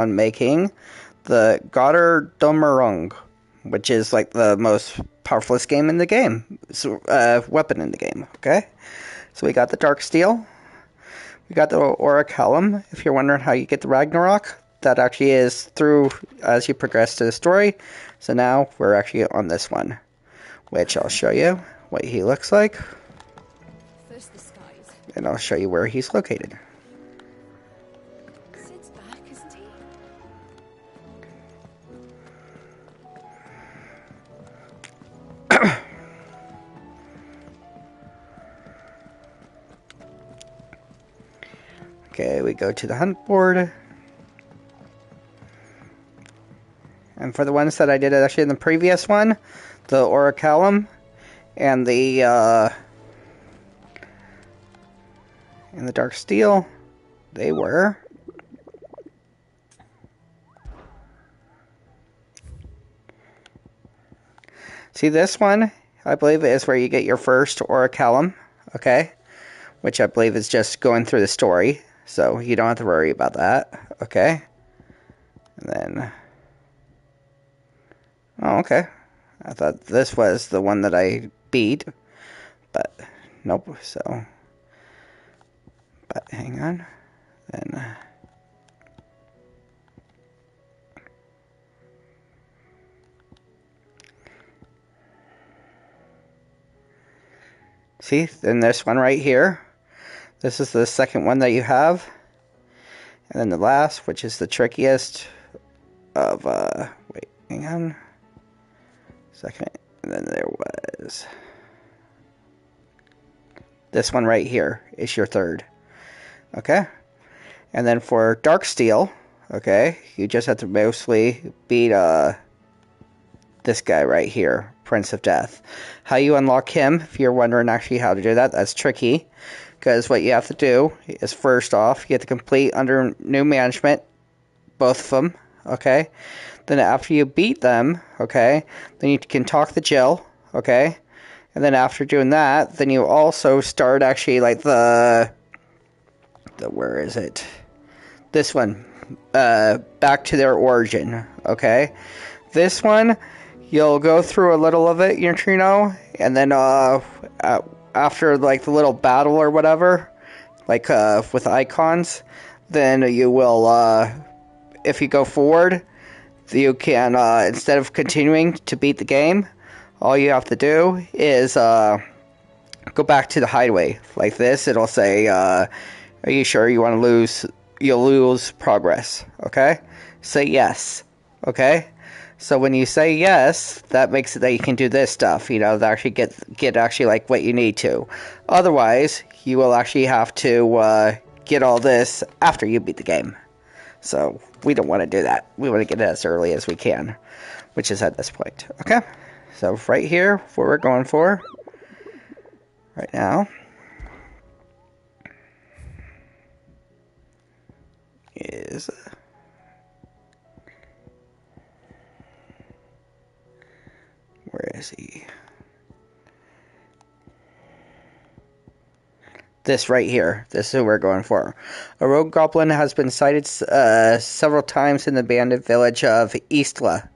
on making the gobermouch, which is like the most powerful game in the game. Weapon in the game, okay? So we got the dark steel. We got the orichalcum. If you're wondering how you get the Ragnarok, that actually is through as you progress to the story. So now we're actually on this one, which I'll show you what he looks like. First the skies. And I'll show you where he's located. Sid's back, isn't he? Okay, we go to the hunt board. And for the ones that I did actually in the previous one, the orichalcum and the dark steel, they were see this one, I believe is where you get your first orichalcum, okay? Which I believe is just going through the story, so you don't have to worry about that, okay? And then oh, okay. I thought this was the one that I beat, but nope. So, but hang on. Then, see, then this one right here. This is the second one that you have. And then the last, which is the trickiest of, wait, hang on. Second, and then there was this one right here is your third. Okay? And then for dark steel, okay, you just have to mostly beat this guy right here, Prince of Death. How you unlock him, if you're wondering actually how to do that, that's tricky. Because what you have to do is first off, you have to complete under new management, both of them, okay? Then after you beat them, okay, then you can talk to Jill, okay? And then after doing that, then you also start actually like the where is it? This one, back to their origin, okay? This one, you'll go through a little of it, you know, and then after like the little battle or whatever, like with icons, then you will, if you go forward, you can, instead of continuing to beat the game, all you have to do is go back to the hideaway. Like this, it'll say, are you sure you want to lose? You'll lose progress, okay? Say yes, okay? So when you say yes, that makes it that you can do this stuff, you know, that actually get actually like what you need to. Otherwise, you will actually have to get all this after you beat the game. So we don't want to do that. We want to get it as early as we can, which is at this point. Okay, so right here, what we're going for right now is where is he? This right here. This is who we're going for. A rogue goblin has been sighted several times in the abandoned village of Eastla.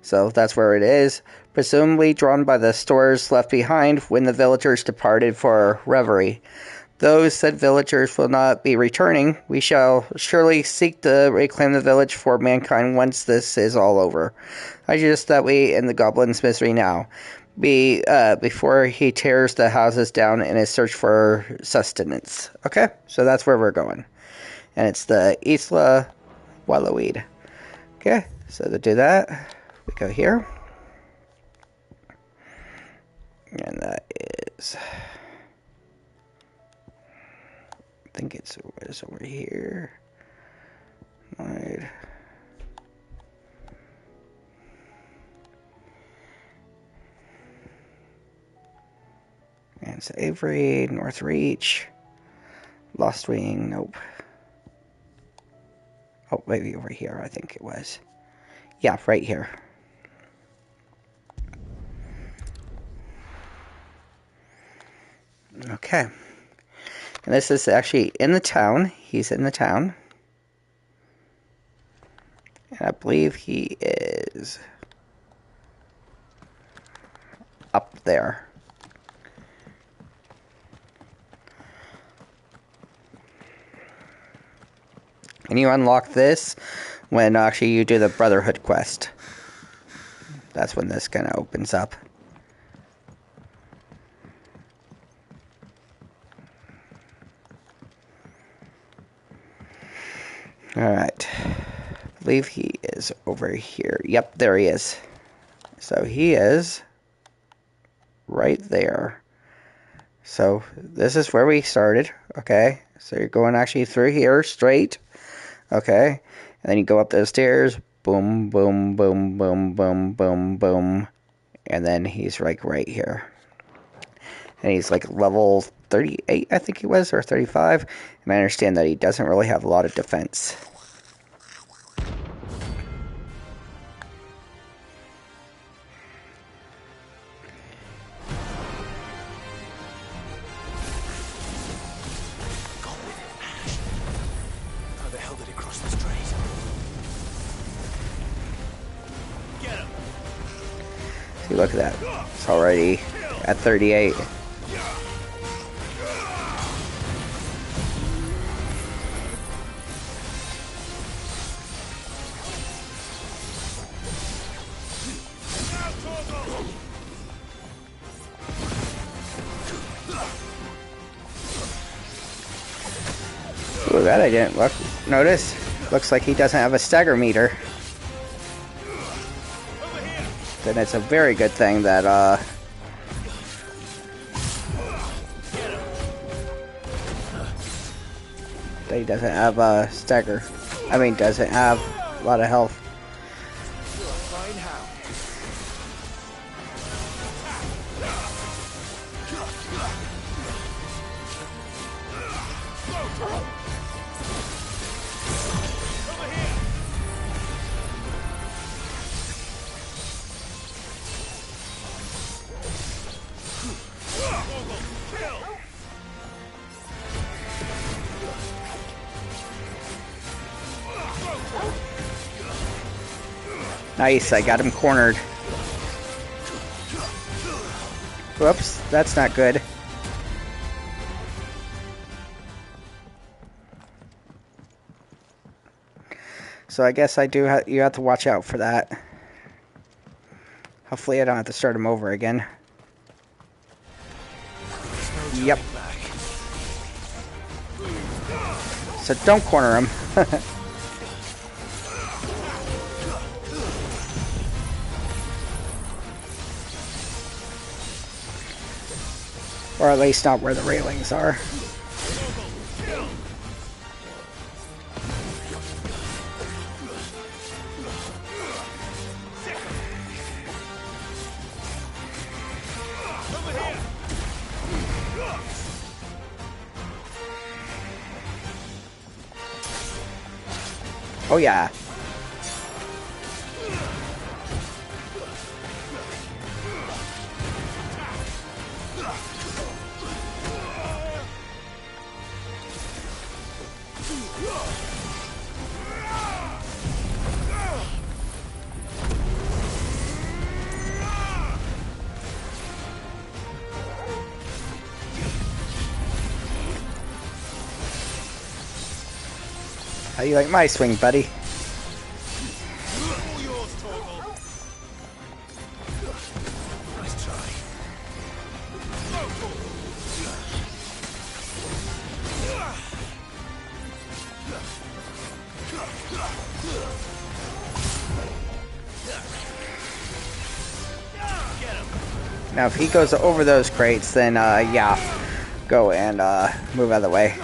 So that's where it is. Presumably drawn by the stores left behind when the villagers departed for reverie. Those said villagers will not be returning. We shall surely seek to reclaim the village for mankind once this is all over. I suggest that we end the goblin's misery now, before he tears the houses down in his search for sustenance. Okay, so that's where we're going. And it's the Isla Wallowweed. Okay, so to do that, we go here. And that is, I think it's over here. Right. And it's Avery, North Reach, Lost Wing, nope. Oh, maybe over here, I think it was. Yeah, right here. Okay. And this is actually in the town. He's in the town. And I believe he is up there. And you unlock this when actually you do the Brotherhood quest. That's when this kind of opens up. Alright. I believe he is over here. Yep, there he is. So he is right there. So this is where we started. Okay. So you're going actually through here straight. Okay. And then you go up those stairs. Boom, boom, boom, boom, boom, boom, boom. And then he's like right here. And he's like level 38, I think he was, or 35. And I understand that he doesn't really have a lot of defense. How the hell did he cross the street? Get him! See, look at that. It's already at 38. Ooh, that I didn't notice. Looks like he doesn't have a stagger meter. Then it's a very good thing that that he doesn't have a stagger. I mean, doesn't have a lot of health. Fine how. Nice, I got him cornered. Whoops, that's not good. So I guess I do. You have to watch out for that. Hopefully, I don't have to start him over again. Yep. So don't corner him. Or at least not where the railings are. Oh yeah. How you like my swing, buddy? Nice try. Now, if he goes over those crates, then yeah, go and move out of the way.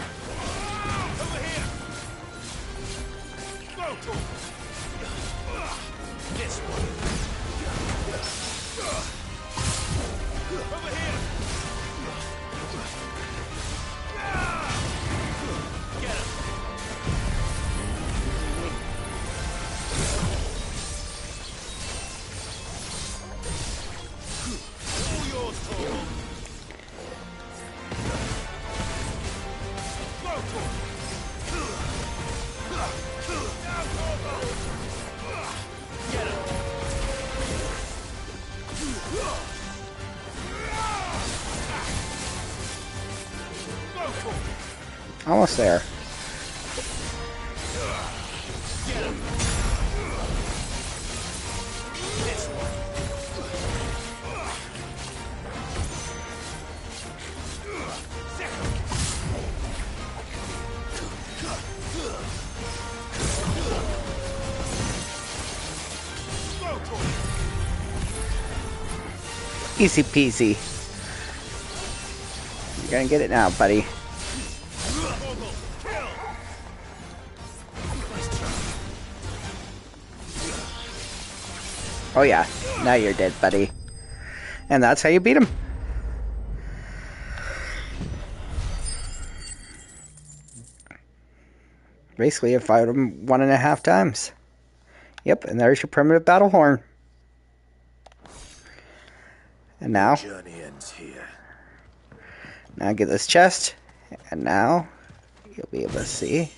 almost there. Easy peasy. You're gonna get it now, buddy. Oh yeah, now you're dead, buddy. And that's how you beat him. Basically, you fought him 1.5 times. Yep, and there's your primitive battle horn. And now, Journey ends here. now get this chest, and now you'll be able to see.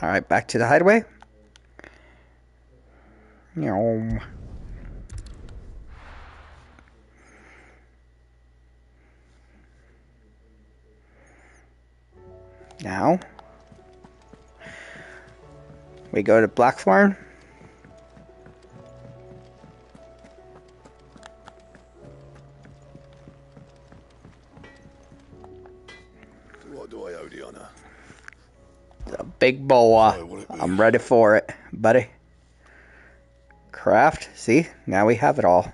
All right, back to the hideaway. Meow. Now, we go to Blackthorn. What do I owe the honor? The big boa. I'm ready for it, buddy. Craft. See? Now we have it all.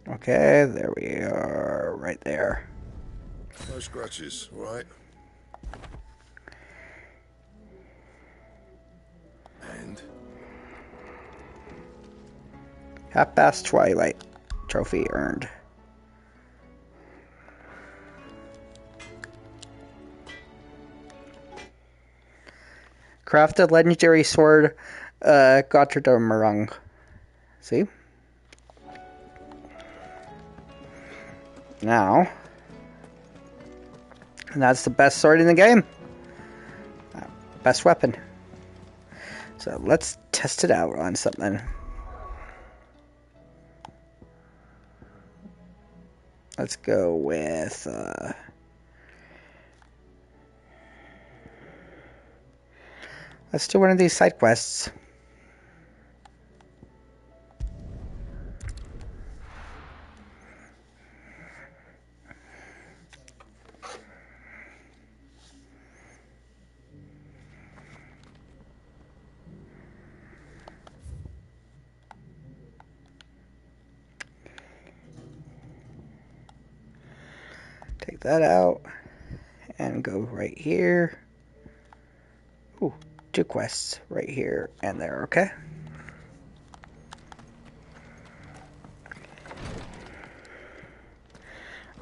Okay, there we are. Right there. No scratches, right? And? Half past twilight. Trophy earned. Crafted legendary sword, Gobermouch. See? Now, and that's the best sword in the game. Best weapon. So let's test it out on something. Let's go with let's do one of these side quests. Take that out and go right here. Ooh, 2 quests right here and there, okay?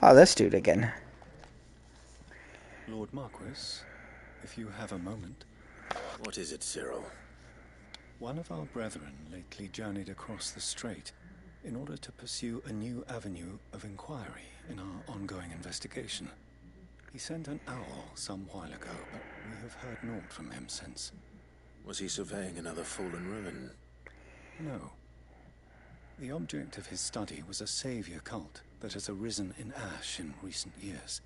Oh, this dude again. Lord Marquis, if you have a moment. What is it, Cyril? One of our brethren lately journeyed across the strait in order to pursue a new avenue of inquiry in our ongoing investigation. He sent an owl some while ago, but we have heard naught from him since. Was he surveying another fallen ruin? No. The object of his study was a savior cult that has arisen in Ash in recent years.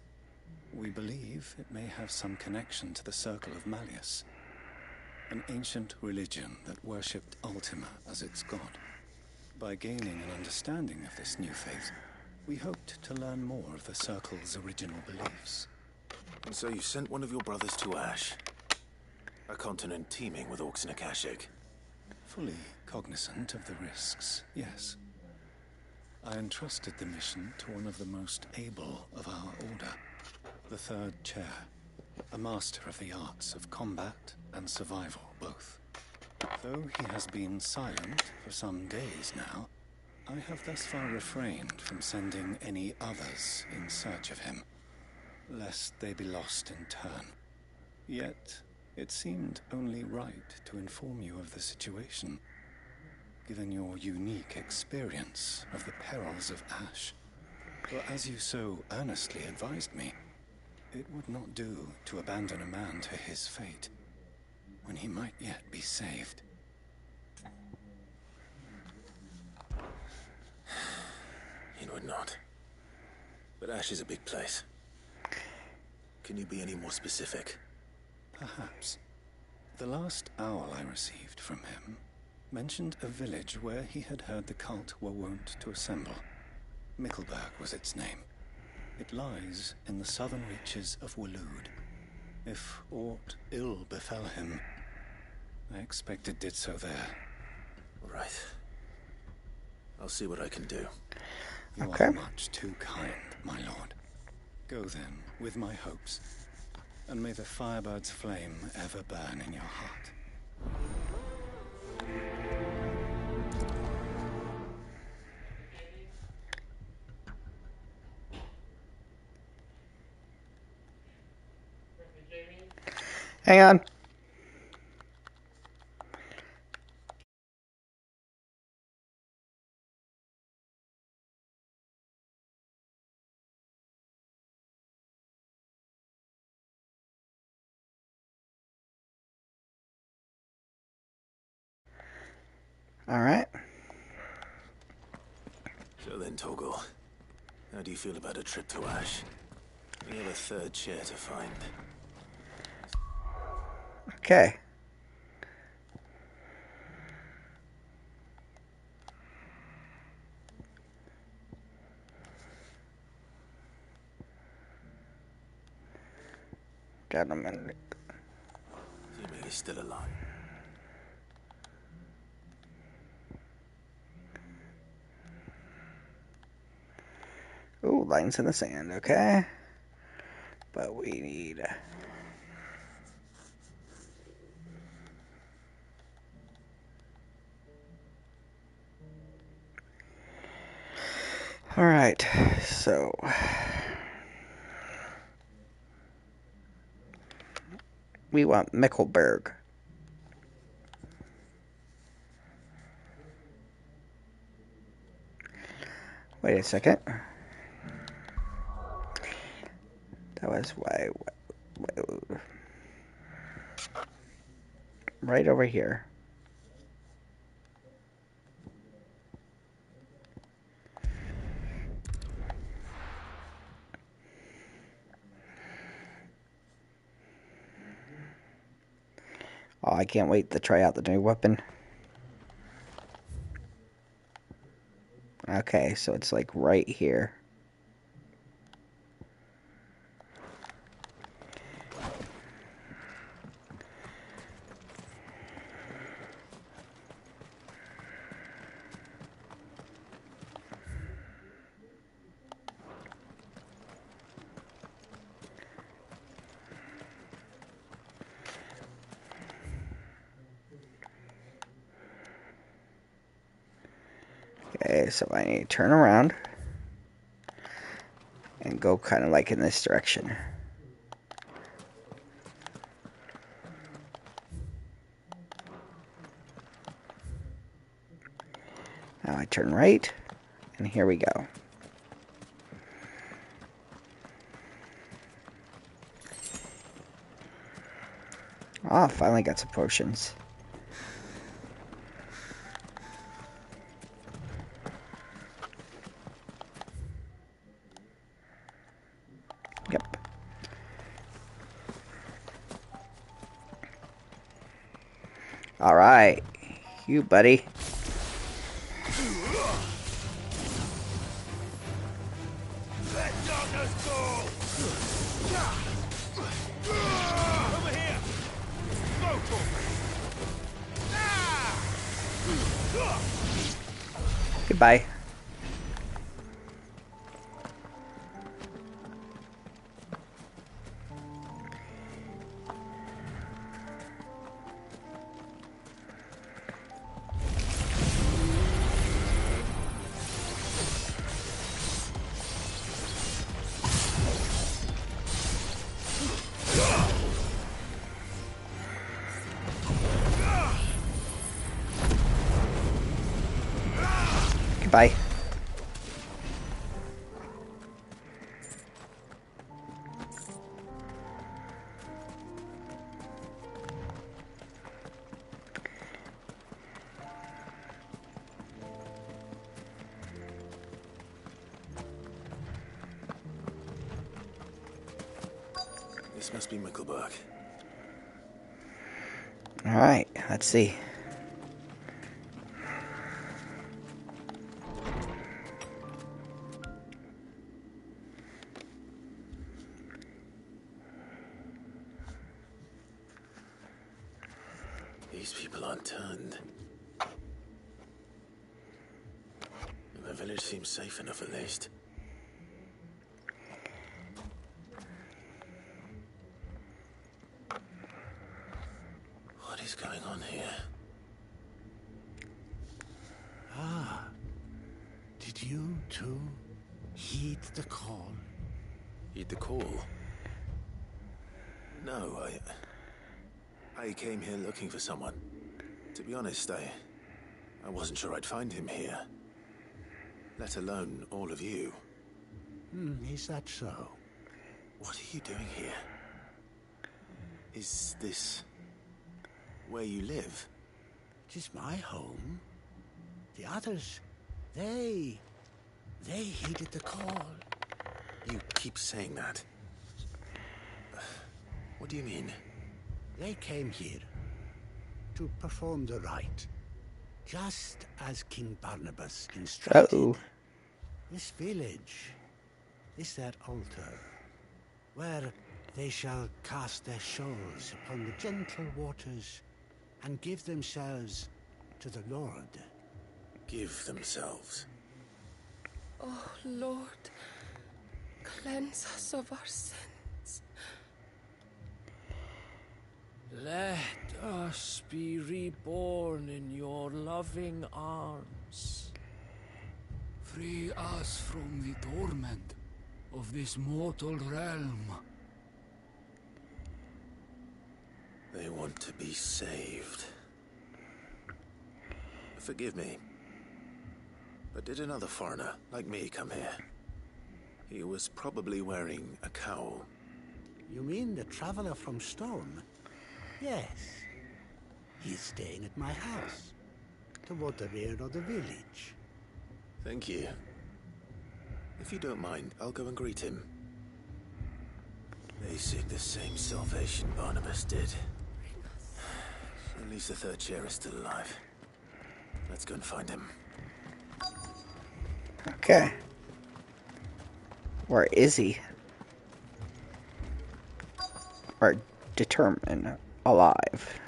We believe it may have some connection to the Circle of Malleus, an ancient religion that worshipped Ultima as its god. By gaining an understanding of this new faith, we hoped to learn more of the Circle's original beliefs. And so you sent one of your brothers to Ash, a continent teeming with orcs and Akashic. Fully cognizant of the risks, yes. I entrusted the mission to one of the most able of our order, the Third Chair, a master of the arts of combat and survival both. Though he has been silent for some days now, I have thus far refrained from sending any others in search of him, lest they be lost in turn. Yet, it seemed only right to inform you of the situation, given your unique experience of the perils of Ash. For as you so earnestly advised me, it would not do to abandon a man to his fate, when he might yet be saved. But Ash is a big place. Can you be any more specific? Perhaps. The last owl I received from him mentioned a village where he had heard the cult were wont to assemble. Mickleburg was its name. It lies in the southern reaches of Waloed. If aught ill befell him, I expect it did so there. Right. I'll see what I can do. You Okay. are much too kind, my lord. Go then, with my hopes, and may the firebird's flame ever burn in your heart. Hang on. All right. So then, Toggle, how do you feel about a trip to Ash? We have a third chair to find. Okay. Gentlemen. Seemingly still alive. Ooh, lines in the sand. Okay. But we need... All right. So... we want Mickleburg. Wait a second. That was why... right over here. Oh, I can't wait to try out the new weapon. Okay, so it's like right here. Okay, so I need to turn around and go kind of like in this direction. Now I turn right, and here we go. Ah, finally got some potions. Yep. All right, you buddy. Let darkness fall! Over here! Go, Goodbye. Goodbye. This must be Mickleburg. Alright, let's see. These people aren't turned. And the village seems safe enough at least. What is going on here? Ah, did you too heed the call? Heed the call? No, I came here looking for someone. To be honest, I wasn't sure I'd find him here. Let alone all of you. Is that so? What are you doing here? Is this where you live? It is my home. The others, they heeded the call. You keep saying that. What do you mean? They came here to perform the rite, just as King Barnabas instructed. Uh-oh. This village is their altar, where they shall cast their souls upon the gentle waters and give themselves to the Lord. Give themselves. Oh, Lord, cleanse us of our sins. Let us be reborn in your loving arms. Free us from the torment of this mortal realm. They want to be saved. Forgive me. But did another foreigner, like me, come here? He was probably wearing a cowl. You mean the traveler from Stone? Yes. He's staying at my house, toward the rear of the village. Thank you. If you don't mind, I'll go and greet him. They seek the same salvation Barnabas did. At least the third chair is still alive. Let's go and find him. Okay. Where is he? Or determined alive.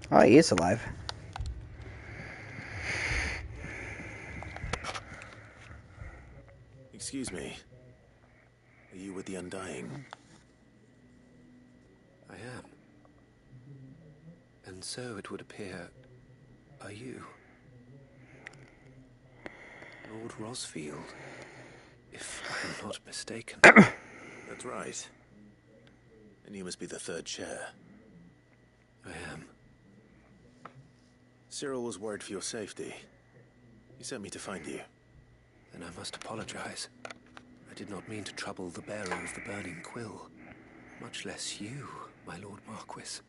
Oh, he is alive. Excuse me. Are you with the Undying? I am. And so it would appear, are you? Lord Rosfield, if I am not mistaken. That's right. And you must be the third chair. I am. Cyril was worried for your safety. He sent me to find you. Then I must apologize. I did not mean to trouble the bearer of the burning quill, much less you, my Lord Marquis.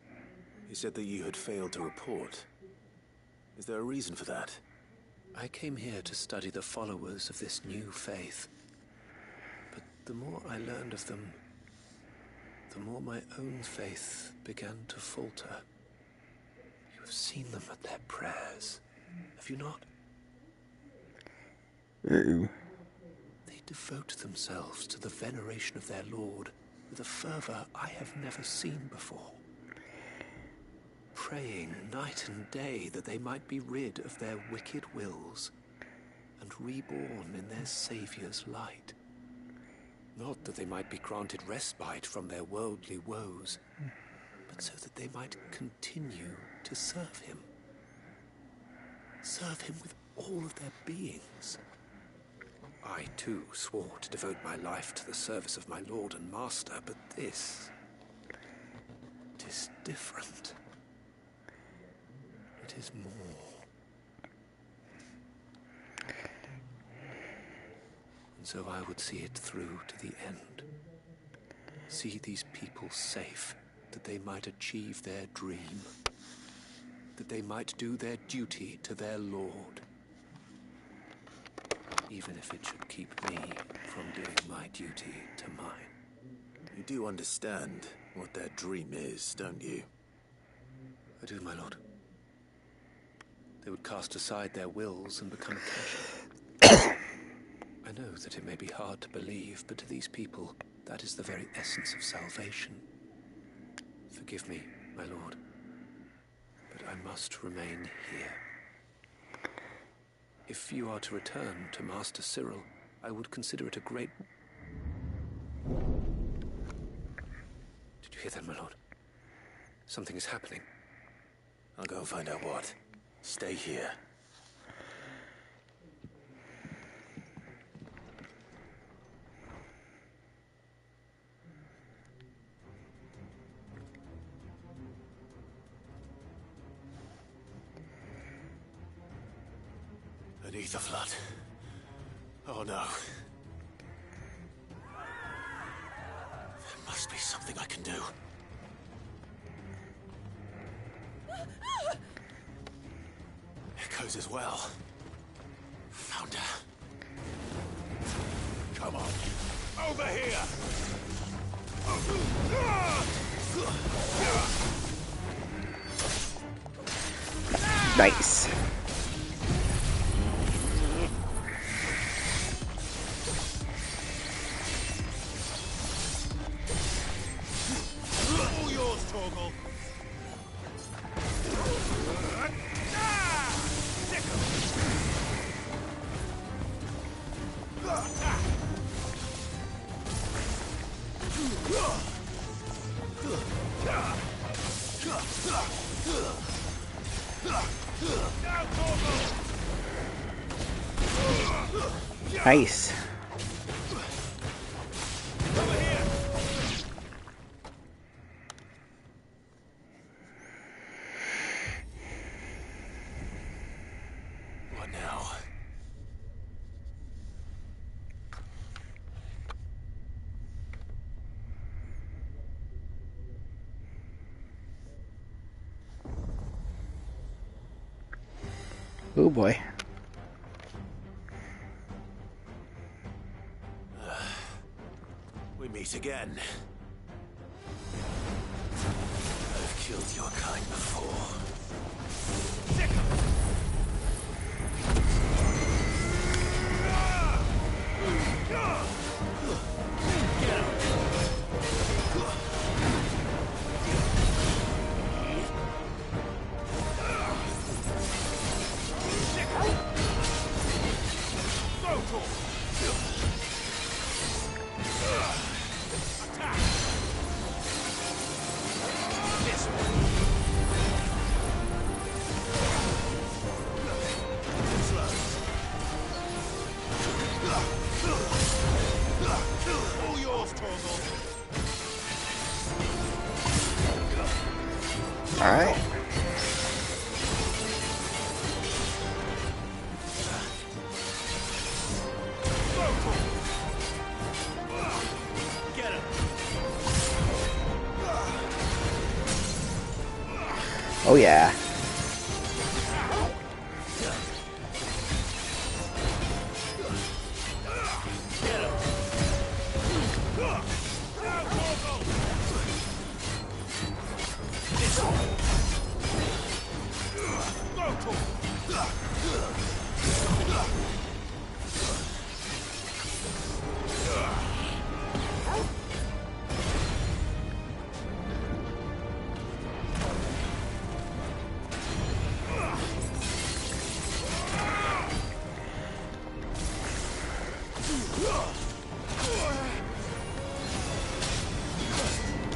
He said that you had failed to report. Is there a reason for that? I came here to study the followers of this new faith. But the more I learned of them, the more my own faith began to falter. You have seen them at their prayers, have you not? Ooh. They devote themselves to the veneration of their Lord with a fervor I have never seen before. Praying night and day that they might be rid of their wicked wills and reborn in their Saviour's light. Not that they might be granted respite from their worldly woes, but so that they might continue to serve him. Serve him with all of their beings. I, too, swore to devote my life to the service of my Lord and Master, but this... it is different. It is more. And so I would see it through to the end. See these people safe, that they might achieve their dream. that they might do their duty to their lord. Even if it should keep me from doing my duty to mine. You do understand what their dream is, don't you? I do, my lord. They would cast aside their wills and become a casual. I know that it may be hard to believe, but to these people, that is the very essence of salvation. Forgive me, my lord, but I must remain here. If you are to return to Master Cyril, I would consider it a great... Did you hear that, my lord? Something is happening. I'll go and find out what. Stay here. Beneath the flood. Oh no. There must be something I can do. Echoes as well. Found her. Come on. Over here! Nice. All yours, Torgal. Nice. What now? Oh boy. We meet again. I've killed your kind before. All yours, Torgal. All right. Get him. Oh yeah.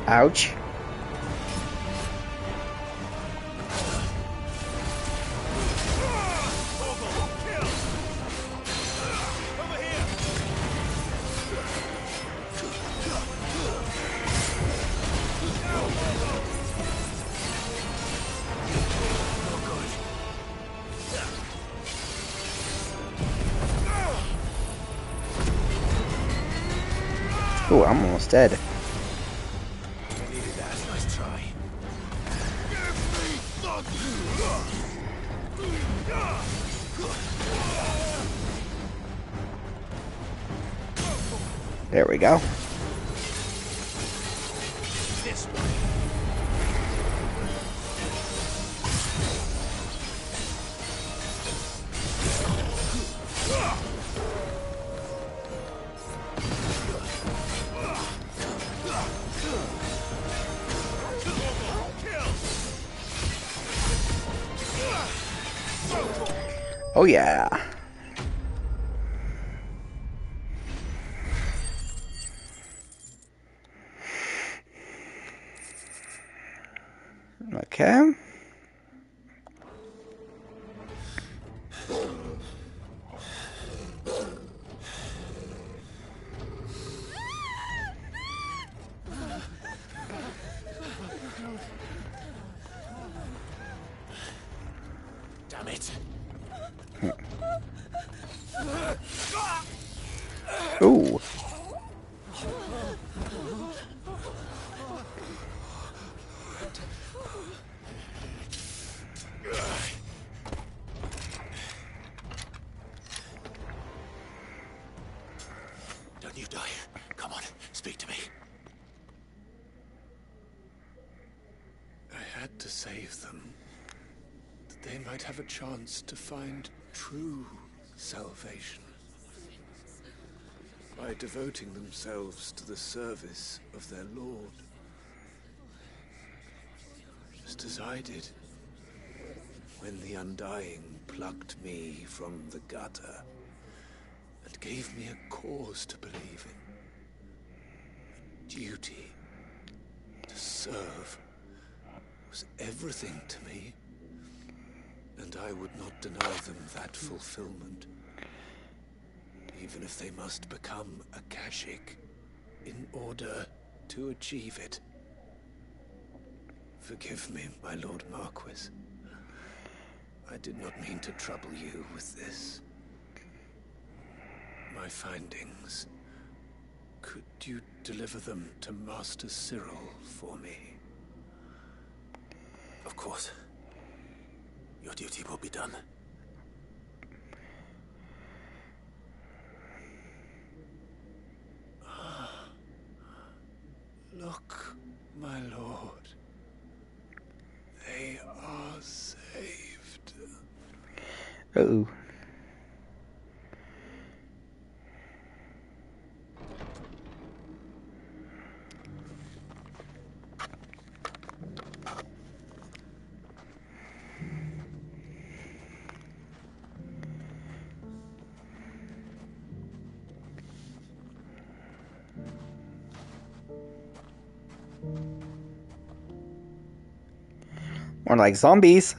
Ouch. Ooh, I'm almost dead. Needed that. Nice try. Give me the There we go. This way. Oh yeah. Okay. Damn it. Ooh. Don't you die. Come on, speak to me. I had to save them, that they might have a chance to find true salvation. By devoting themselves to the service of their Lord. Just as I did, when the Undying plucked me from the gutter and gave me a cause to believe in. A duty to serve was everything to me, and I would not deny them that fulfillment, even if they must become a Kashik in order to achieve it. Forgive me, my Lord Marquis. I did not mean to trouble you with this. My findings. Could you deliver them to Master Cyril for me? Of course. Your duty will be done. Look, my lord. They are saved. Uh-oh. More like zombies.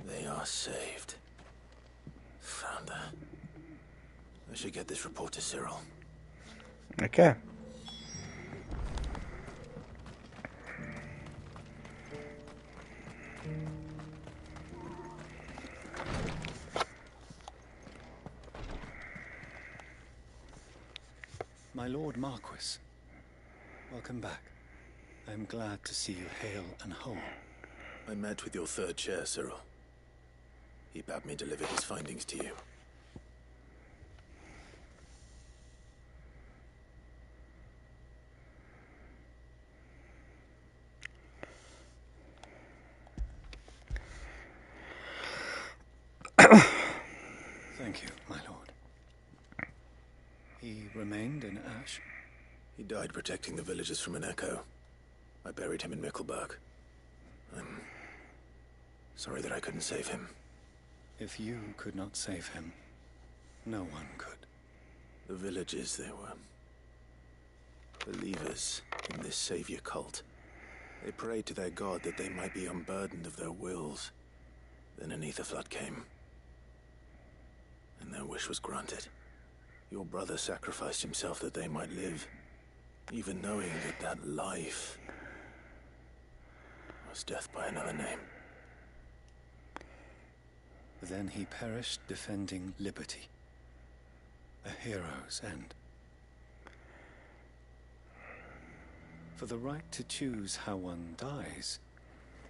They are saved. Found her. I should get this report to Cyril. Okay. My Lord Marquis, welcome back. I am glad to see you hale and whole. I met with your third chair, Cyril. He bade me deliver his findings to you. Thank you, my lord. He remained in Ash? He died protecting the villagers from an echo. I buried him in Mickelberg. I'm sorry that I couldn't save him. If you could not save him, no one could. The villagers, they were believers in this savior cult. They prayed to their god that they might be unburdened of their wills. Then an ether flood came, and their wish was granted. Your brother sacrificed himself that they might live. Even knowing that life was death by another name. Then he perished defending liberty. A hero's end. For the right to choose how one dies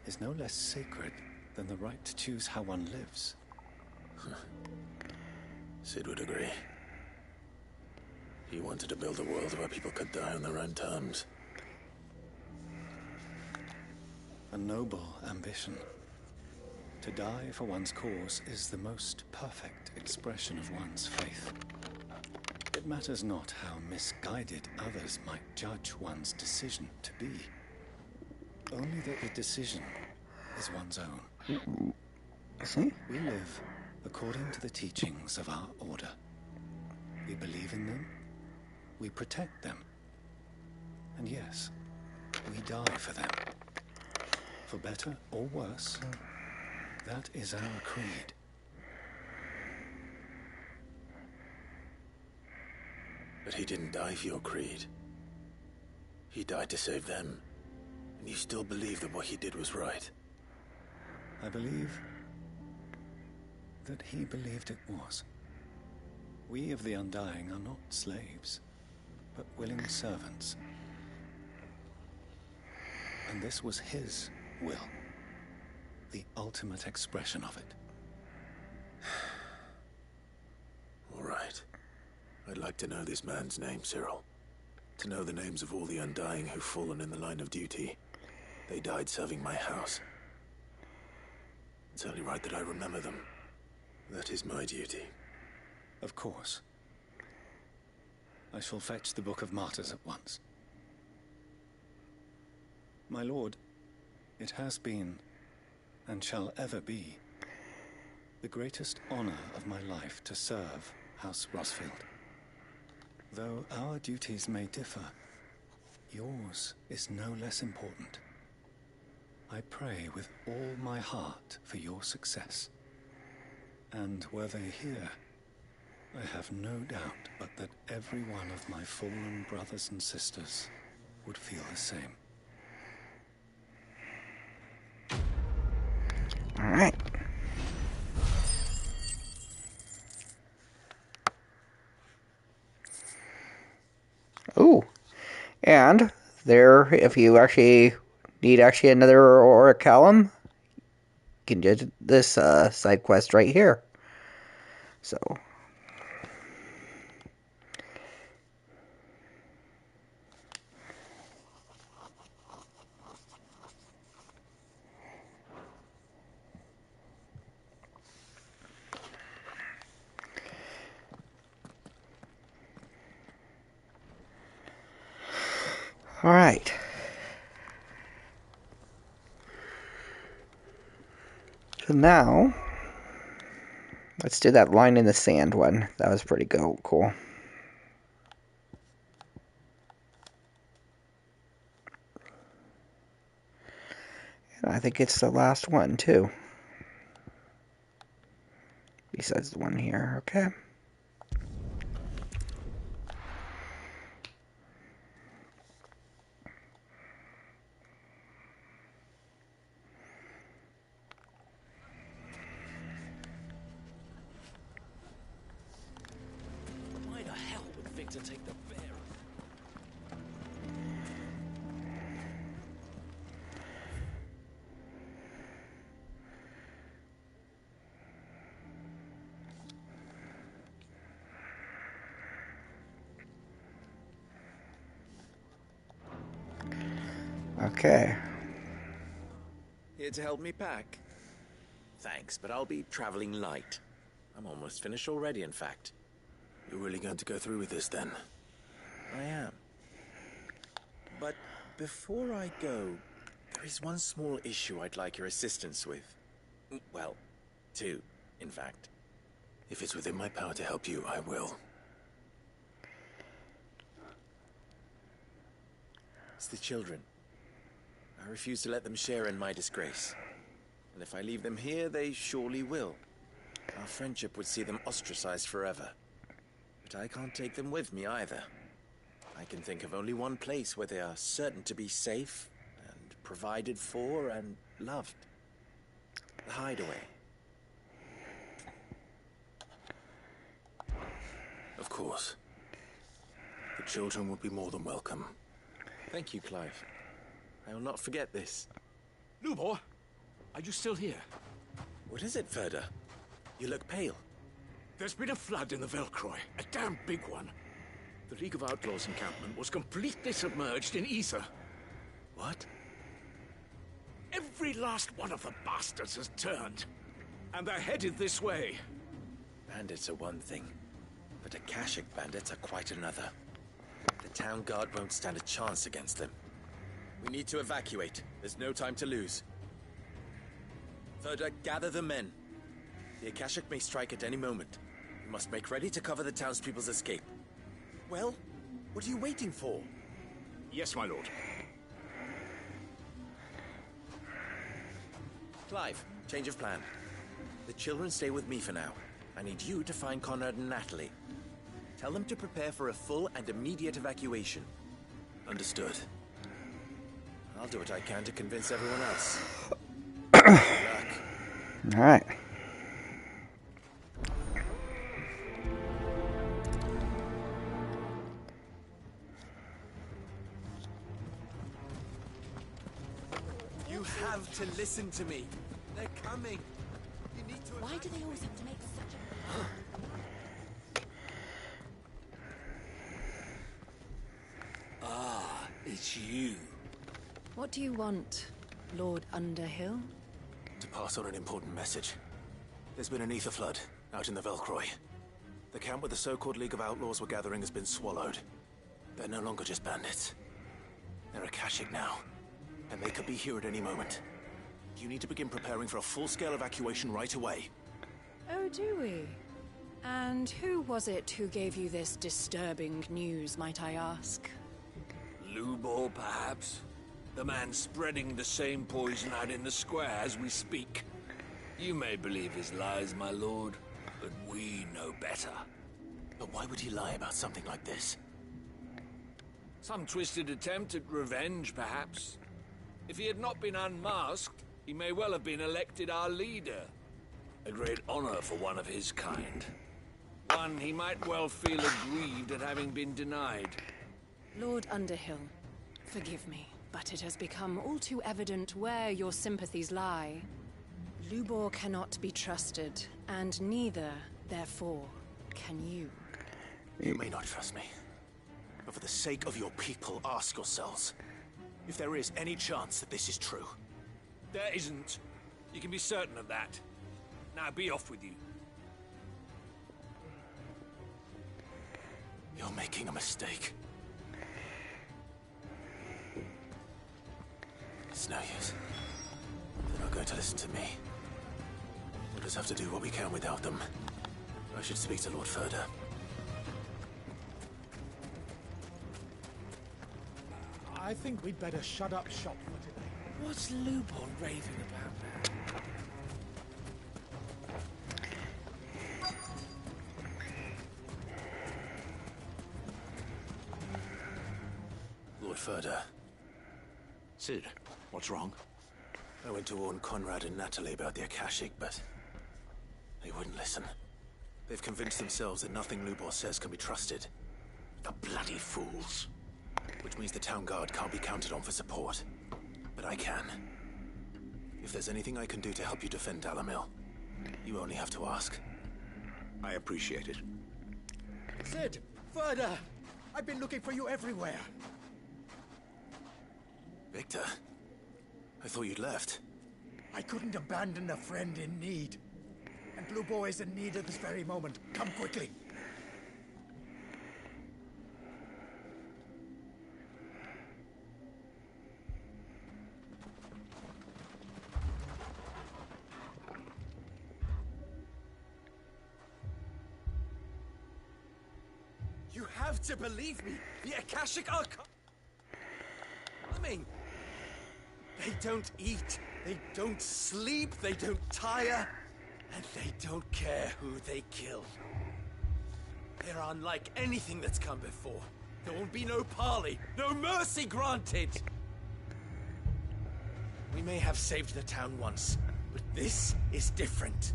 is no less sacred than the right to choose how one lives. Sid would agree. He wanted to build a world where people could die on their own terms. A noble ambition. To die for one's cause is the most perfect expression of one's faith. It matters not how misguided others might judge one's decision to be. Only that the decision is one's own. See? We live according to the teachings of our order. We believe in them. We protect them. And yes, we die for them. For better or worse, that is our creed. But he didn't die for your creed. He died to save them. And you still believe that what he did was right. I believe that he believed it was. We of the Undying are not slaves, but willing servants. And this was his will, the ultimate expression of it. All right. I'd like to know this man's name, Cyril. To know the names of all the Undying who've fallen in the line of duty. They died serving my house. It's only right that I remember them. That is my duty. Of course. I shall fetch the Book of Martyrs at once. My lord, it has been, and shall ever be, the greatest honor of my life to serve House Rosfield. Though our duties may differ, yours is no less important. I pray with all my heart for your success. And were they here, I have no doubt but that every one of my fallen brothers and sisters would feel the same. All right. Ooh. And there, if you actually need another Orichalum, you can do this side quest right here. So. All right. So now, let's do that line in the sand one. That was pretty cool. And I think it's the last one, too. Besides the one here, okay. Why the hell would Victor take the bear? Okay. Here to help me pack? Thanks, but I'll be traveling light. I'm almost finished already, in fact. You're really going to go through with this, then? I am. But before I go, there is one small issue I'd like your assistance with. Well, two, in fact. If it's within my power to help you, I will. It's the children. I refuse to let them share in my disgrace. And if I leave them here, they surely will. Our friendship would see them ostracized forever. But I can't take them with me either. I can think of only one place where they are certain to be safe and provided for and loved. The hideaway. Of course. The children would be more than welcome. Thank you, Clive. I will not forget this. Lubor, are you still here? What is it, Ferda? You look pale. There's been a flood in the Velcroy, a damn big one. The League of Outlaws encampment was completely submerged in ether. What? Every last one of the bastards has turned, and they're headed this way. Bandits are one thing, but Akashic bandits are quite another. The town guard won't stand a chance against them. We need to evacuate. There's no time to lose. Ferda, gather the men. The Akashic may strike at any moment. We must make ready to cover the townspeople's escape. Well, what are you waiting for? Yes, my lord. Clive, change of plan. The children stay with me for now. I need you to find Conrad and Natalie. Tell them to prepare for a full and immediate evacuation. Understood. I'll do what I can to convince everyone else. Good luck. All right. You have to listen to me. They're coming. You need to. Why do they always have to make such a... Ah, it's you. What do you want, Lord Underhill? To pass on an important message. There's been an ether flood out in the Velcroy. The camp where the so-called League of Outlaws were gathering has been swallowed. They're no longer just bandits. They're Akashic now, and they could be here at any moment. You need to begin preparing for a full-scale evacuation right away. Oh, do we? And who was it who gave you this disturbing news, might I ask? Lubor, perhaps? The man spreading the same poison out in the square as we speak. You may believe his lies, my lord, but we know better. But why would he lie about something like this? Some twisted attempt at revenge, perhaps. If he had not been unmasked, he may well have been elected our leader. A great honor for one of his kind. One he might well feel aggrieved at having been denied. Lord Underhill, forgive me, but it has become all too evident where your sympathies lie. Lubor cannot be trusted, and neither, therefore, can you. You may not trust me, but for the sake of your people, ask yourselves if there is any chance that this is true. There isn't. You can be certain of that. Now be off with you. You're making a mistake. It's no use. They're not going to listen to me. We'll just have to do what we can without them. I should speak to Lord Ferda. I think we'd better shut up shop for today. What's Lubor raving about now? Lord Ferda. Sid, what's wrong? I went to warn Conrad and Natalie about the Akashic, but they wouldn't listen. They've convinced themselves that nothing Lubor says can be trusted. The bloody fools. Which means the town guard can't be counted on for support. But I can. If there's anything I can do to help you defend Dalamil, you only have to ask. I appreciate it. Sid! Ferda! I've been looking for you everywhere. Victor, I thought you'd left. I couldn't abandon a friend in need. And Lubor is in need at this very moment. Come quickly. You have to believe me. The Akashic are coming. They don't eat, they don't sleep, they don't tire, and they don't care who they kill. They're unlike anything that's come before. There won't be no parley, no mercy granted! We may have saved the town once, but this is different.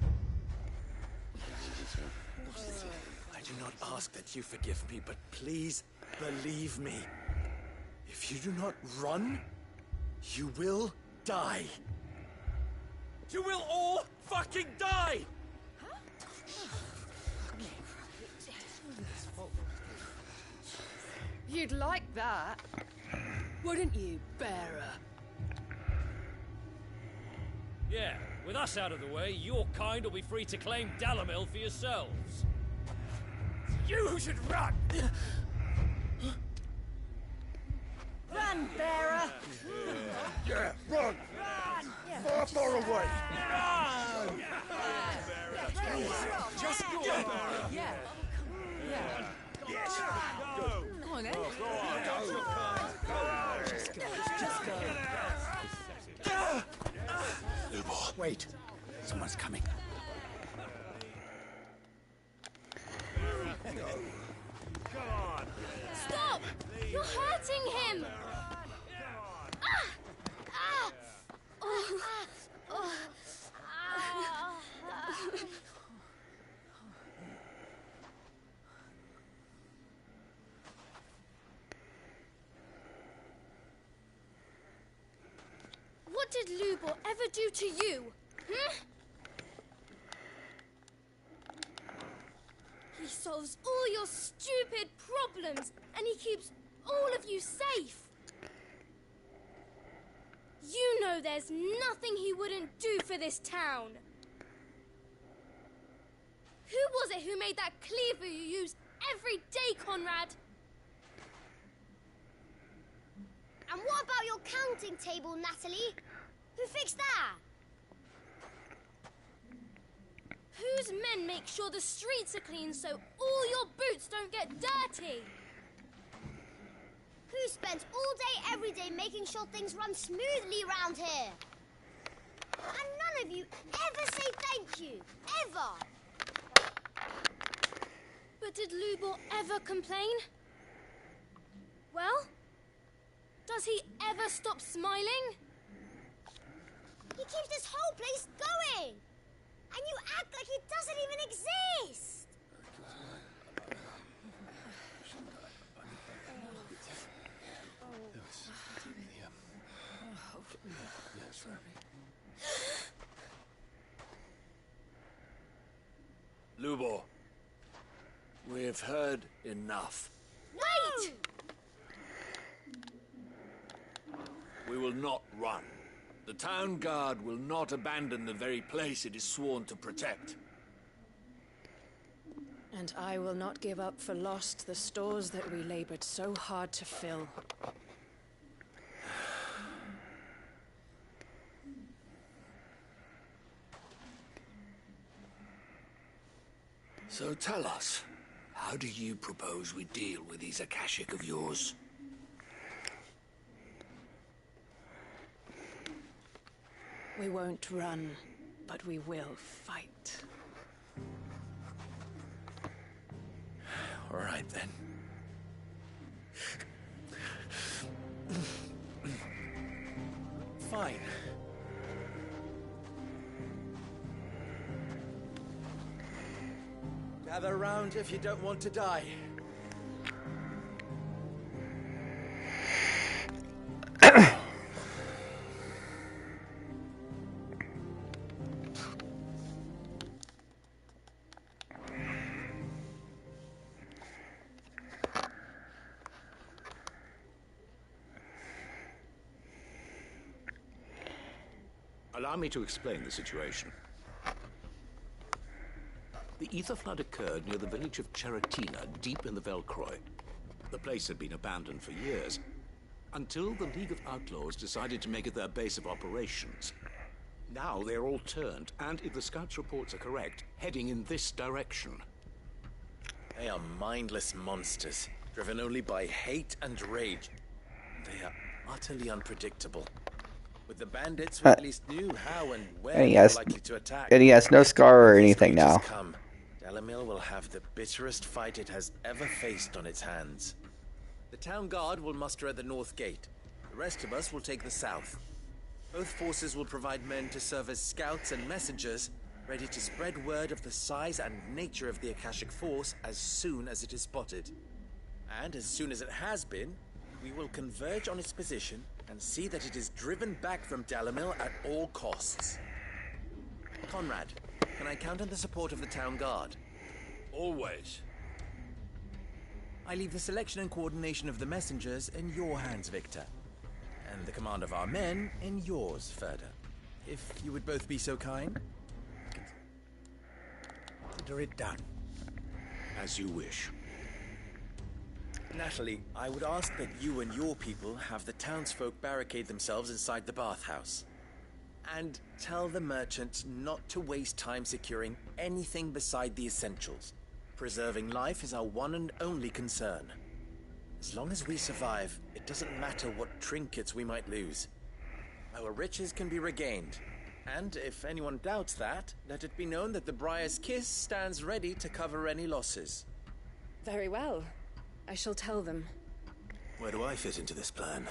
I do not ask that you forgive me, but please believe me. If you do not run, you will die. You will all fucking die! You'd like that, wouldn't you, bearer? Yeah, with us out of the way, your kind will be free to claim Dalamil for yourselves. You should run! Run, bearer! Yeah, run! Far, far away! Run! Just go! Yeah. Yeah. Yes. Go on, then. Just go. Lubor. Wait. Someone's coming. Stop! You're hurting him! What did Lubor ever do to you? He solves all your stupid problems, and he keeps all of you safe. You know there's nothing he wouldn't do for this town. Who was it who made that cleaver you use every day, Conrad? And what about your counting table, Natalie? Who fixed that? Whose men make sure the streets are clean so all your boots don't get dirty? Who spends all day, every day making sure things run smoothly around here? And none of you ever say thank you. Ever. But did Lubor ever complain? Well, does he ever stop smiling? He keeps this whole place going. And you act like he doesn't even exist. Lubor, we've heard enough. Wait! We will not run. The town guard will not abandon the very place it is sworn to protect. And I will not give up for lost the stores that we labored so hard to fill. So tell us, how do you propose we deal with these Akashic of yours? We won't run, but we will fight. All right, then. Fine. Gather round if you don't want to die. Allow me to explain the situation. The ether flood occurred near the village of Cheratina, deep in the Velcroy. The place had been abandoned for years, until the League of Outlaws decided to make it their base of operations. Now they're all turned, and if the scouts' reports are correct, heading in this direction. They are mindless monsters, driven only by hate and rage. They are utterly unpredictable. With the bandits, we at least knew how and where And he they were has, likely to attack. and he has no scar or anything Creatures now. Come. Dalamil will have the bitterest fight it has ever faced on its hands. town guard will muster at the north gate. The rest of us will take the south. Both forces will provide men to serve as scouts and messengers, ready to spread word of the size and nature of the Akashic force as soon as it is spotted. And as soon as it has been, we will converge on its position and see that it is driven back from Dalamil at all costs. Conrad, can I count on the support of the town guard? Always. I leave the selection and coordination of the messengers in your hands, Victor. And the command of our men in yours, Ferda. If you would both be so kind. Consider it done. As you wish. Natalie, I would ask that you and your people have the townsfolk barricade themselves inside the bathhouse. And tell the merchants not to waste time securing anything beside the essentials. Preserving life is our one and only concern. As long as we survive, it doesn't matter what trinkets we might lose. Our riches can be regained. And if anyone doubts that, let it be known that the Briar's Kiss stands ready to cover any losses. Very well. I shall tell them. Where do I fit into this plan?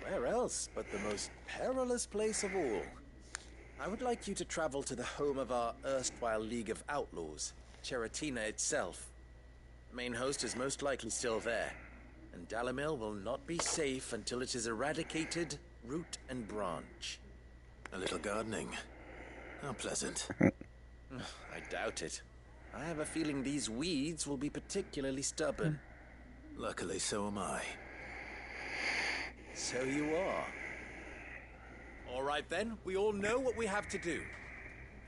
Where else but the most perilous place of all? I would like you to travel to the home of our erstwhile League of Outlaws, Cheratina itself. The main host is most likely still there, and Dalamil will not be safe until it is eradicated, root and branch. A little gardening. How pleasant. I doubt it. I have a feeling these weeds will be particularly stubborn. Luckily, so am I. So you are. All right then, we all know what we have to do.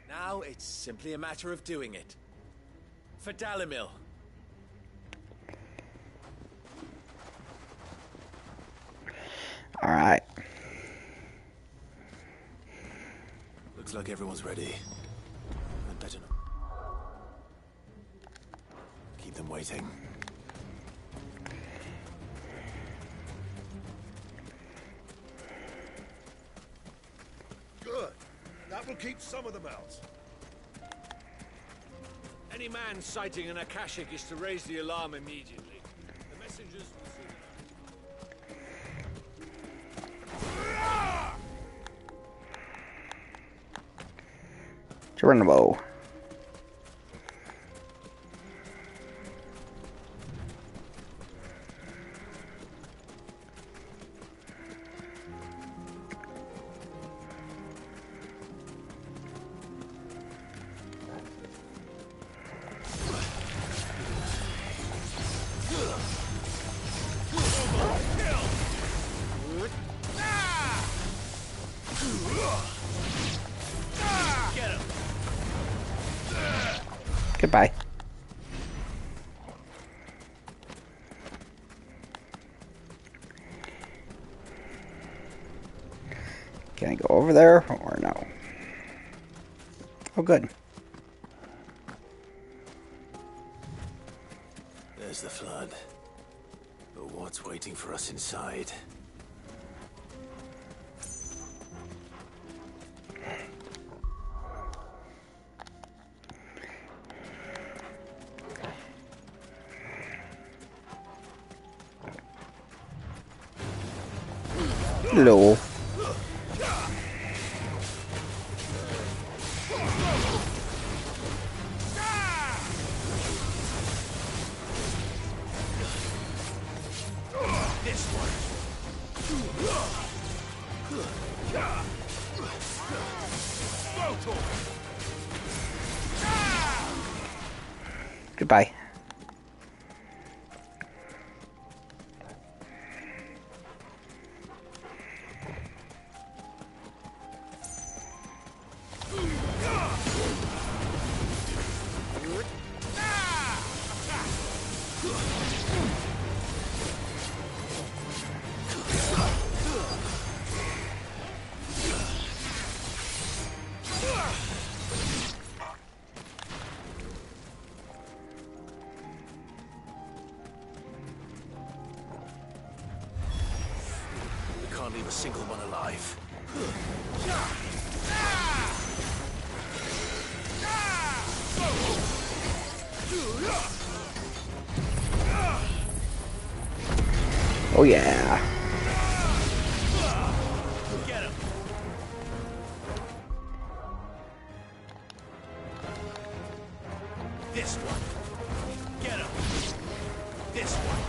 Now it's simply a matter of doing it. For Dalamil. All right. Looks like everyone's ready. I'd better not keep them waiting. Good. That will keep some of them out. Any man sighting an Akashic is to raise the alarm immediately. The messengers will soon Geronimo. Goodbye. Can I go over there or no? Oh, good. There's the flood. But what's waiting for us inside? Hello. This one. Goodbye. We can't leave a single one alive. Oh yeah. Get him. This one. Get him. This one.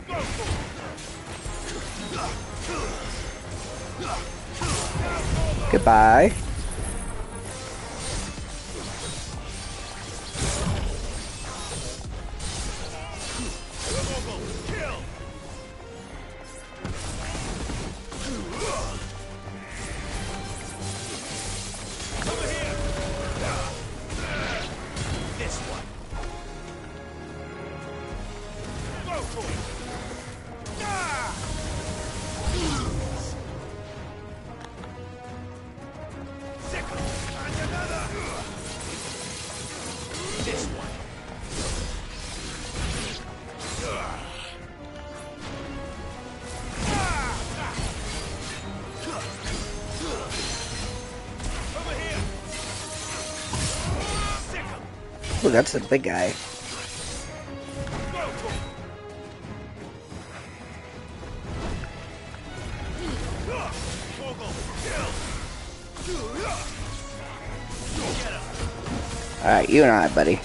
Go for it. Goodbye. Kill. Over here. This one. Go for it. Sickle. And another. This one. Over here. Sickle. Oh, that's a big guy. Go for it. Mogul. Kill. Get him. Alright, you and I, buddy.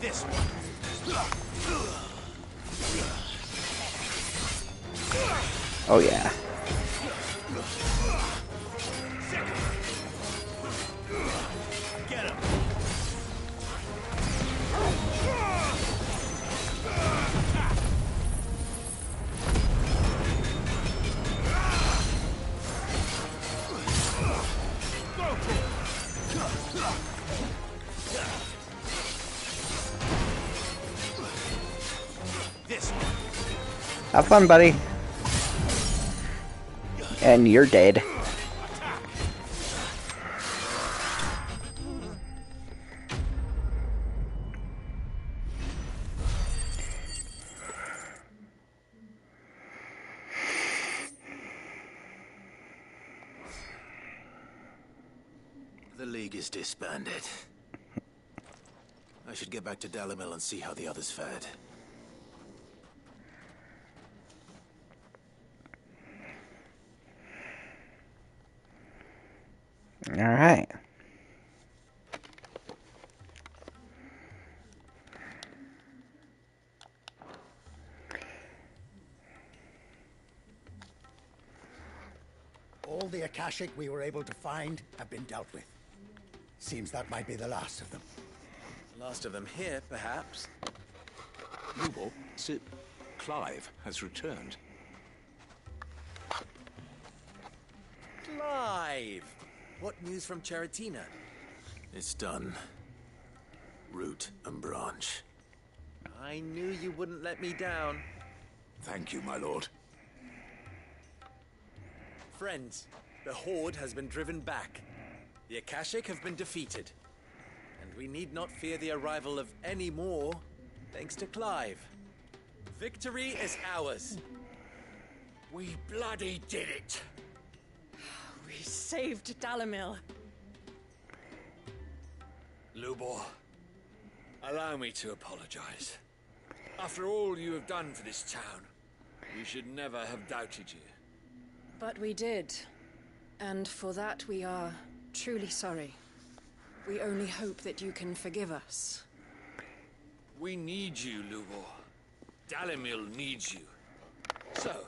This one. Oh yeah. Get him. This one. Have fun, buddy. And you're dead. The League is disbanded. I should get back to Dalimil and see how the others fared. Alright. All the Akashic we were able to find have been dealt with. Seems that might be the last of them. Last of them here, perhaps. Lubor, Sip, Clive has returned. Clive! What news from Charatina? It's done. Root and branch. I knew you wouldn't let me down. Thank you, my lord. Friends, the Horde has been driven back. The Akashic have been defeated. And we need not fear the arrival of any more, thanks to Clive. Victory is ours. We bloody did it! We saved Dalimil. Lubor, allow me to apologize. After all you have done for this town, we should never have doubted you. But we did. And for that we are truly sorry. We only hope that you can forgive us. We need you, Lubor. Dalimil needs you. So,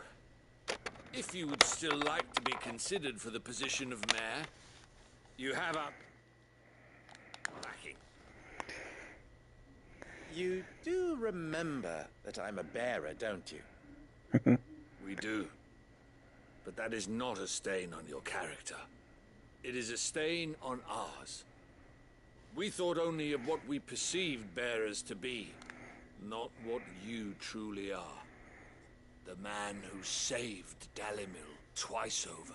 if you would still like to be considered for the position of mayor, you have our backing. You do remember that I'm a bearer, don't you? We do. But that is not a stain on your character. It is a stain on ours. We thought only of what we perceived bearers to be, not what you truly are. The man who saved Dalimil twice over.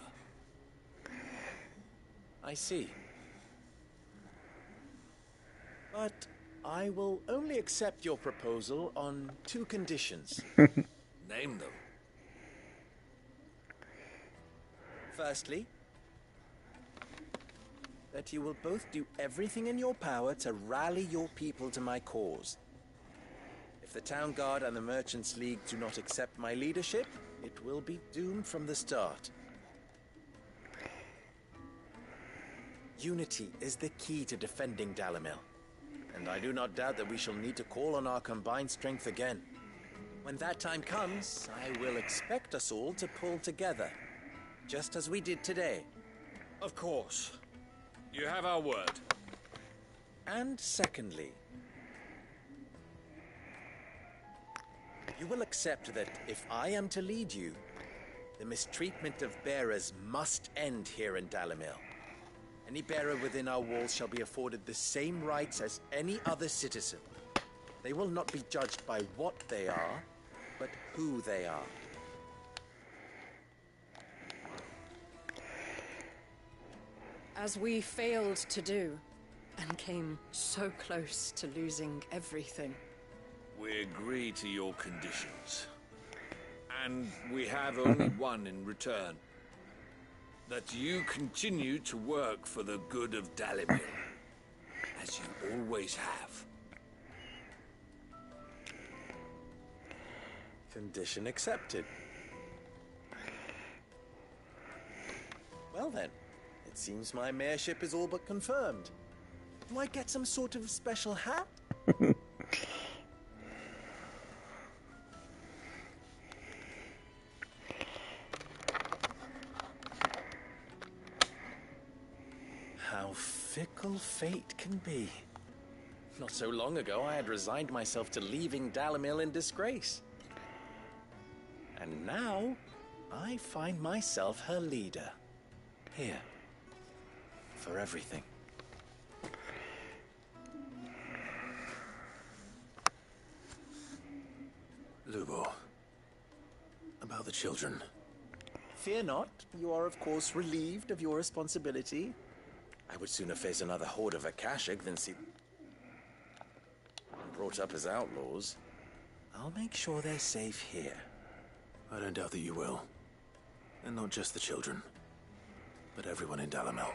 I see. But I will only accept your proposal on 2 conditions. Name them. Firstly, that you will both do everything in your power to rally your people to my cause. If the Town Guard and the Merchants League do not accept my leadership, it will be doomed from the start. Unity is the key to defending Dalimil, and I do not doubt that we shall need to call on our combined strength again. When that time comes, I will expect us all to pull together, just as we did today. Of course. You have our word. And secondly, you will accept that if I am to lead you, the mistreatment of bearers must end here in Dalimil. Any bearer within our walls shall be afforded the same rights as any other citizen. They will not be judged by what they are, but who they are. As we failed to do, and came so close to losing everything. We agree to your conditions. And we have only one in return. That you continue to work for the good of Dalimil, as you always have. Condition accepted. Well then, it seems my mayorship is all but confirmed. Do I get some sort of special hat? How fickle fate can be. Not so long ago, I had resigned myself to leaving Dalimil in disgrace. And now, I find myself her leader. Here. For everything. Lubor. About the children. Fear not. You are, of course, relieved of your responsibility. I would sooner face another horde of Akashic than see them brought up as outlaws. I'll make sure they're safe here. I don't doubt that you will. And not just the children, but everyone in Dalimil.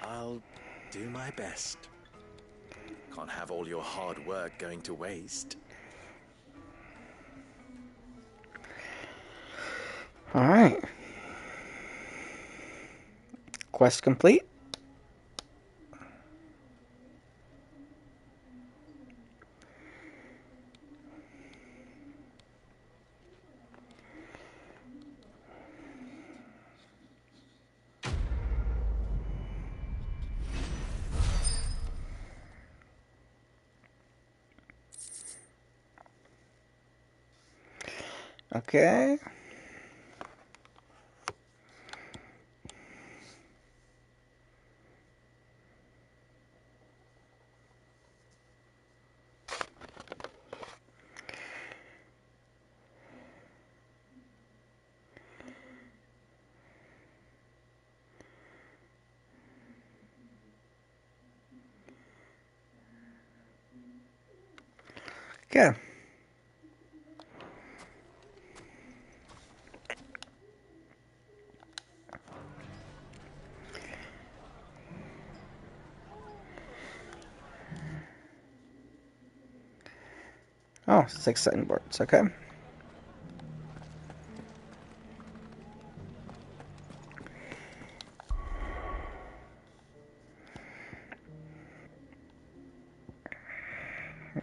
I'll do my best. Can't have all your hard work going to waste. All right. Quest complete. Okay. Okay. Oh, 6 signboards, okay.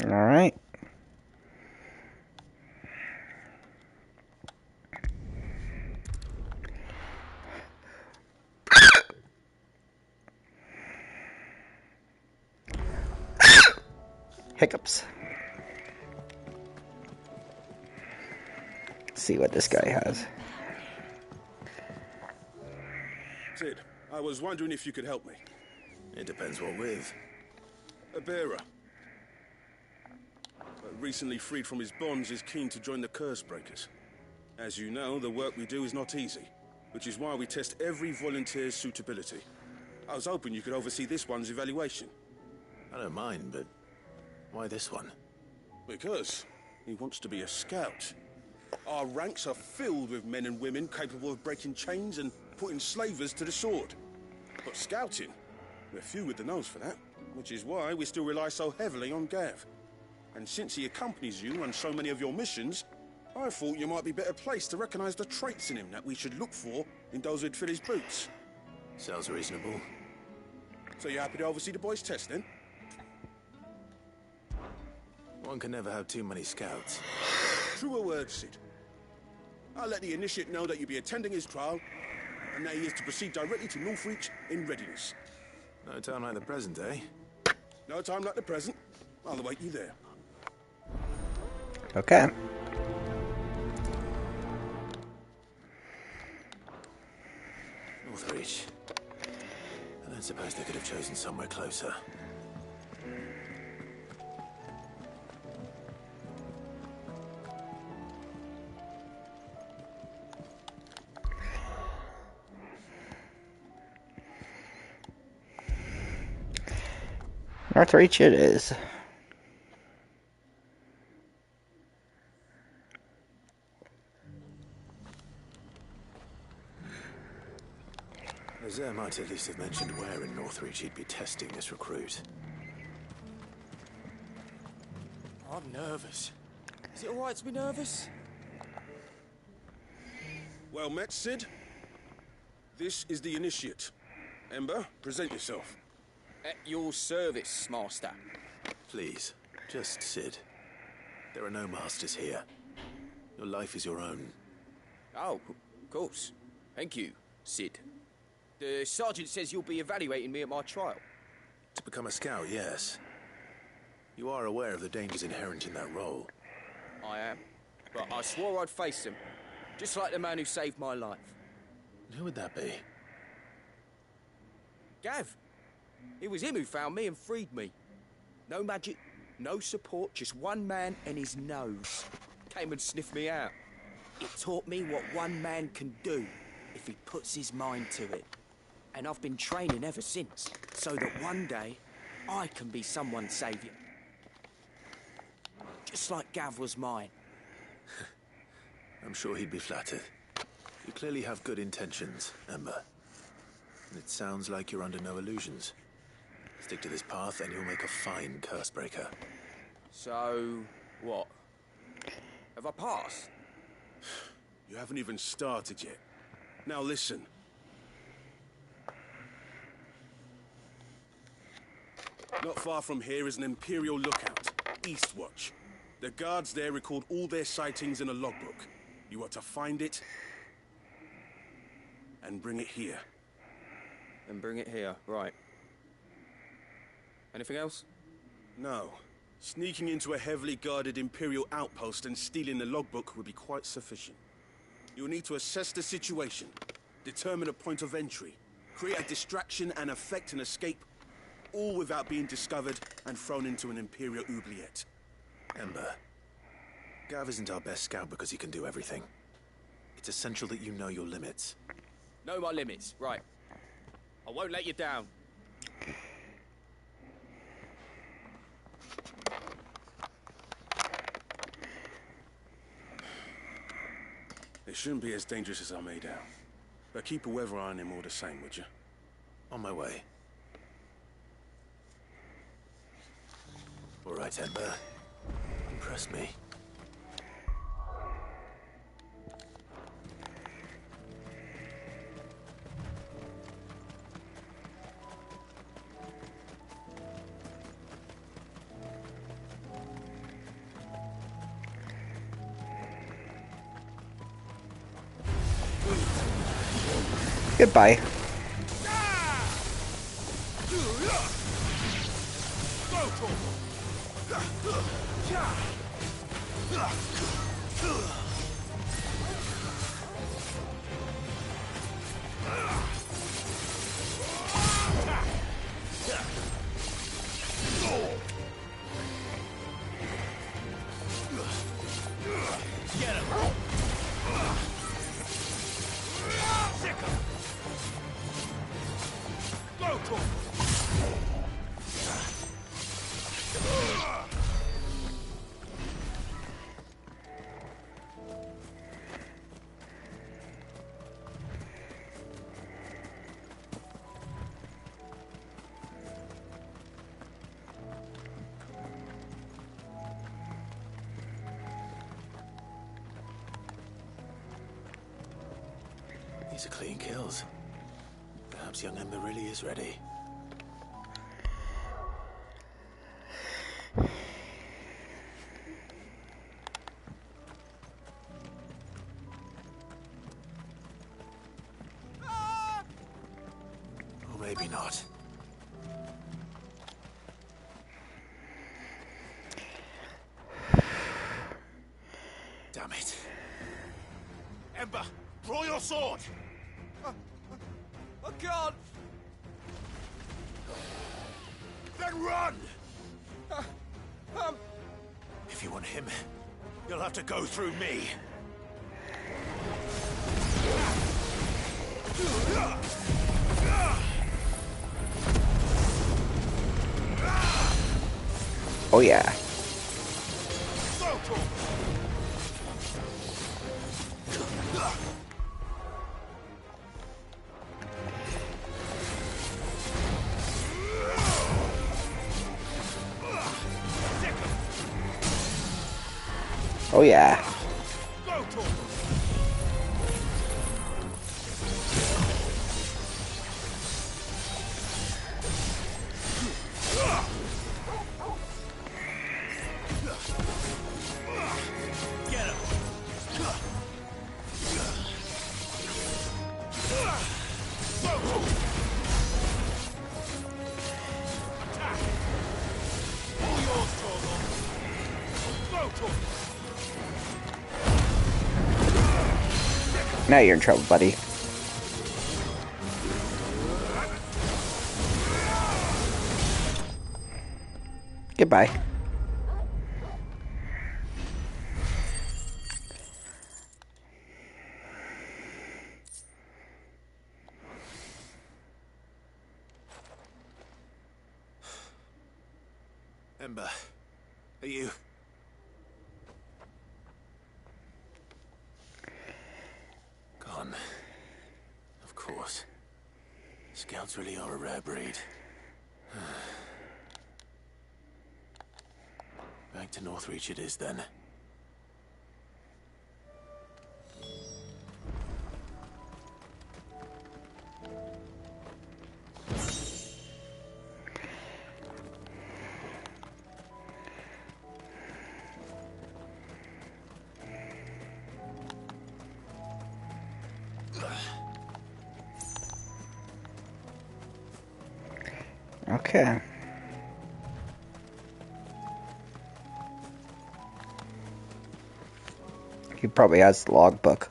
All right. Hiccups. Let's see what this guy has. Sid, I was wondering if you could help me. It depends what with. A bearer. Recently freed from his bonds, is keen to join the Curse Breakers. As you know, the work we do is not easy, which is why we test every volunteer's suitability. I was hoping you could oversee this one's evaluation. I don't mind, but why this one? Because he wants to be a scout. Our ranks are filled with men and women capable of breaking chains and putting slavers to the sword. But scouting, we're few with the nose for that, which is why we still rely so heavily on Gav. And since he accompanies you on so many of your missions, I thought you might be better placed to recognize the traits in him that we should look for in those who'd fill his boots. Sounds reasonable. So you're happy to oversee the boys' test, then? One can never have too many scouts. Truer words, Sid. I'll let the initiate know that you'll be attending his trial, and that he is to proceed directly to Northreach in readiness. No time like the present, eh? No time like the present. I'll await you there. Okay. Northreach. I don't suppose they could have chosen somewhere closer. Northreach it is. Azir might at least have mentioned where in Northreach he'd be testing this recruit. I'm nervous. Is it alright to be nervous? Well met, Sid. This is the initiate. Ember, present yourself. At your service, Master. Please, just Sid. There are no masters here. Your life is your own. Oh, of course. Thank you, Sid. The sergeant says you'll be evaluating me at my trial. To become a scout, yes. You are aware of the dangers inherent in that role. I am. But I swore I'd face them. Just like the man who saved my life. Who would that be? Gav. It was him who found me and freed me. No magic, no support, just one man and his nose. Came and sniffed me out. It taught me what one man can do if he puts his mind to it. And I've been training ever since, so that one day I can be someone's saviour. Just like Gav was mine. I'm sure he'd be flattered. You clearly have good intentions, Ember. And it sounds like you're under no illusions. Stick to this path and you'll make a fine cursebreaker. So, what? Have I passed? You haven't even started yet. Now listen. Not far from here is an Imperial lookout, Eastwatch. The guards there record all their sightings in a logbook. You are to find it and bring it here. And bring it here, right. Anything else? No. Sneaking into a heavily guarded Imperial outpost and stealing the logbook would be quite sufficient. You'll need to assess the situation, determine a point of entry, create a distraction and effect an escape, all without being discovered and thrown into an Imperial oubliette. Ember, Gav isn't our best scout because he can do everything. It's essential that you know your limits. Know my limits, right. I won't let you down. It shouldn't be as dangerous as I made out. But keep a weather eye on him all the same, would you? On my way. All right, Ember. Impress me. Goodbye. These are clean kills. Perhaps young Ember really is ready. Or maybe not. Damn it. Ember, draw your sword! I can't! Then run! If you want him, you'll have to go through me. Oh yeah. Oh yeah. Now you're in trouble, buddy. Goodbye. Ember, are you... Gone. Of course. Scouts really are a rare breed. Back to Northreach it is then. Okay. He probably has the logbook.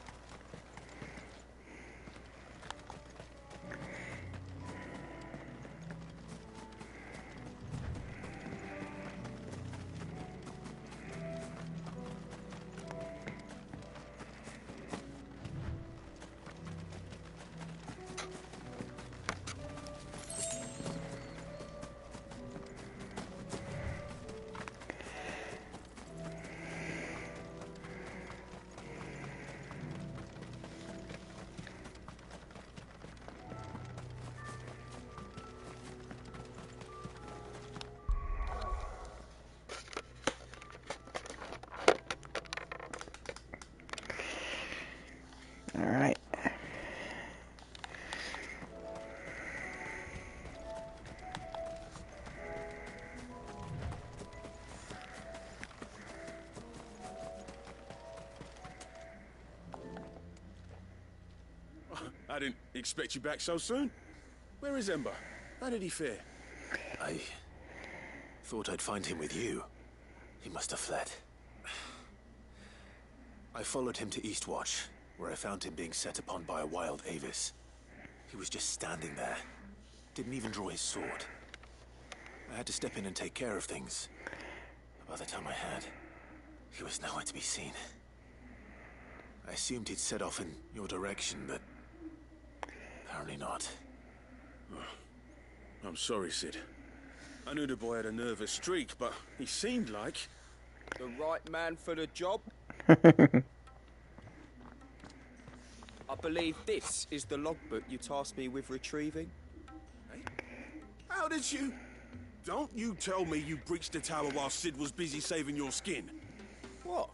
All right. I didn't expect you back so soon. Where is Ember? How did he fare? I thought I'd find him with you. He must have fled. I followed him to Eastwatch, where I found him being set upon by a wild Avis. He was just standing there. Didn't even draw his sword. I had to step in and take care of things. By the time I had, he was nowhere to be seen. I assumed he'd set off in your direction, but apparently not. I'm sorry, Sid. I knew the boy had a nervous streak, but he seemed like... The right man for the job? I believe this is the logbook you tasked me with retrieving. Hey? How did you... Don't you tell me you breached the tower while Sid was busy saving your skin. What?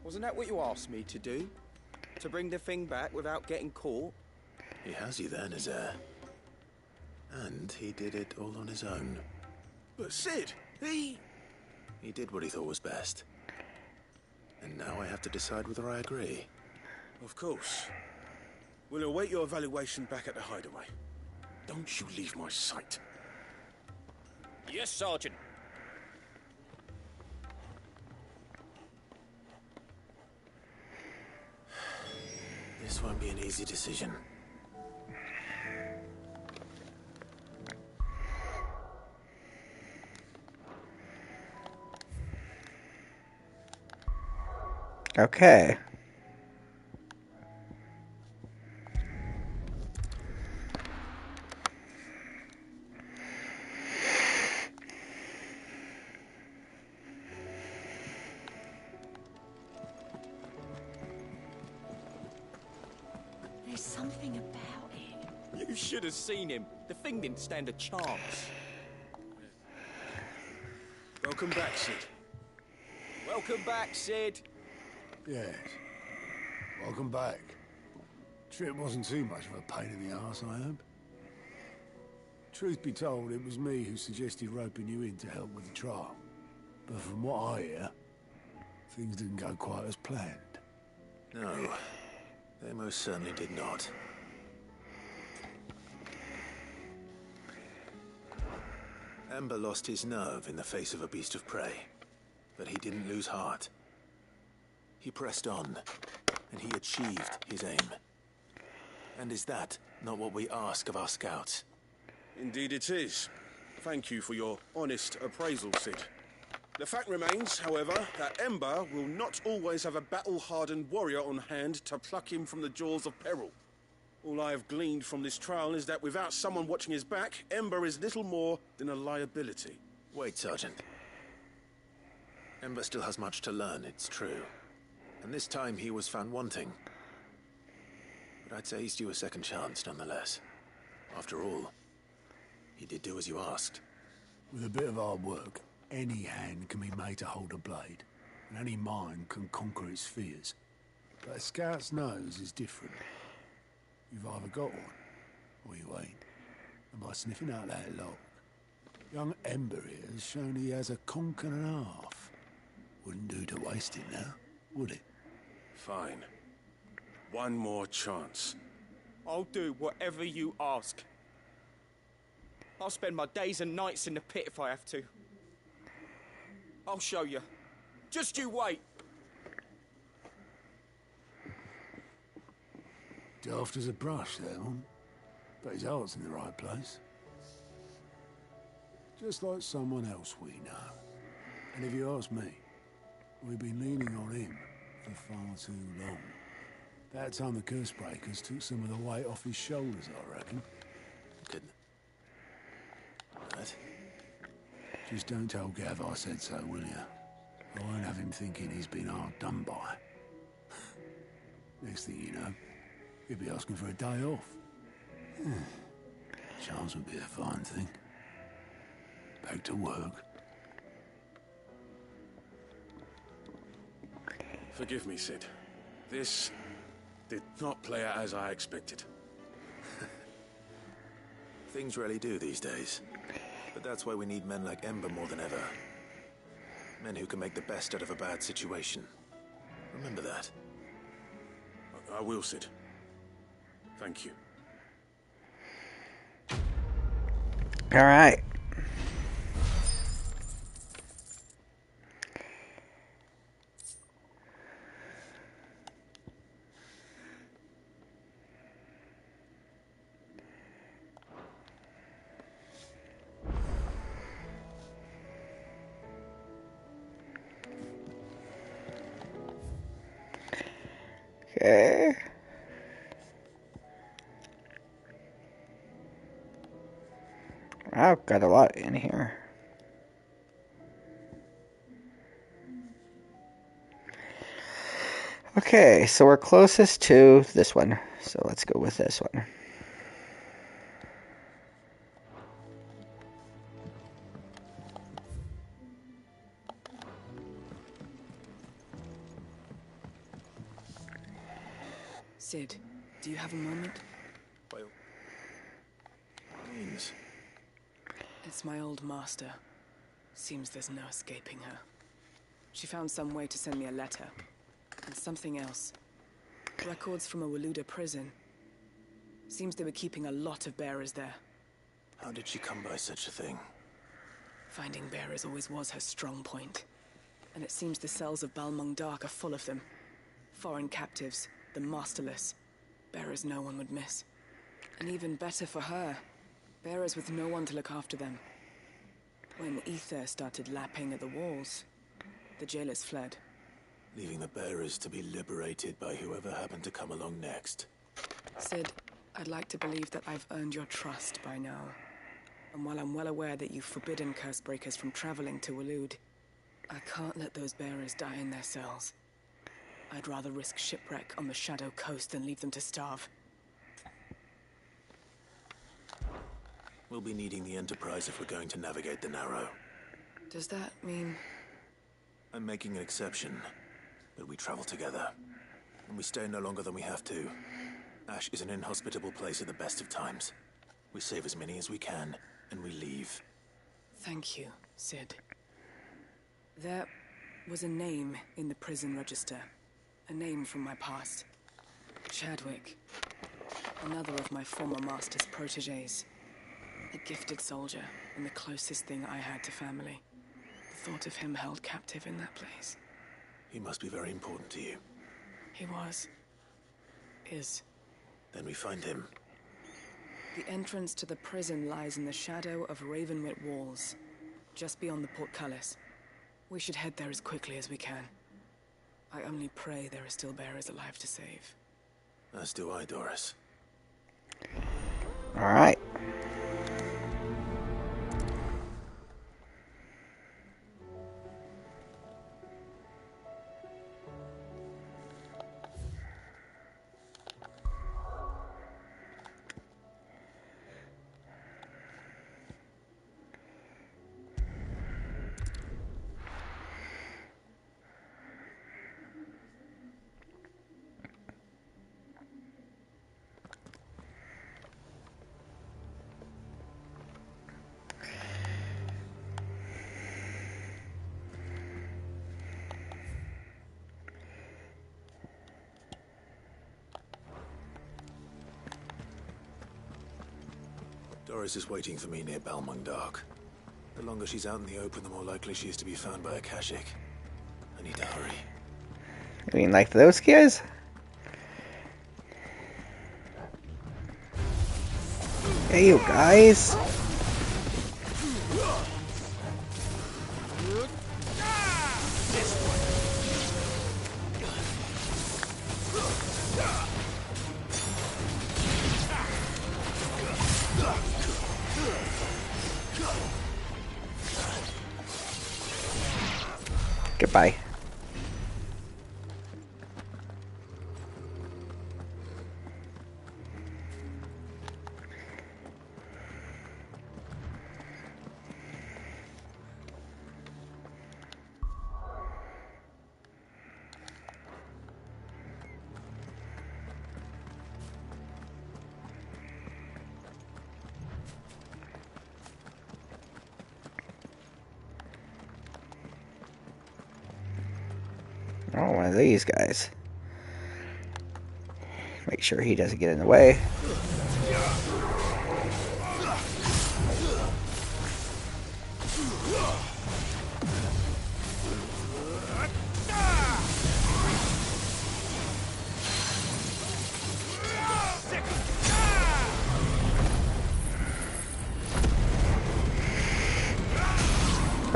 Wasn't that what you asked me to do? To bring the thing back without getting caught? He has you then, his heir. And he did it all on his own. But Sid, he did what he thought was best. And now I have to decide whether I agree. Of course. We'll await your evaluation back at the hideaway. Don't you leave my sight. Yes, Sergeant. This won't be an easy decision. Okay. There's something about it. You should have seen him. The thing didn't stand a chance. Welcome back, Sid. Welcome back, Sid. Yes. Welcome back. Trip wasn't too much of a pain in the arse, I hope. Truth be told, it was me who suggested roping you in to help with the trial. But from what I hear, things didn't go quite as planned. No, they most certainly did not. Ember lost his nerve in the face of a beast of prey, but he didn't lose heart. He pressed on, and he achieved his aim. And is that not what we ask of our scouts? Indeed it is. Thank you for your honest appraisal, Sid. The fact remains, however, that Ember will not always have a battle-hardened warrior on hand to pluck him from the jaws of peril. All I have gleaned from this trial is that without someone watching his back, Ember is little more than a liability. Wait, Sergeant. Ember still has much to learn, it's true. And this time he was found wanting. But I'd say he's due a second chance, nonetheless. After all, he did do as you asked. With a bit of hard work, any hand can be made to hold a blade, and any mind can conquer its fears. But a scout's nose is different. You've either got one, or you ain't. And by sniffing out that lock, young Ember here has shown he has a conch and a half. Wouldn't do to waste it now, would it? Fine. One more chance. I'll do whatever you ask. I'll spend my days and nights in the pit if I have to. I'll show you. Just you wait. Daft as a brush, that one. But his heart's in the right place. Just like someone else we know. And if you ask me, we've been leaning on him for far too long. That time the curse breakers took some of the weight off his shoulders, I reckon. Good. Right. Just don't tell Gav I said so, will you? I won't have him thinking he's been hard done by. Next thing you know, he'll be asking for a day off. Chance would be a fine thing. Back to work. Forgive me, Sid. This did not play out as I expected. Things really do these days. But that's why we need men like Ember more than ever. Men who can make the best out of a bad situation. Remember that. I will, Sid. Thank you. All right. Okay. I've got a lot in here. Okay, so we're closest to this one. So let's go with this one. Sid, do you have a moment? By all means. It's my old master. Seems there's no escaping her. She found some way to send me a letter. And something else. Records from a Waluda prison. Seems they were keeping a lot of bearers there. How did she come by such a thing? Finding bearers always was her strong point. And it seems the cells of Balmung Dark are full of them. Foreign captives, the masterless. Bearers no one would miss. And even better for her, bearers with no one to look after them. When ether started lapping at the walls, the jailers fled. Leaving the bearers to be liberated by whoever happened to come along next. Sid, I'd like to believe that I've earned your trust by now. And while I'm well aware that you've forbidden Cursebreakers from traveling to Waloed, I can't let those bearers die in their cells. I'd rather risk shipwreck on the Shadow Coast than leave them to starve. We'll be needing the Enterprise if we're going to navigate the Narrow. Does that mean... I'm making an exception, but we travel together. And we stay no longer than we have to. Ash is an inhospitable place at the best of times. We save as many as we can, and we leave. Thank you, Sid. There was a name in the prison register. A name from my past. Chadwick. Another of my former master's protégés. A gifted soldier, and the closest thing I had to family. The thought of him held captive in that place. He must be very important to you. He was. Is. Then we find him. The entrance to the prison lies in the shadow of Ravenwit Walls, just beyond the portcullis. We should head there as quickly as we can. I only pray there are still bearers alive to save. As do I, Doris. All right. Doris is waiting for me near Balmung Dark. The longer she's out in the open, the more likely she is to be found by a Kashyyyk. I need to hurry. You mean like those guys? Hey, you guys. Goodbye. Oh, one of these guys. Make sure he doesn't get in the way.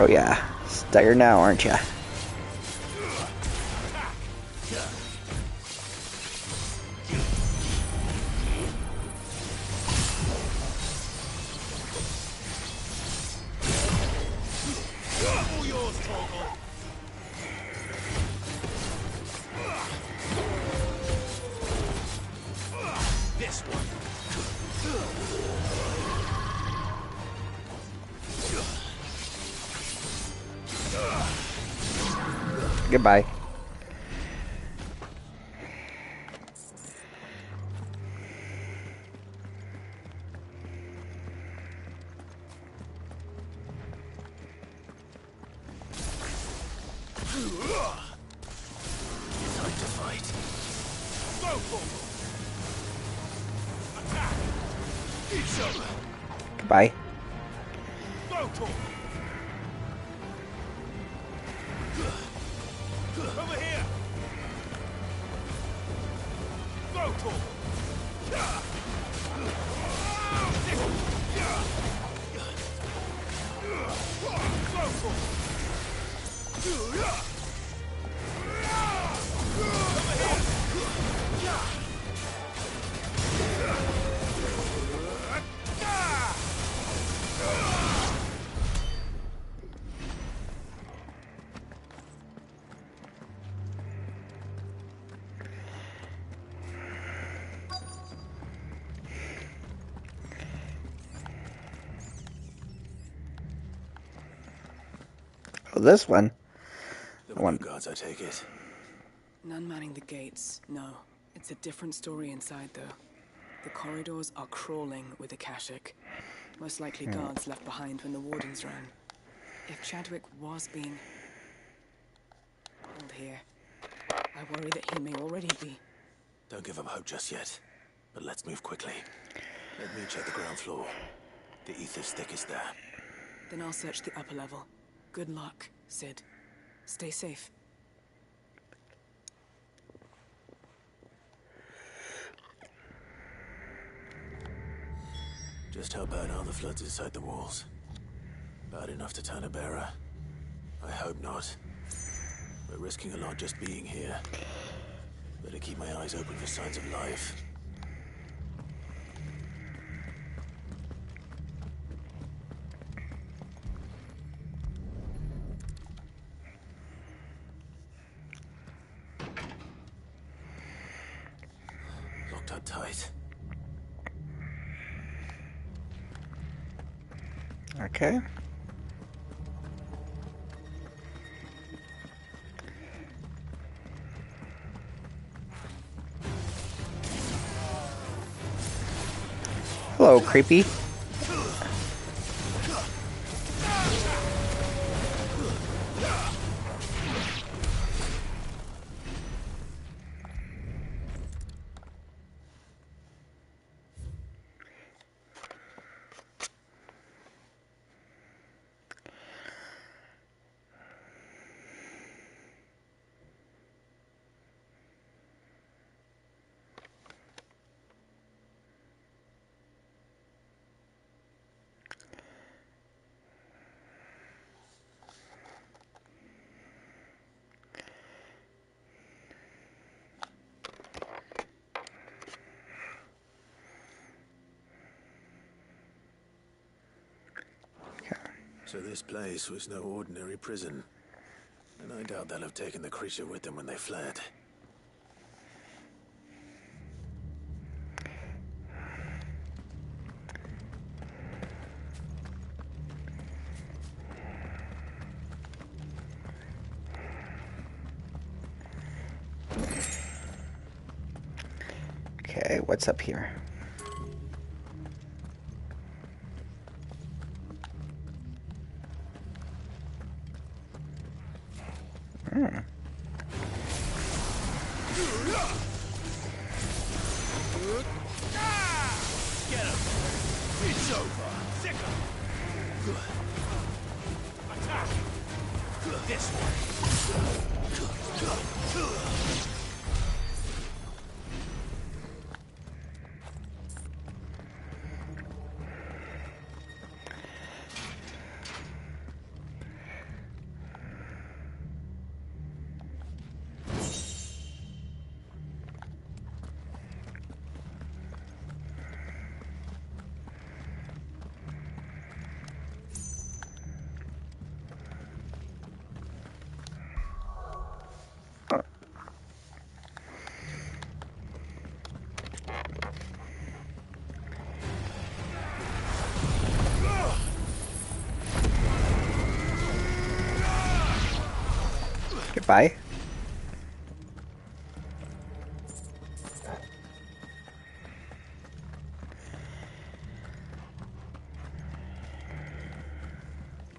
Oh yeah, stagger now, aren't ya? This one. Goodbye. Time to fight. Go for attack. Each other. Goodbye. Go for over here. Go for Oh, this one. The I want. guards, I take it. None manning the gates, no. It's a different story inside, though. The corridors are crawling with Akashic. Most likely guards left behind when the wardens ran. If Chadwick was being held here, I worry that he may already be. Don't give up hope just yet. But let's move quickly. Let me check the ground floor. The ether's thickest there. Then I'll search the upper level. Good luck, Sid. Stay safe. Just how bad are the floods inside the walls? Bad enough to turn a bearer? I hope not. We're risking a lot just being here. Better keep my eyes open for signs of life. Locked up tight. Okay. Hello, creepy. So this place was no ordinary prison. And I doubt they'll have taken the creature with them when they fled. Okay, what's up here? Hmm. Get him! It's over! Sick him! Attack! This way! Bye.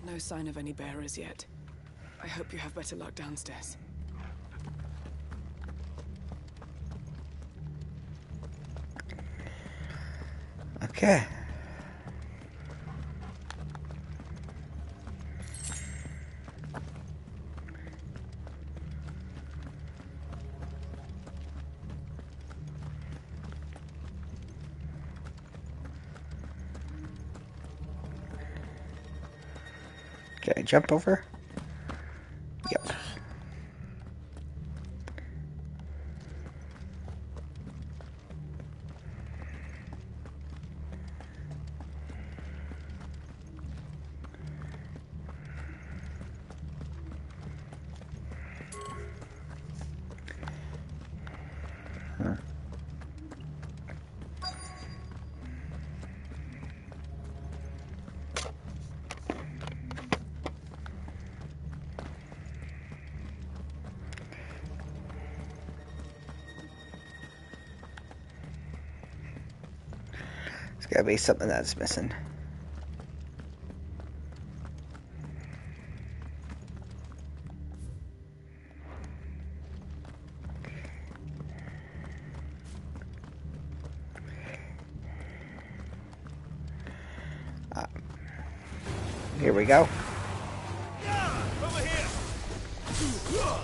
No sign of any bearers yet. I hope you have better luck downstairs. Okay. Can I jump over? Yep. There's gotta be something that's missing. Here we go. Over here! Kill!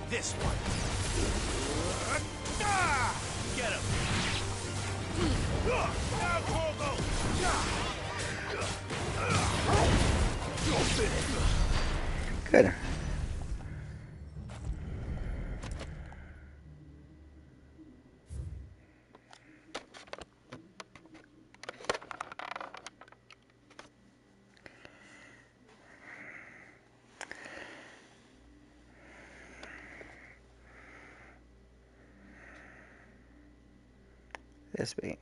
This one. Get him! Now, Corvo! Good. This be.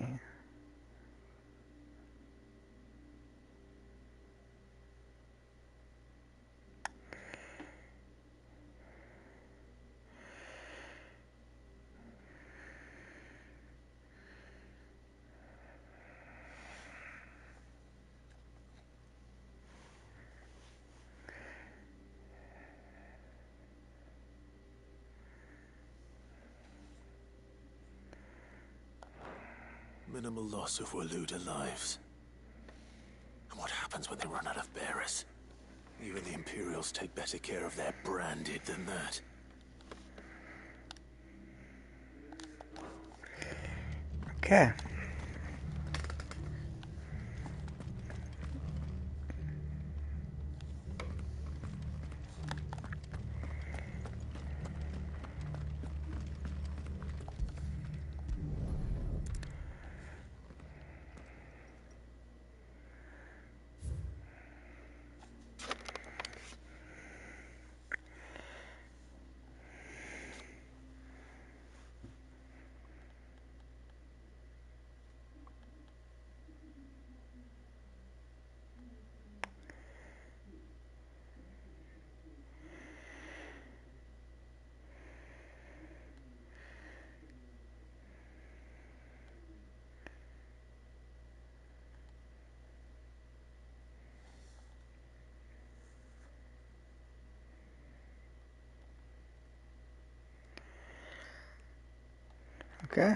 Minimal loss of Waluda lives. And what happens when they run out of bearers? Even the Imperials take better care of their branded than that. Okay. Okay.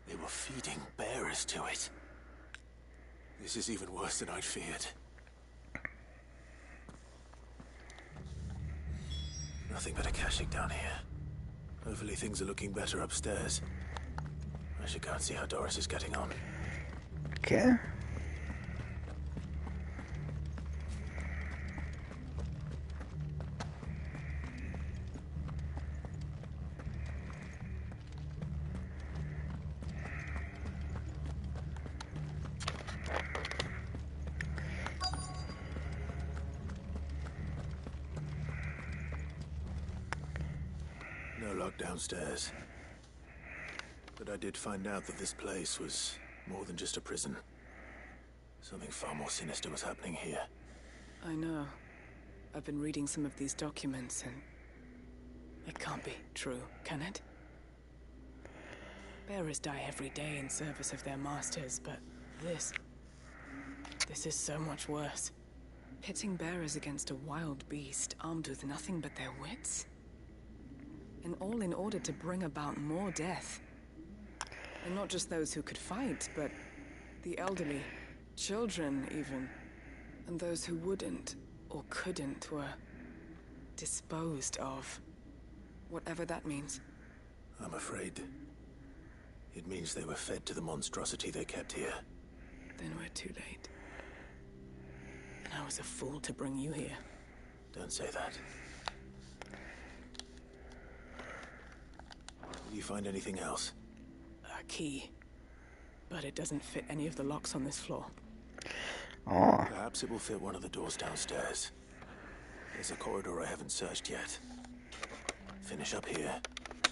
They were feeding bearers to it. This is even worse than I'd feared. Nothing but a caching down here. Hopefully things are looking better upstairs. I should go and see how Doris is getting on. Okay. dark downstairs. But I did find out that this place was more than just a prison. Something far more sinister was happening here. I know. I've been reading some of these documents and... it can't be true, can it? Bearers die every day in service of their masters, but this is so much worse. Pitting bearers against a wild beast armed with nothing but their wits? And all in order to bring about more death. And not just those who could fight, but the elderly, children even. And those who wouldn't or couldn't were disposed of. Whatever that means. I'm afraid it means they were fed to the monstrosity they kept here. Then we're too late. And I was a fool to bring you here. Don't say that. Did you find anything else? A key. But it doesn't fit any of the locks on this floor. Oh. Perhaps it will fit one of the doors downstairs. There's a corridor I haven't searched yet. Finish up here,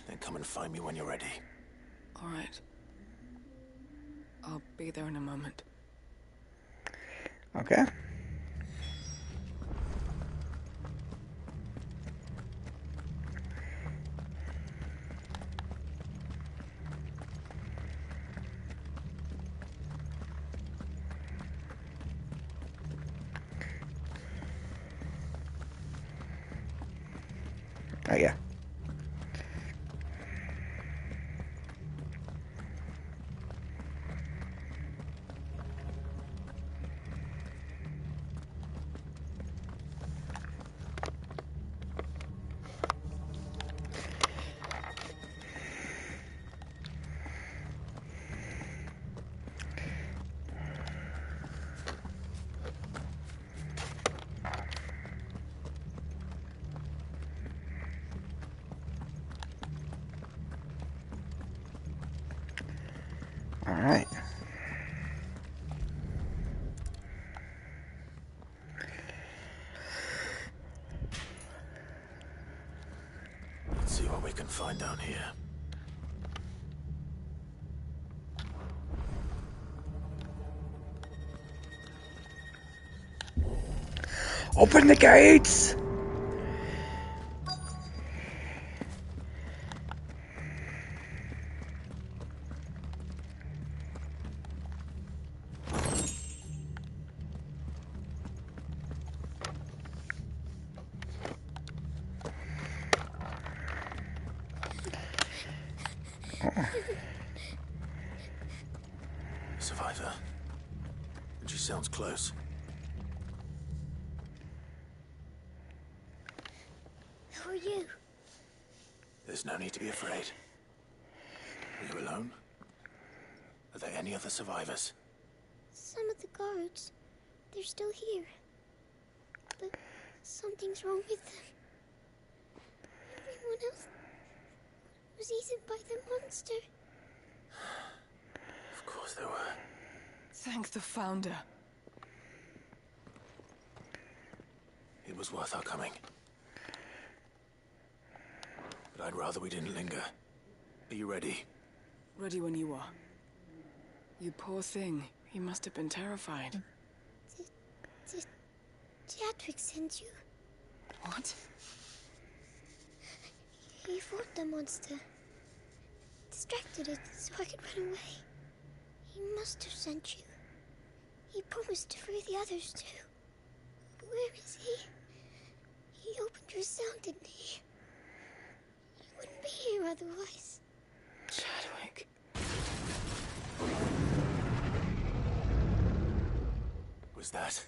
then come and find me when you're ready. All right. I'll be there in a moment. Okay. Oh, yeah. All right. Let's see what we can find down here. Open the gates! Survivor. And she sounds close. Who are you? There's no need to be afraid. Are you alone? Are there any other survivors? Some of the guards. They're still here. But something's wrong with them. Everyone else was eaten by the monster. Of course there were. Thank the Founder. It was worth our coming. But I'd rather we didn't linger. Are you ready? Ready when you are. You poor thing. You must have been terrified. Did Jadwick send you? What? He fought the monster. Distracted it so I could run away. He must have sent you. He promised to free the others too. Where is he? He opened your cell, didn't he? He wouldn't be here otherwise. Chadwick. Was that?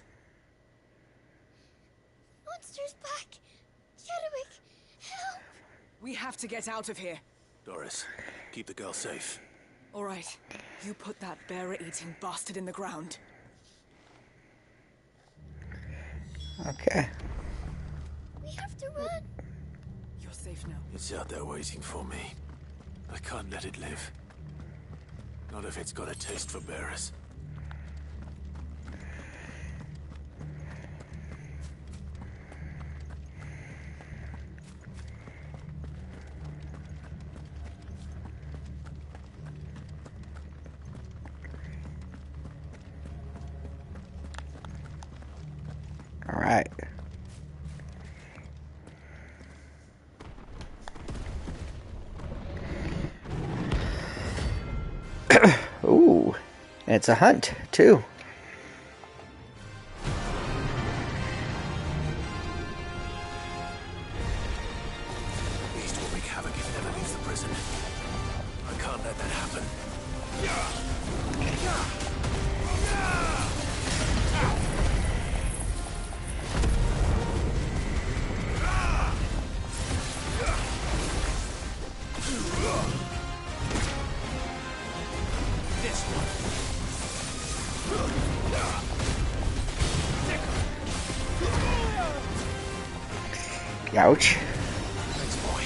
Monster's back! Chadwick, help! We have to get out of here. Doris, keep the girl safe. All right. You put that bearer-eating bastard in the ground. Okay. We have to run. You're safe now. It's out there waiting for me. I can't let it live. Not if it's got a taste for bearers. All right. Ooh, and it's a hunt too. Beast will wreak havoc if it ever leaves the prison. I can't let that happen. This one. Ouch. Thanks, boy.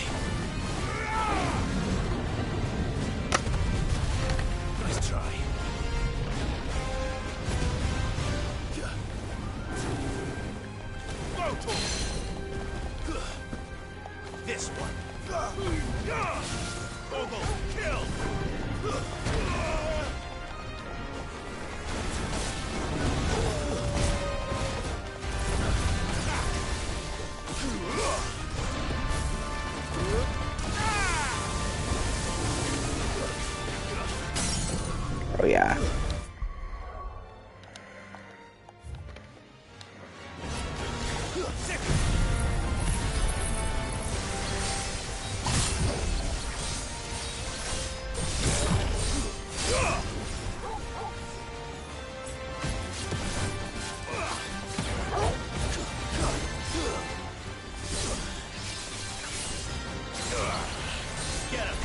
Nice try. This one. Ogle, kill! Oh yeah. Get him!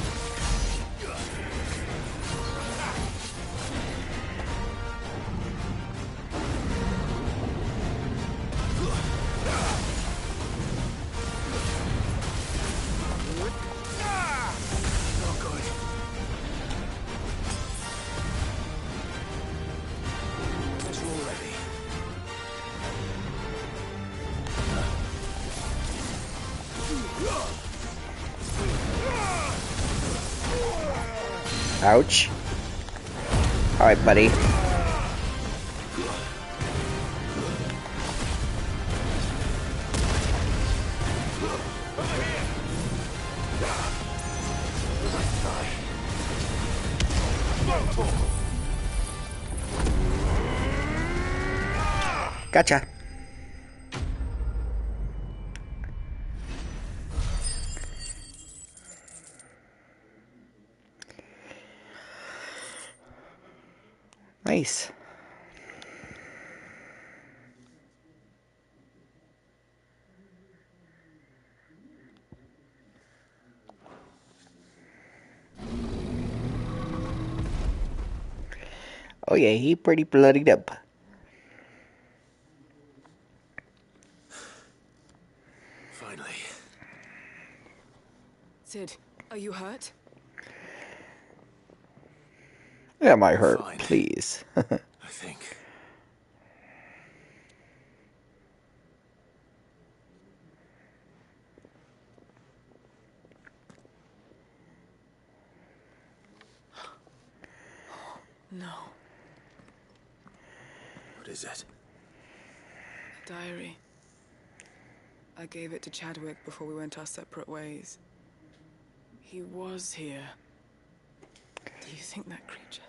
Not good. Guess we're all ready. Ouch. All right, buddy. Gotcha. Nice. Oh yeah, he pretty bloodied up. Finally. Sid, are you hurt? That might hurt, Fine. please. I think. No. What is it? A diary. I gave it to Chadwick before we went our separate ways. He was here. Do you think that creature?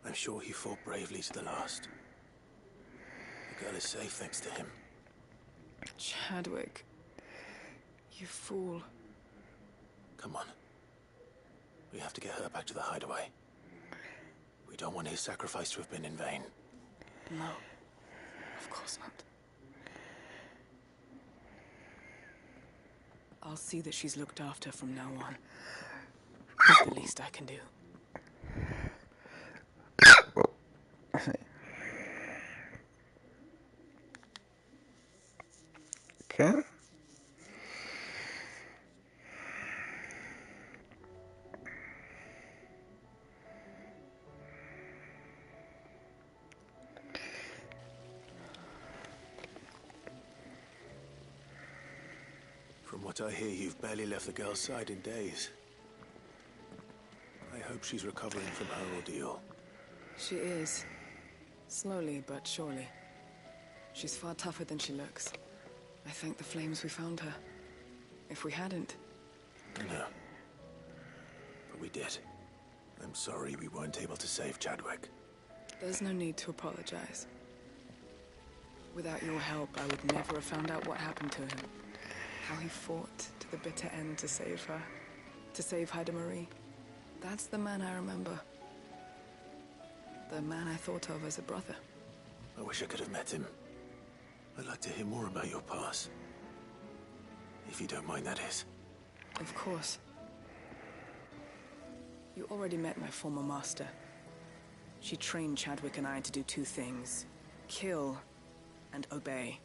I'm sure he fought bravely to the last. The girl is safe thanks to him. Chadwick. You fool. Come on. We have to get her back to the hideaway. We don't want his sacrifice to have been in vain. No. Of course not. I'll see that she's looked after from now on. It's the least I can do. Okay. From what I hear, you've barely left the girl's side in days. I hope she's recovering from her ordeal. She is. Slowly but surely. She's far tougher than she looks. I thank the flames we found her. If we hadn't... No. But we did. I'm sorry we weren't able to save Chadwick. There's no need to apologize. Without your help, I would never have found out what happened to him. How he fought to the bitter end to save her. To save Haida Marie. That's the man I remember. The man I thought of as a brother. I wish I could have met him. I'd like to hear more about your past. If you don't mind, that is. Of course. You already met my former master. She trained Chadwick and I to do two things. Kill and obey.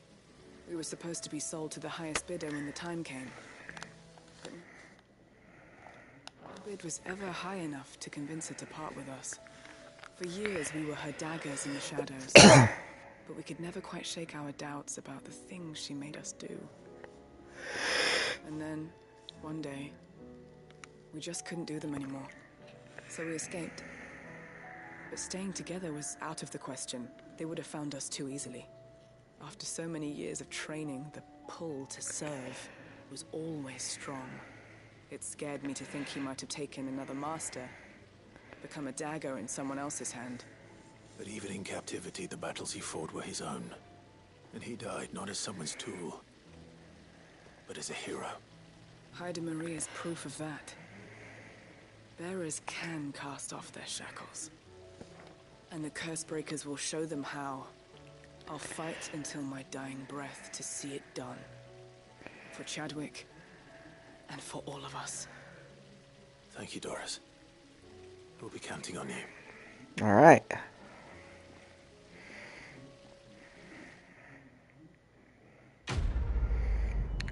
We were supposed to be sold to the highest bidder when the time came. But no bid was ever high enough to convince her to part with us. For years we were her daggers in the shadows. But we could never quite shake our doubts about the things she made us do. And then, one day, we just couldn't do them anymore. So we escaped. But staying together was out of the question. They would have found us too easily. After so many years of training, the pull to serve was always strong. It scared me to think he might have taken another master, become a dagger in someone else's hand. But even in captivity, the battles he fought were his own. And he died not as someone's tool, but as a hero. Haida Marie is proof of that. Bearers can cast off their shackles. And the Cursebreakers will show them how. I'll fight until my dying breath to see it done. For Chadwick, and for all of us. Thank you, Doris. We'll be counting on you. All right.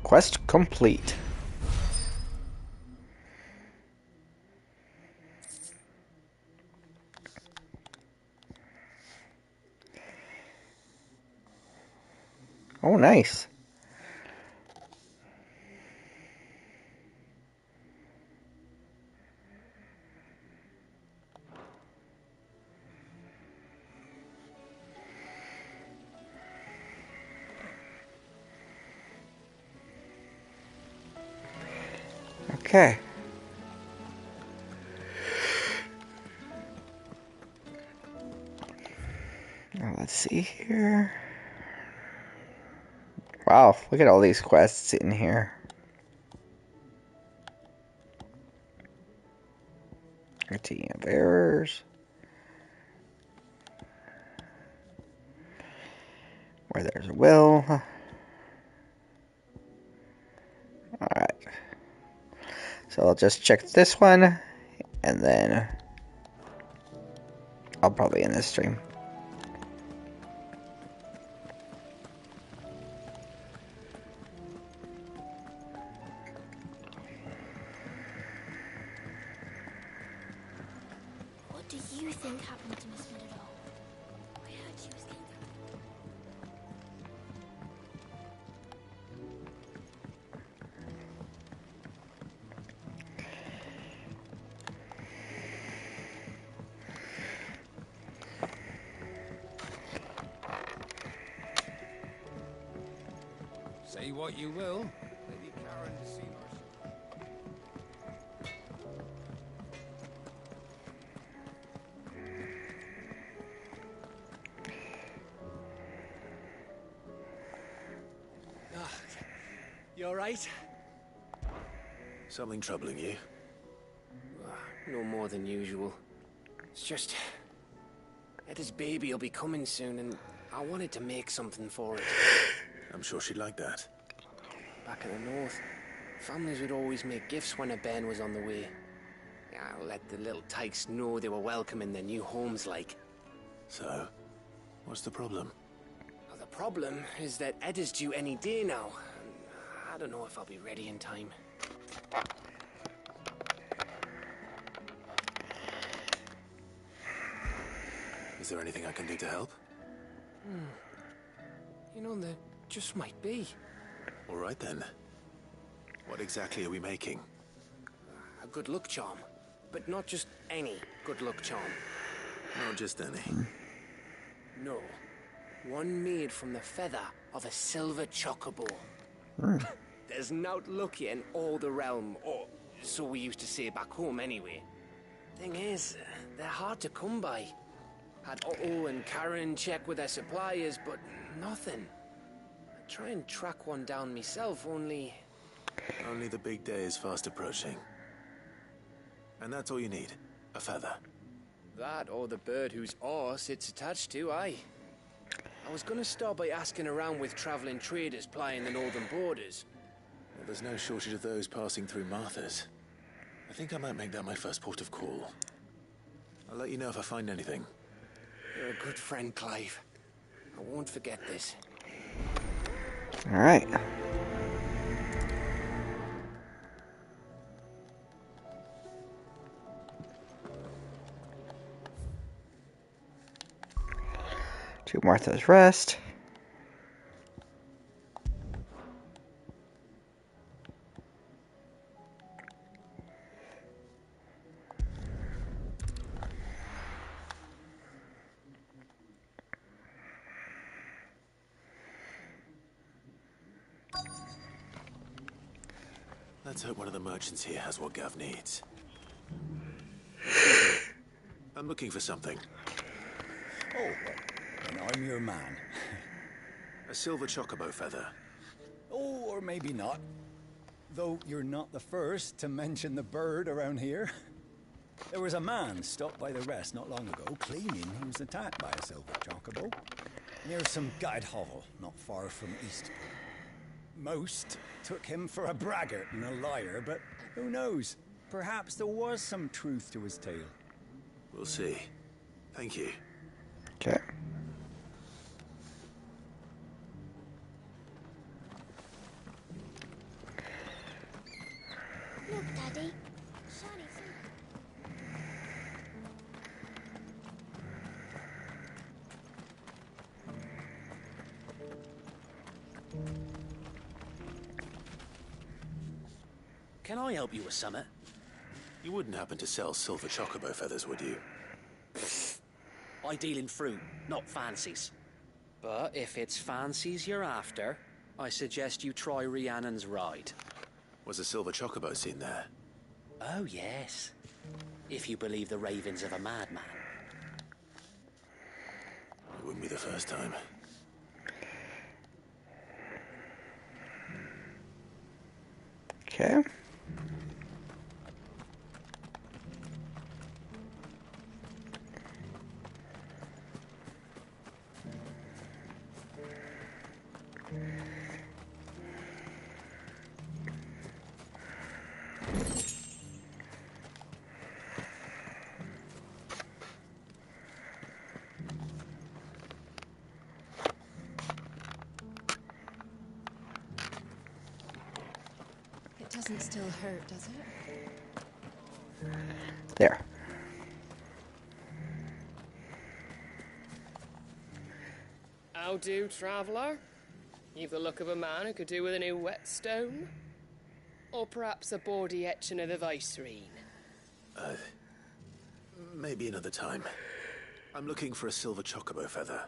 Quest complete. Oh, nice. Okay. Now let's see here. Wow, look at all these quests in here. Routine of errors. Where there's a will. Alright. So I'll just check this one, and then I'll probably end this stream. What do you think happened to Miss Meadow? I heard she was killed. Say what you will, Lady Karen Seamers. You alright? Something troubling you? No more than usual. It's just... Etta's baby will be coming soon, and I wanted to make something for it. I'm sure she'd like that. Back in the north, families would always make gifts when a bairn was on the way. I'll let the little tykes know they were welcome in their new homes, like. So, what's the problem? Well, the problem is that Etta's due any day now. I don't know if I'll be ready in time. Is there anything I can do to help? You know, there just might be. All right then. What exactly are we making? A good luck charm. But not just any good luck charm. Not just any. No. One made from the feather of a silver chocobo. There's naught lucky in all the realm, or so we used to say back home anyway. Thing is, they're hard to come by. Had Otto and Karen check with their suppliers, but nothing. I try and track one down myself, only... Only the big day is fast approaching. And that's all you need, a feather. That or the bird whose horse it's attached to, aye. I was gonna start by asking around with traveling traders plying the northern borders. Well, there's no shortage of those passing through Martha's. I think I might make that my first port of call. I'll let you know if I find anything. You're a good friend, Clive. I won't forget this. All right. To Martha's Rest. Let's hope one of the merchants here has what Gav needs. I'm looking for something. Oh, and I'm your man. A silver chocobo feather. Oh, or maybe not. Though you're not the first to mention the bird around here. There was a man stopped by the rest not long ago, claiming he was attacked by a silver chocobo near some guide hovel not far from Eastport. Most took him for a braggart and a liar, but who knows? Perhaps there was some truth to his tale. We'll see. Thank you. Okay. Look, Daddy. Shiny thing. Can I help you with something? You wouldn't happen to sell silver chocobo feathers, would you? I deal in fruit, not fancies. But if it's fancies you're after, I suggest you try Rhiannon's ride. Was a silver chocobo seen there? Oh, yes. If you believe the ravings of a madman. It wouldn't be the first time. Okay. It doesn't still hurt, does it? There. How do, traveller? You've the look of a man who could do with a new whetstone. Or perhaps a bawdy etching of the Viceroy. Maybe another time. I'm looking for a silver chocobo feather.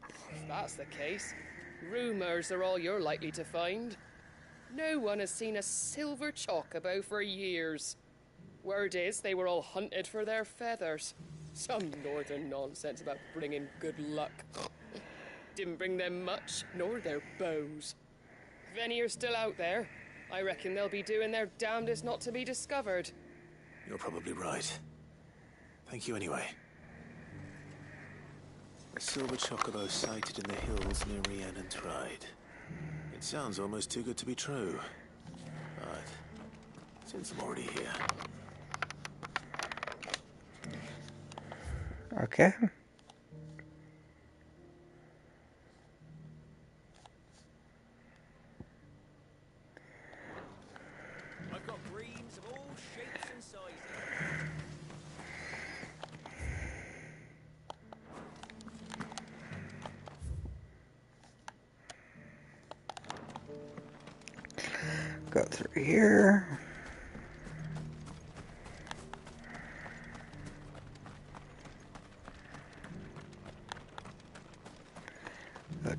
If that's the case, rumours are all you're likely to find. No one has seen a silver chocobo for years. Word is they were all hunted for their feathers. Some northern nonsense about bringing good luck. Didn't bring them much, nor their bows. If any are still out there, I reckon they'll be doing their damnedest not to be discovered. You're probably right. Thank you anyway. A silver chocobo sighted in the hills near Rhiannon's Ride. It sounds almost too good to be true. But since I'm already here... Okay. I've got greens of all shapes and sizes. Go through here.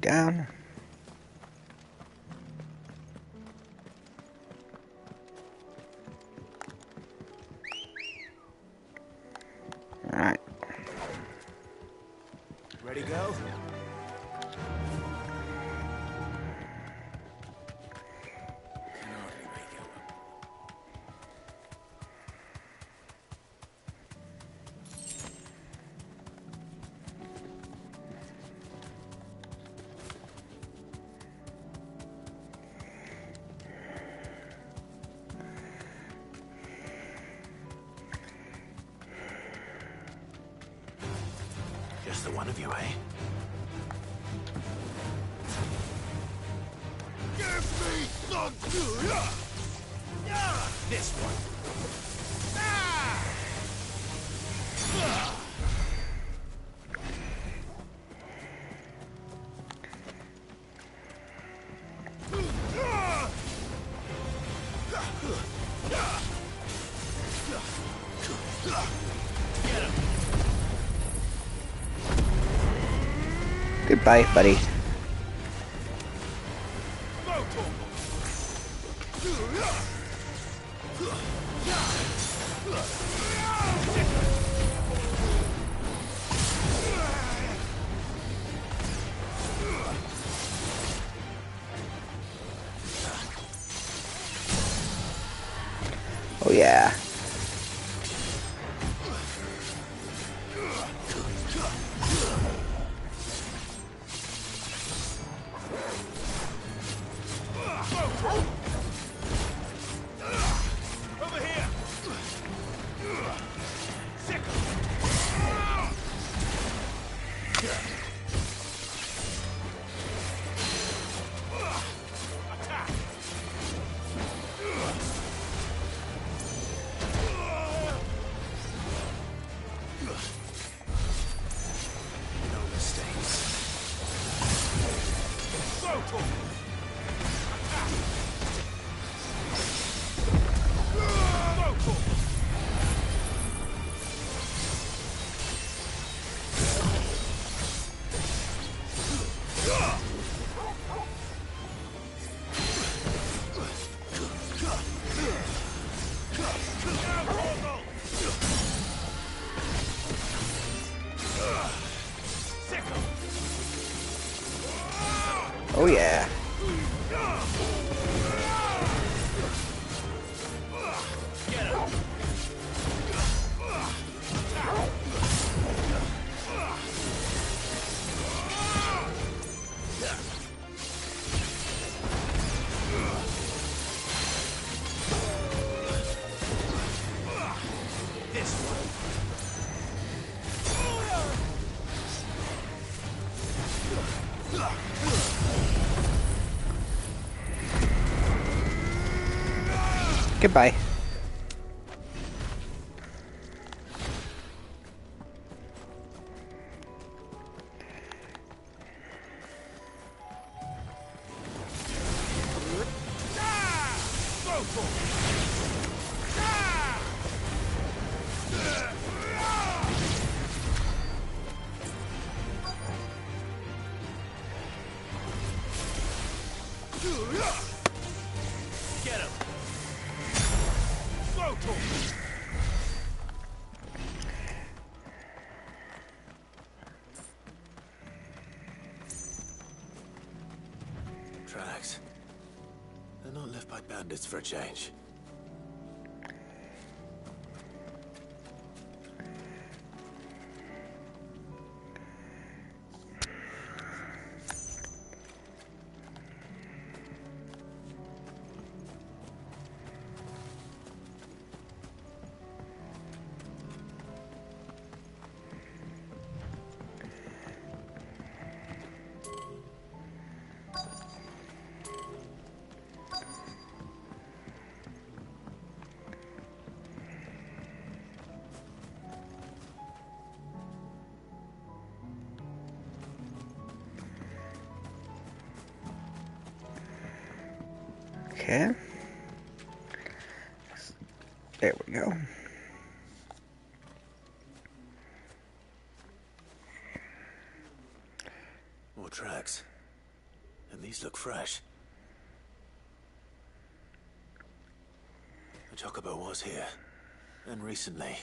down. Alright. Ready, go? Just the one of you, eh? Give me the... This one. Goodbye, buddy. Oh yeah. Over here! No mistakes. Oh yeah. This one. Goodbye. Get him. Tracks. They're not left by bandits for a change. Okay. There we go. More tracks. And these look fresh. The chocobo was here. And recently.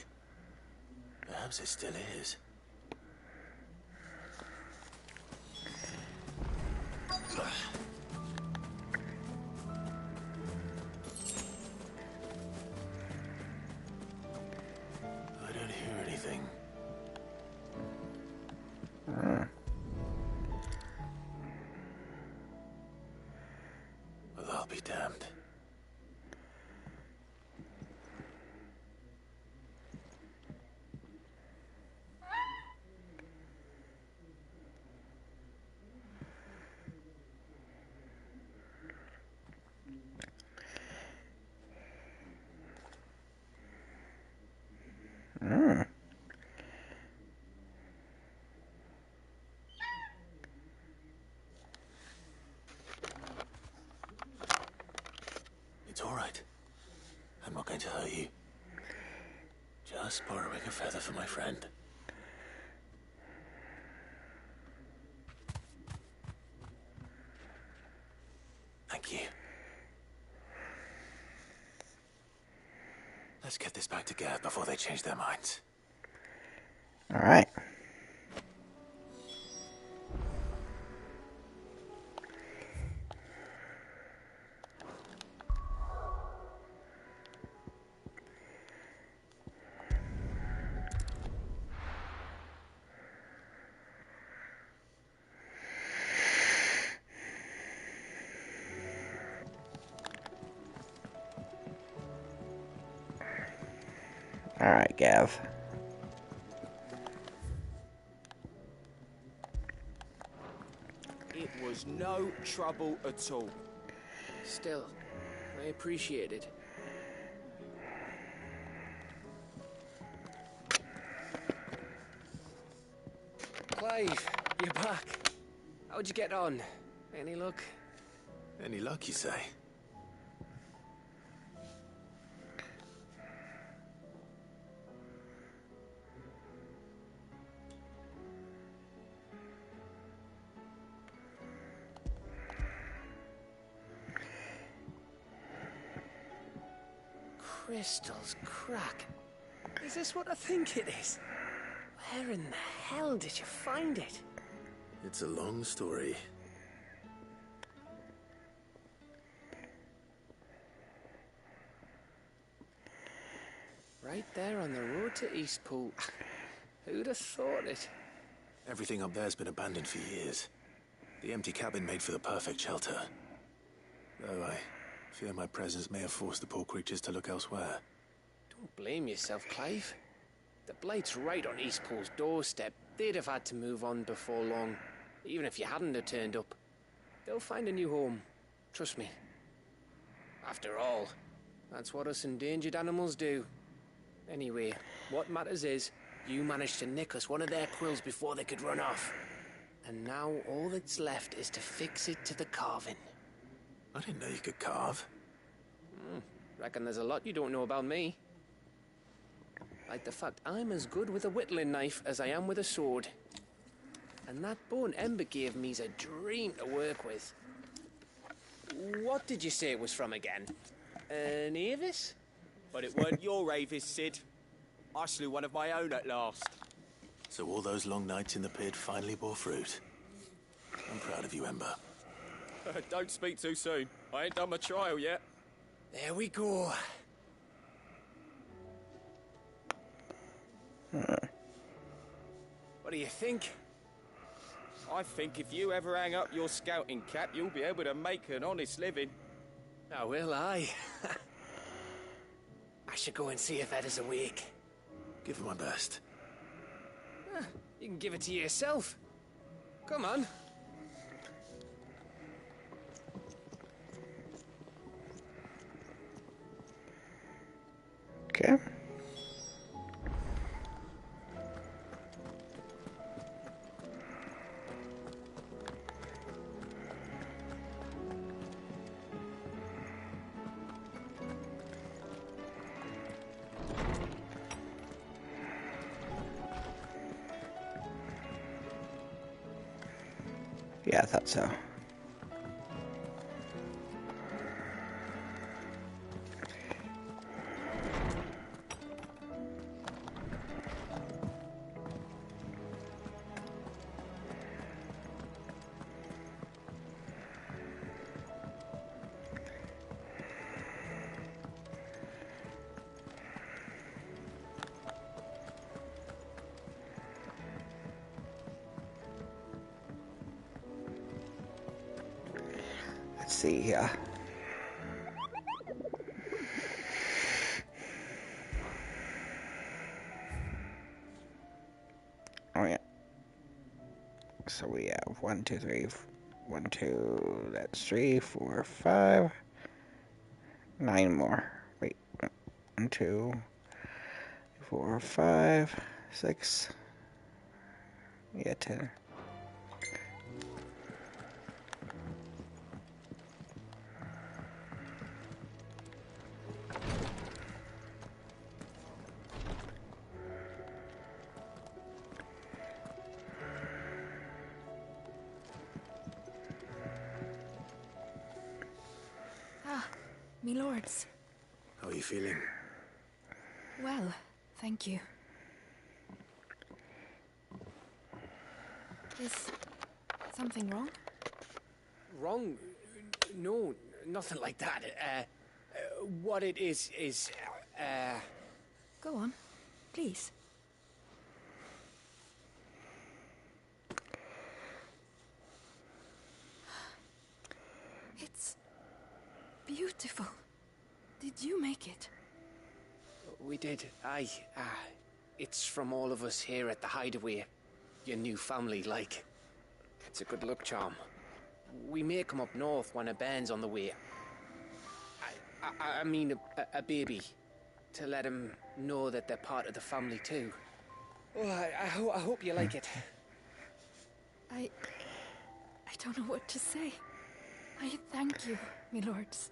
Perhaps it still is. I don't hear anything. Well, I'll be damned. It's all right. I'm not going to hurt you. Just borrowing a feather for my friend. Thank you. Let's get this back to Gav before they change their minds. All right. All right, Gav. It was no trouble at all. Still, I appreciate it. Clive, you're back. How'd you get on? Any luck? Any luck, you say? Crystals crack. Is this what I think it is? Where in the hell did you find it? It's a long story. Right there on the road to Eastpool. Who'd have thought it? Everything up there's been abandoned for years. The empty cabin made for the perfect shelter. Though I fear my presence may have forced the poor creatures to look elsewhere. Don't blame yourself, Clive. The Blight's right on Eastpool's doorstep. They'd have had to move on before long, even if you hadn't have turned up. They'll find a new home. Trust me. After all, that's what us endangered animals do. Anyway, what matters is, you managed to nick us one of their quills before they could run off. And now all that's left is to fix it to the carving. I didn't know you could carve. Reckon there's a lot you don't know about me. Like the fact I'm as good with a whittling knife as I am with a sword. And that bone Ember gave me's a dream to work with. What did you say it was from again? An Avis? But it weren't your Avis, Sid. I slew one of my own at last. So all those long nights in the pit finally bore fruit. I'm proud of you, Ember. Don't speak too soon. I ain't done my trial yet. There we go. What do you think? I think if you ever hang up your scouting cap, you'll be able to make an honest living. Oh, will I? I should go and see if Ed is awake. Give it my best. You can give it to yourself. Come on. Okay. Yeah, I thought so. let's see here. Oh yeah. So we have 1, 2, 3, 1, 2. That's 3, 4, 5, 9 more. Wait, 1, 2, 4, 5, 6. Yeah, 10. Ah, me lords. How are you feeling? Well, thank you. Is something wrong? Wrong? No, nothing like that. What it is... Go on, please. It's beautiful. Did you make it? We did, aye. It's from all of us here at the Hideaway. Your new family, like. It's a good luck charm. We may come up north when a band's on the way. I mean a baby. To let him know that they're part of the family too. Oh, I hope you like it. I don't know what to say. I thank you, my lords,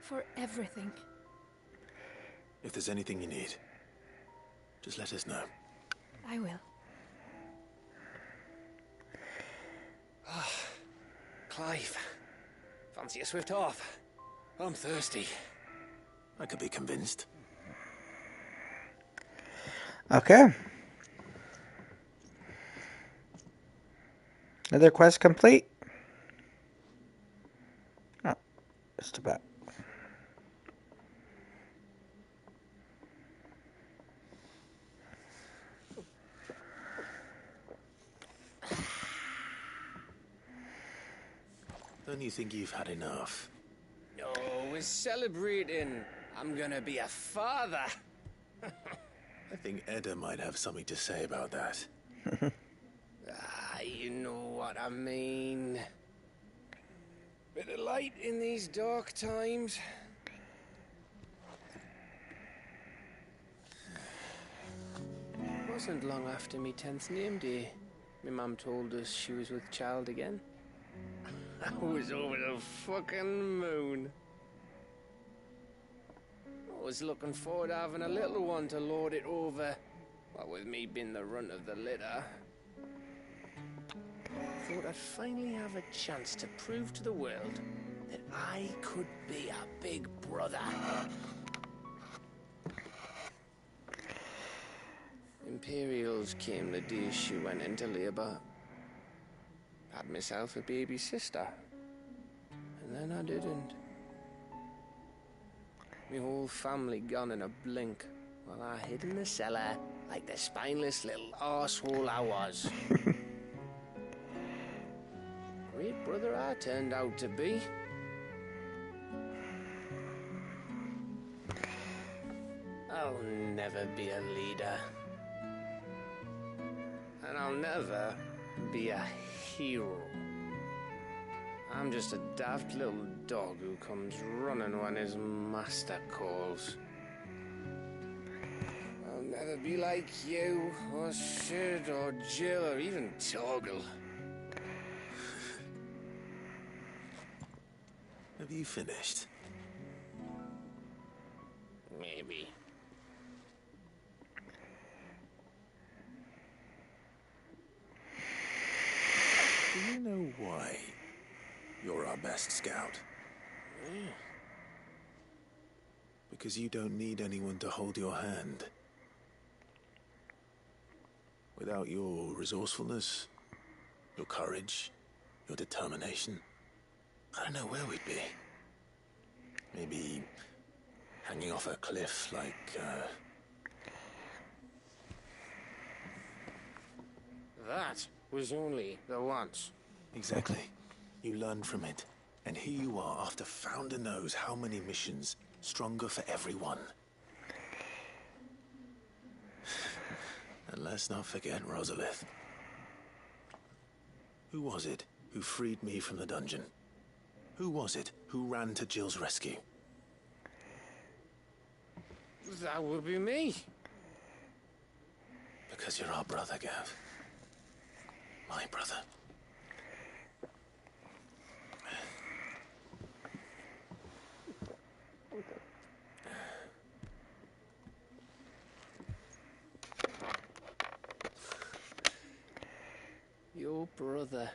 for everything. If there's anything you need, just let us know. I will. Clive, fancy a swift off? I'm thirsty. I could be convinced. Okay. Another quest complete? Oh, just about. Don't you think you've had enough? Oh, we're celebrating. I'm gonna be a father. I think Edda might have something to say about that. You know what I mean. Bit of light in these dark times. It wasn't long after me 10th name day. My mum told us she was with child again. I was over the fucking moon. I was looking forward to having a little one to lord it over. What with me being the runt of the litter. Thought I'd finally have a chance to prove to the world that I could be a big brother. Imperials came the day she went into labour. Had myself a baby sister. And then I didn't. My whole family gone in a blink, while I hid in the cellar like the spineless little arsehole I was. Great brother I turned out to be. I'll never be a leader. And I'll never be a hero. I'm just a daft little dog who comes running when his master calls. I'll never be like you, or Sid, or Jill, or even Torgal. Have you finished? Maybe. Do you know why you're our best scout? Because you don't need anyone to hold your hand. Without your resourcefulness, your courage, your determination, I don't know where we'd be. Maybe hanging off a cliff like, That was only the once. Exactly. You learn from it. And here you are, after founder knows how many missions, stronger for everyone. And let's not forget Rosalith. Who was it who freed me from the dungeon? Who was it who ran to Jill's rescue? That would be me. Because you're our brother, Gav. My brother. Your brother.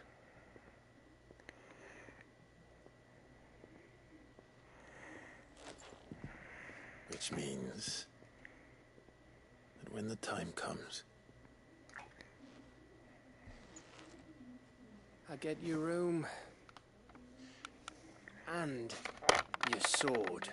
Which means that when the time comes, I get your room. And your sword.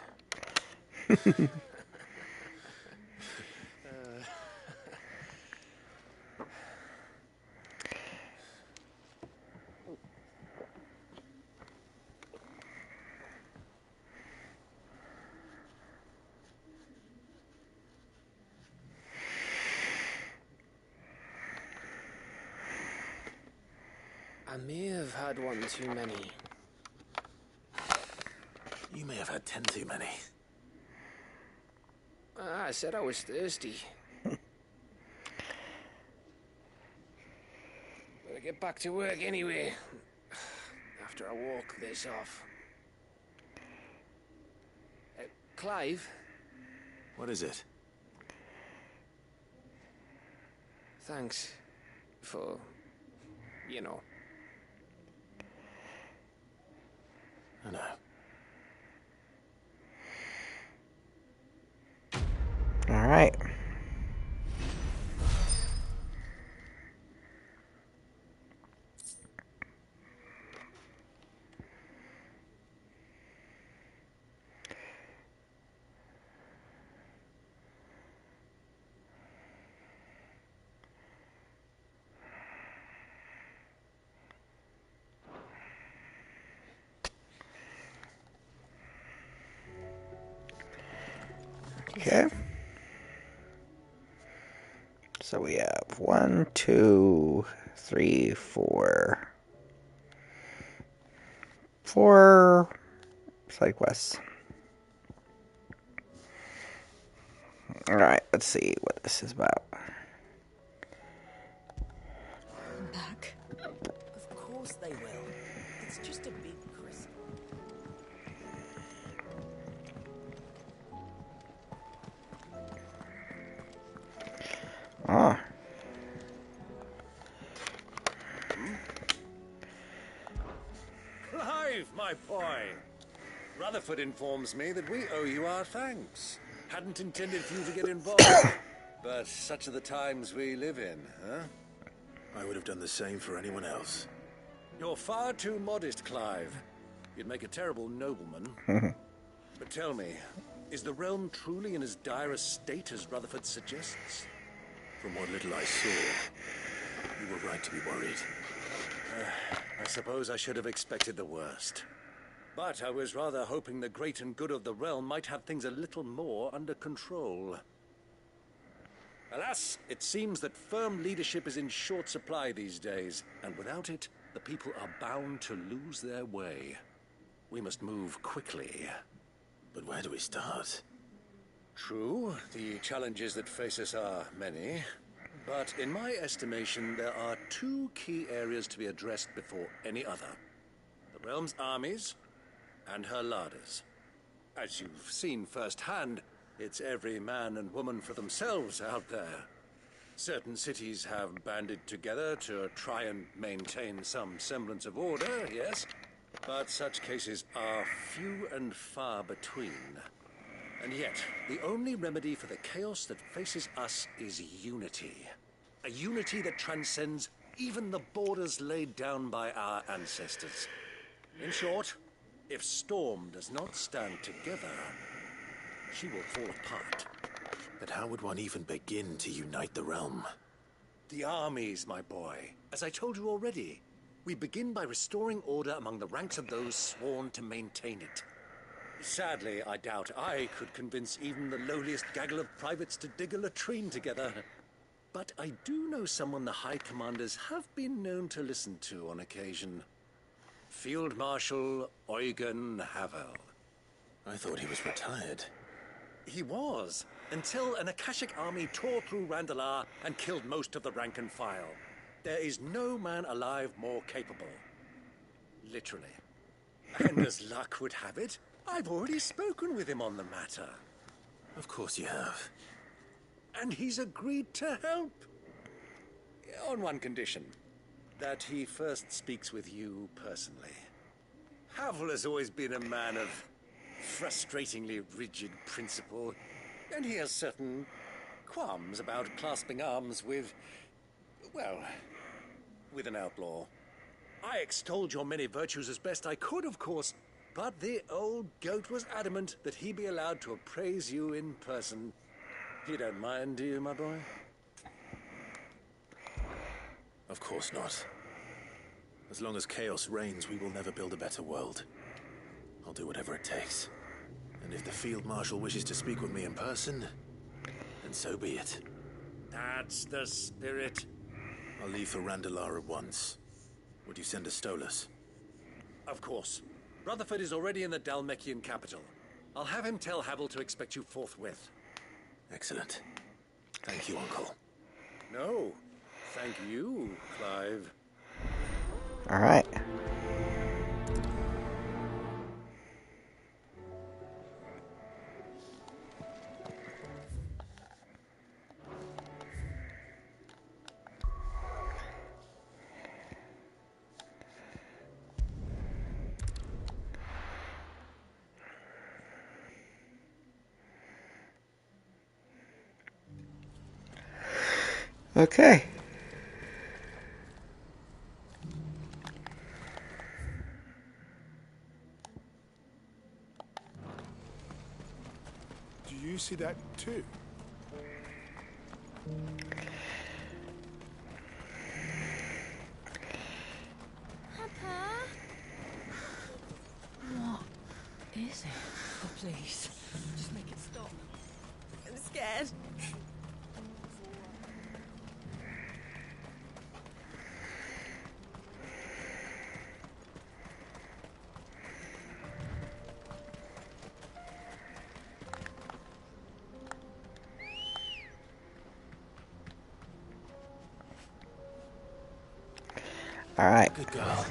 I may have had one too many. you may have had 10 too many. I said I was thirsty. Better get back to work anyway. After I walk this off. Clive? What is it? Thanks for, you know. I know. All right. Okay. So we have 1, 2, 3, 4. 4 side quests. Alright, let's see what this is about. Back? Of course they will. It's just a big crystal. Ah. Clive, my boy! Rutherford informs me that we owe you our thanks. Hadn't intended for you to get involved, but such are the times we live in, huh? I would have done the same for anyone else. You're far too modest, Clive. You'd make a terrible nobleman. But tell me, is the realm truly in as dire a state as Rutherford suggests? From what little I saw, you were right to be worried. I suppose I should have expected the worst. But I was rather hoping the great and good of the realm might have things a little more under control. Alas, it seems that firm leadership is in short supply these days, and without it, the people are bound to lose their way. We must move quickly. But where do we start? True, the challenges that face us are many. But in my estimation, there are 2 key areas to be addressed before any other. The realm's armies and her larders. As you've seen firsthand, it's every man and woman for themselves out there. Certain cities have banded together to try and maintain some semblance of order, yes, but such cases are few and far between. And yet, the only remedy for the chaos that faces us is unity. A unity that transcends even the borders laid down by our ancestors. In short, if Storm does not stand together, she will fall apart. But how would one even begin to unite the realm? The armies, my boy. As I told you already, We begin by restoring order among the ranks of those sworn to maintain it. Sadly, I doubt I could convince even the lowliest gaggle of privates to dig a latrine together. But I do know someone the High Commanders have been known to listen to on occasion. Field Marshal Eugen Havel. I thought he was retired. He was, until an Akashic army tore through Randalar and killed most of the rank and file. There is no man alive more capable. Literally. And as luck would have it, I've already spoken with him on the matter. Of course you have. And he's agreed to help. On one condition. That he first speaks with you personally. Havel has always been a man of frustratingly rigid principle, and he has certain qualms about clasping arms with, well, with an outlaw. I extolled your many virtues as best I could, of course, but the old goat was adamant that he be allowed to appraise you in person. You don't mind, do you, my boy? Of course not. As long as chaos reigns, we will never build a better world. I'll do whatever it takes. And if the Field Marshal wishes to speak with me in person, then so be it. That's the spirit. I'll leave for Randalar at once. Would you send a Stolas? Of course. Rutherford is already in the Dalmekian capital. I'll have him tell Havel to expect you forthwith. Excellent. Thank you, Uncle. No, thank you, Clive. All right. Okay. Do you see that too? Papa? What is it? Oh, please. Just make it stop. I'm scared. All right. Good girl.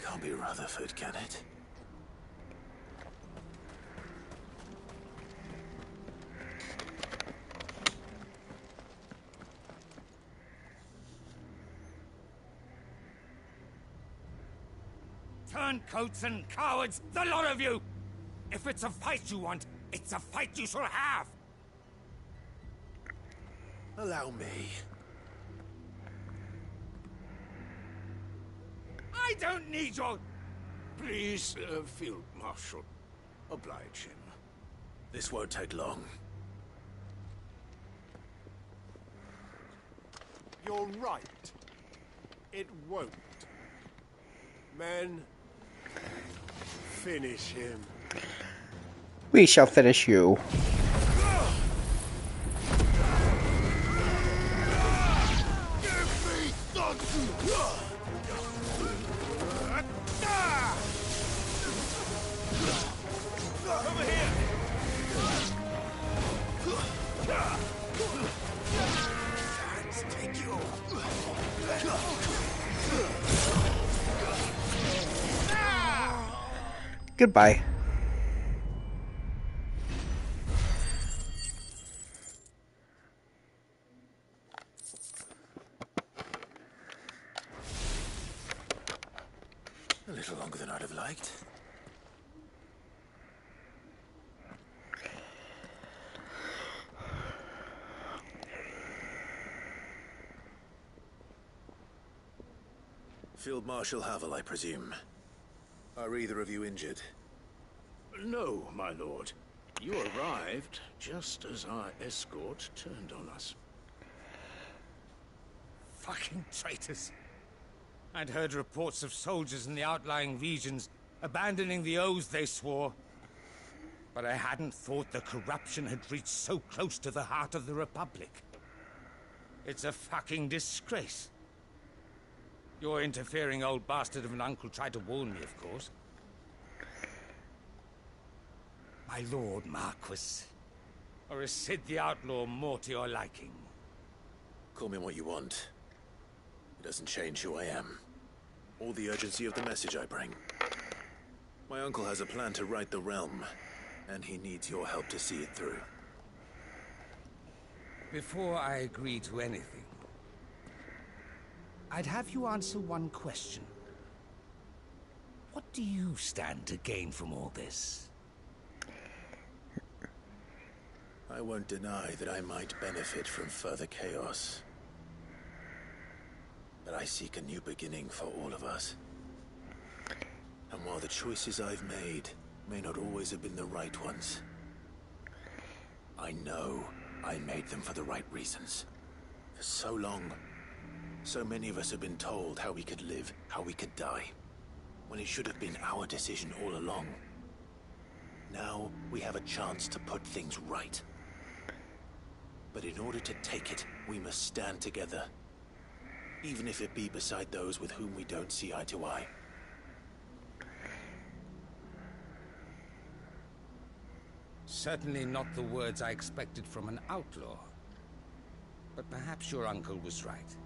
Can't be Rutherford, can it? Turncoats and cowards, the lot of you! If it's a fight you want, it's a fight you shall have! Allow me. I don't need your... Please, Field Marshal, oblige him. This won't take long. You're right. It won't. Men, finish him. We shall finish you. Over here! Take you. Goodbye. A little longer than I'd have liked. Field Marshal Havel, I presume. Are either of you injured? No, my lord. You arrived just as our escort turned on us. Fucking traitors. I'd heard reports of soldiers in the outlying regions abandoning the oaths they swore. But I hadn't thought the corruption had reached so close to the heart of the Republic. It's a fucking disgrace. Your interfering old bastard of an uncle tried to warn me, of course. My lord Marquis. Or is Sid the Outlaw more to your liking? Call me what you want. It doesn't change who I am, or the urgency of the message I bring. My uncle has a plan to right the realm, and he needs your help to see it through. Before I agree to anything, I'd have you answer one question. What do you stand to gain from all this? I won't deny that I might benefit from further chaos. But I seek a new beginning for all of us. And while the choices I've made may not always have been the right ones, I know I made them for the right reasons. For so long, so many of us have been told how we could live, how we could die, when it should have been our decision all along. Now we have a chance to put things right. But in order to take it, we must stand together. Even if it be beside those with whom we don't see eye to eye. Certainly not the words I expected from an outlaw. But perhaps your uncle was right.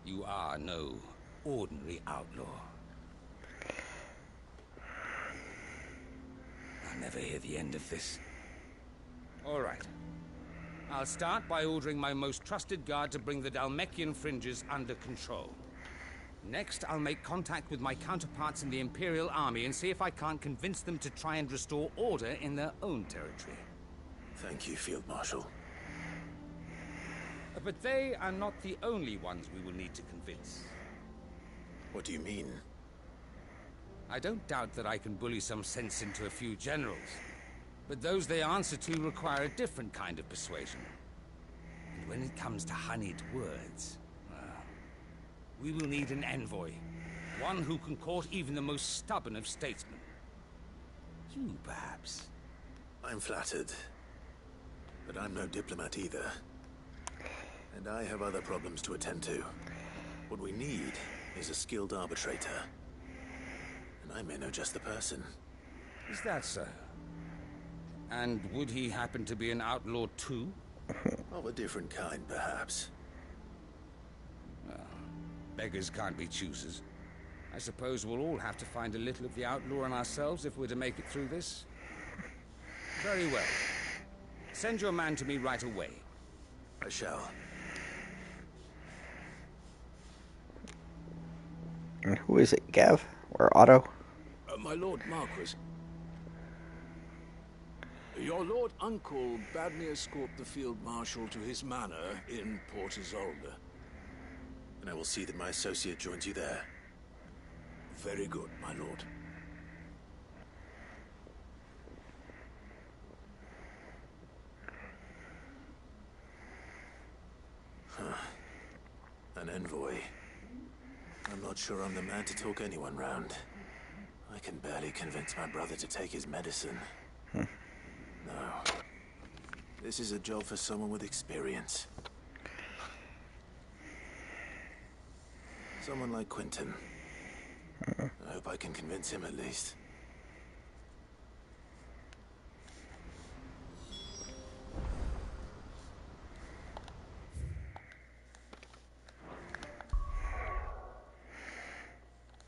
You are no ordinary outlaw. I'll never hear the end of this. All right. I'll start by ordering my most trusted guard to bring the Dalmekian fringes under control. Next, I'll make contact with my counterparts in the Imperial Army and see if I can't convince them to try and restore order in their own territory. Thank you, Field Marshal. But they are not the only ones we will need to convince. What do you mean? I don't doubt that I can bully some sense into a few generals. But those they answer to require a different kind of persuasion. And when it comes to honeyed words, well, we will need an envoy. One who can court even the most stubborn of statesmen. You, perhaps. I'm flattered. But I'm no diplomat either. And I have other problems to attend to. What we need is a skilled arbitrator. And I may know just the person. Is that so? And would he happen to be an outlaw too? Of a different kind, perhaps. Well, beggars can't be choosers. I suppose we'll all have to find a little of the outlaw in ourselves if we're to make it through this. Very well. Send your man to me right away. I shall. And who is it, Gav? Or Otto? My Lord Marquis. Your Lord Uncle bade me escort the Field Marshal to his manor in Port Isolde. And I will see that my associate joins you there. Very good, my lord. An envoy. I'm not sure I'm the man to talk anyone round. I can barely convince my brother to take his medicine. No. This is a job for someone with experience. Someone like Quentin. I hope I can convince him at least.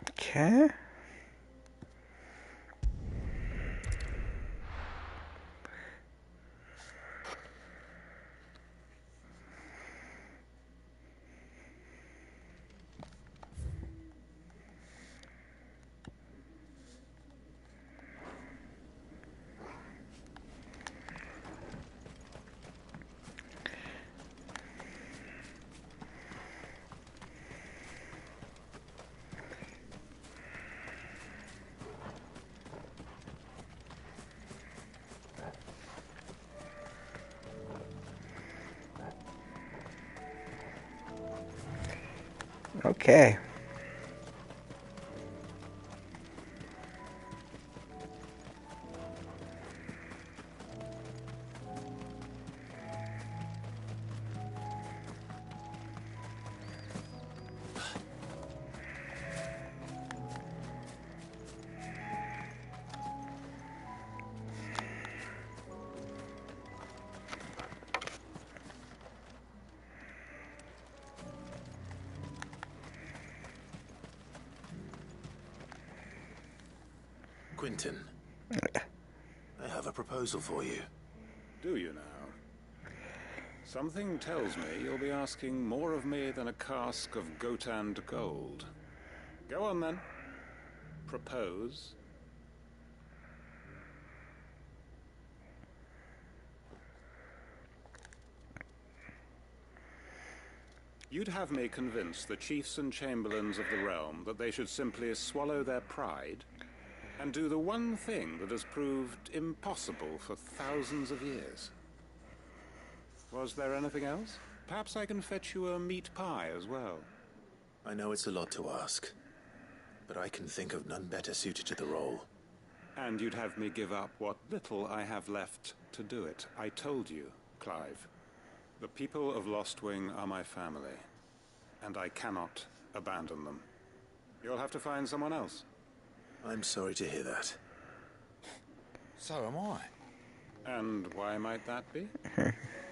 Okay. Okay. Quentin, I have a proposal for you. Do you now? Something tells me you'll be asking more of me than a cask of Gotand gold. Go on then. Propose. You'd have me convince the chiefs and chamberlains of the realm that they should simply swallow their pride and do the one thing that has proved impossible for thousands of years. Was there anything else? Perhaps I can fetch you a meat pie as well. I know it's a lot to ask, but I can think of none better suited to the role. And you'd have me give up what little I have left to do it. I told you, Clive. The people of Lostwing are my family, and I cannot abandon them. You'll have to find someone else. I'm sorry to hear that. So am I. And why might that be?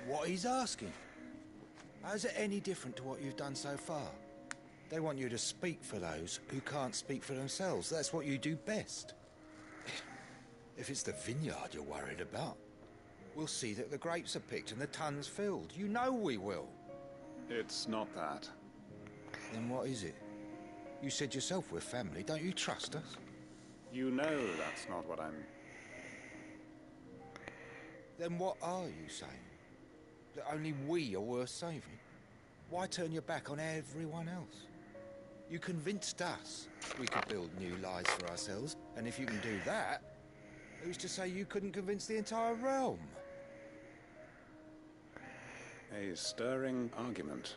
What he's asking. How's it any different to what you've done so far? They want you to speak for those who can't speak for themselves. That's what you do best. If it's the vineyard you're worried about, we'll see that the grapes are picked and the tons filled. You know we will. It's not that. Then what is it? You said yourself we're family. Don't you trust us? You know that's not what I'm... Then what are you saying? That only we are worth saving? Why turn your back on everyone else? You convinced us we could build new lives for ourselves, and if you can do that, who's to say you couldn't convince the entire realm? A stirring argument.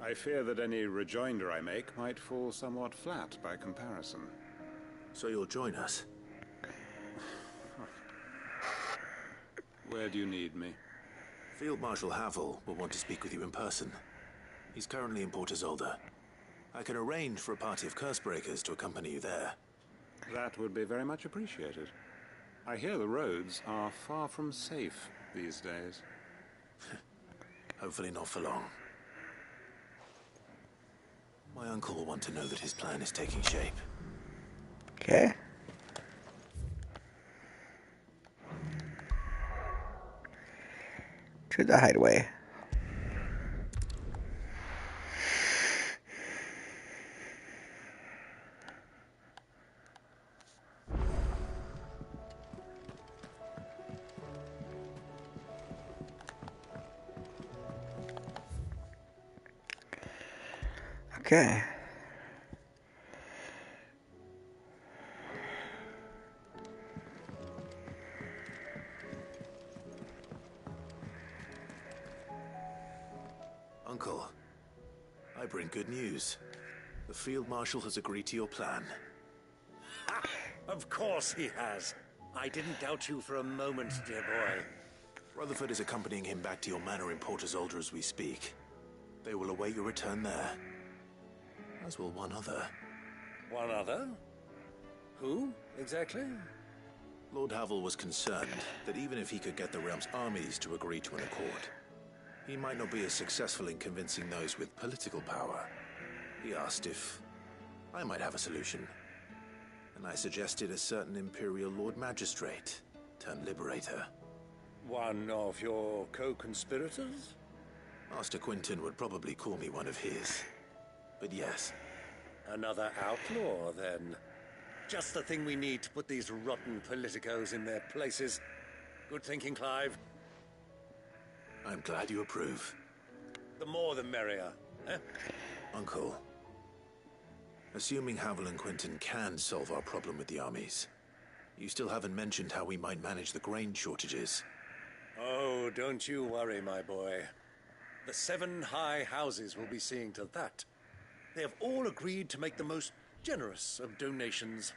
I fear that any rejoinder I make might fall somewhat flat by comparison. So you'll join us? Where do you need me? Field Marshal Havel will want to speak with you in person. He's currently in Port Isolde. I can arrange for a party of Cursebreakers to accompany you there. That would be very much appreciated. I hear the roads are far from safe these days. Hopefully not for long. My uncle will want to know that his plan is taking shape. Okay. To the hideaway. Okay. news. The Field Marshal has agreed to your plan. Ha! Of course he has. I didn't doubt you for a moment, dear boy. Rutherford is accompanying him back to your manor in Porter's Alder as we speak. They will await your return there. As will one other. One other? Who, exactly? Lord Havel was concerned that even if he could get the realm's armies to agree to an accord, he might not be as successful in convincing those with political power. He asked if I might have a solution, and I suggested a certain Imperial Lord Magistrate turned Liberator. One of your co-conspirators? Master Quinton would probably call me one of his. But yes. Another outlaw, then. Just the thing we need to put these rotten politicos in their places. Good thinking, Clive. I'm glad you approve. The more the merrier, eh? Uncle, assuming Havel and Quinton can solve our problem with the armies, you still haven't mentioned how we might manage the grain shortages. Oh, don't you worry, my boy. The 7 high houses will be seeing to that. They have all agreed to make the most generous of donations.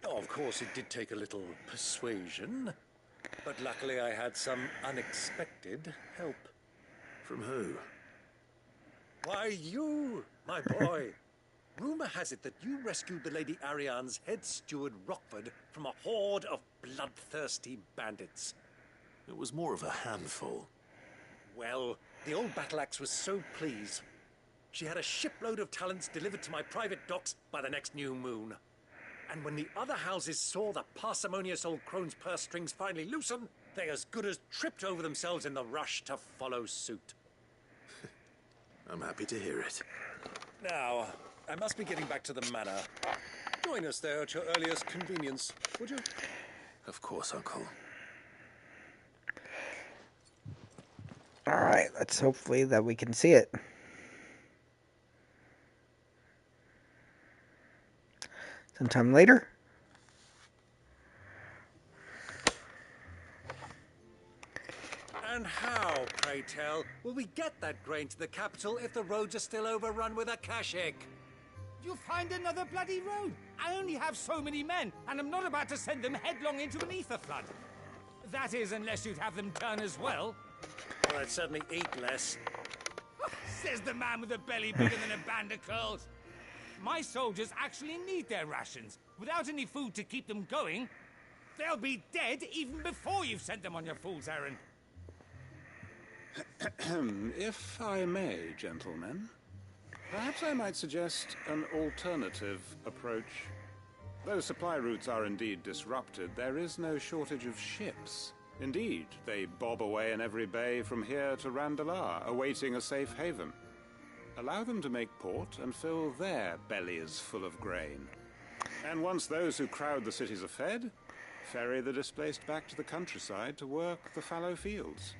Oh, of course, it did take a little persuasion, but luckily I had some unexpected help. From who? Why, you, my boy. Rumor has it that you rescued the Lady Ariane's head steward Rockford from a horde of bloodthirsty bandits. It was more of a handful. Well, the old battle axe was so pleased. She had a shipload of talents delivered to my private docks by the next new moon. And when the other houses saw the parsimonious old crone's purse strings finally loosen, they as good as tripped over themselves in the rush to follow suit. I'm happy to hear it. Now, I must be getting back to the manor. Join us there at your earliest convenience, would you? Of course, Uncle. Alright, let's hopefully that we can see it. Sometime later. And how, pray tell, will we get that grain to the capital if the roads are still overrun with akashic? You'll find another bloody road. I only have so many men, and I'm not about to send them headlong into an ether flood. That is, unless you'd have them turn as well. Well, I'd certainly eat less. Says the man with a belly bigger than a band of curls. My soldiers actually need their rations. Without any food to keep them going, they'll be dead even before you've sent them on your fool's errand. If I may, gentlemen, perhaps I might suggest an alternative approach. Though supply routes are indeed disrupted, there is no shortage of ships. Indeed, they bob away in every bay from here to Randalar, awaiting a safe haven. Allow them to make port and fill their bellies full of grain. And once those who crowd the cities are fed, ferry the displaced back to the countryside to work the fallow fields.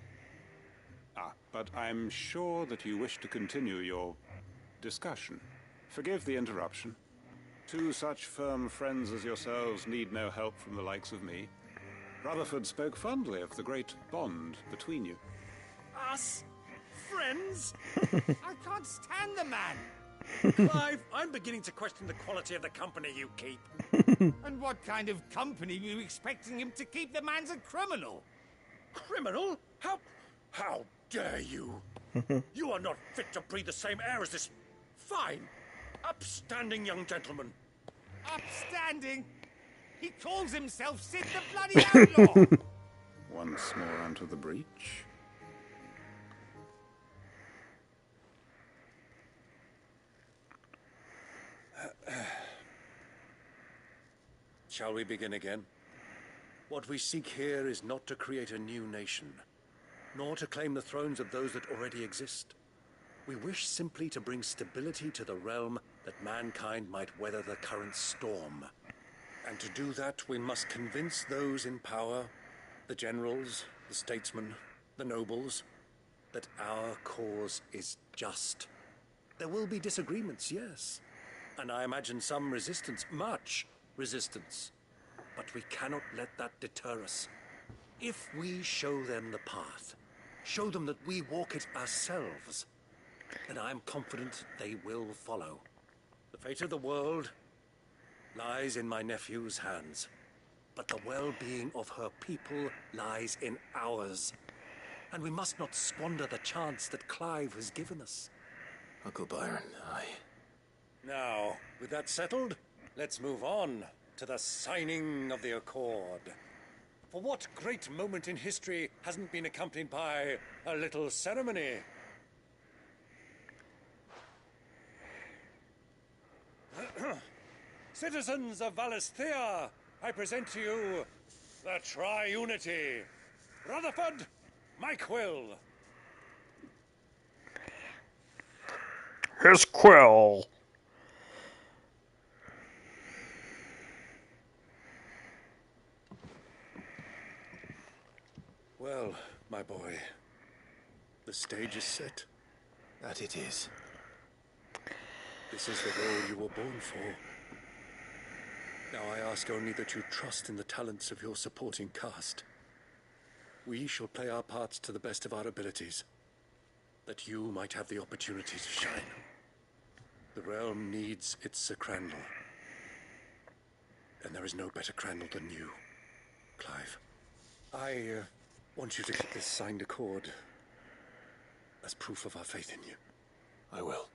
But I'm sure that you wish to continue your discussion. Forgive the interruption. 2 such firm friends as yourselves need no help from the likes of me. Rutherford spoke fondly of the great bond between you. Us? Friends? I can't stand the man. Clive, I'm beginning to question the quality of the company you keep. And what kind of company were you expecting him to keep? The man's a criminal. Criminal? How dare you? You are not fit to breathe the same air as this fine, upstanding young gentleman. Upstanding? He calls himself Sid the bloody outlaw. Once more onto the breach. Shall we begin again? What we seek here is not to create a new nation, nor to claim the thrones of those that already exist. We wish simply to bring stability to the realm that mankind might weather the current storm. And to do that, we must convince those in power, the generals, the statesmen, the nobles, that our cause is just. There will be disagreements, yes, and I imagine some resistance, much resistance. But we cannot let that deter us. If we show them the path, show them that we walk it ourselves, then I am confident they will follow. The fate of the world lies in my nephew's hands, but the well-being of her people lies in ours. And we must not squander the chance that Clive has given us. Uncle Byron, Now, with that settled, let's move on to the signing of the Accord. For what great moment in history hasn't been accompanied by a little ceremony? Citizens of Valisthea, I present to you the Tri-Unity. Rutherford, Mike Will. Here's Quill. Well, my boy, the stage is set. That it is. This is the role you were born for. Now I ask only that you trust in the talents of your supporting cast. We shall play our parts to the best of our abilities, that you might have the opportunity to shine. The realm needs its Sir Crandall, and there is no better Crandall than you, Clive. I want you to get this signed accord as proof of our faith in you. I will.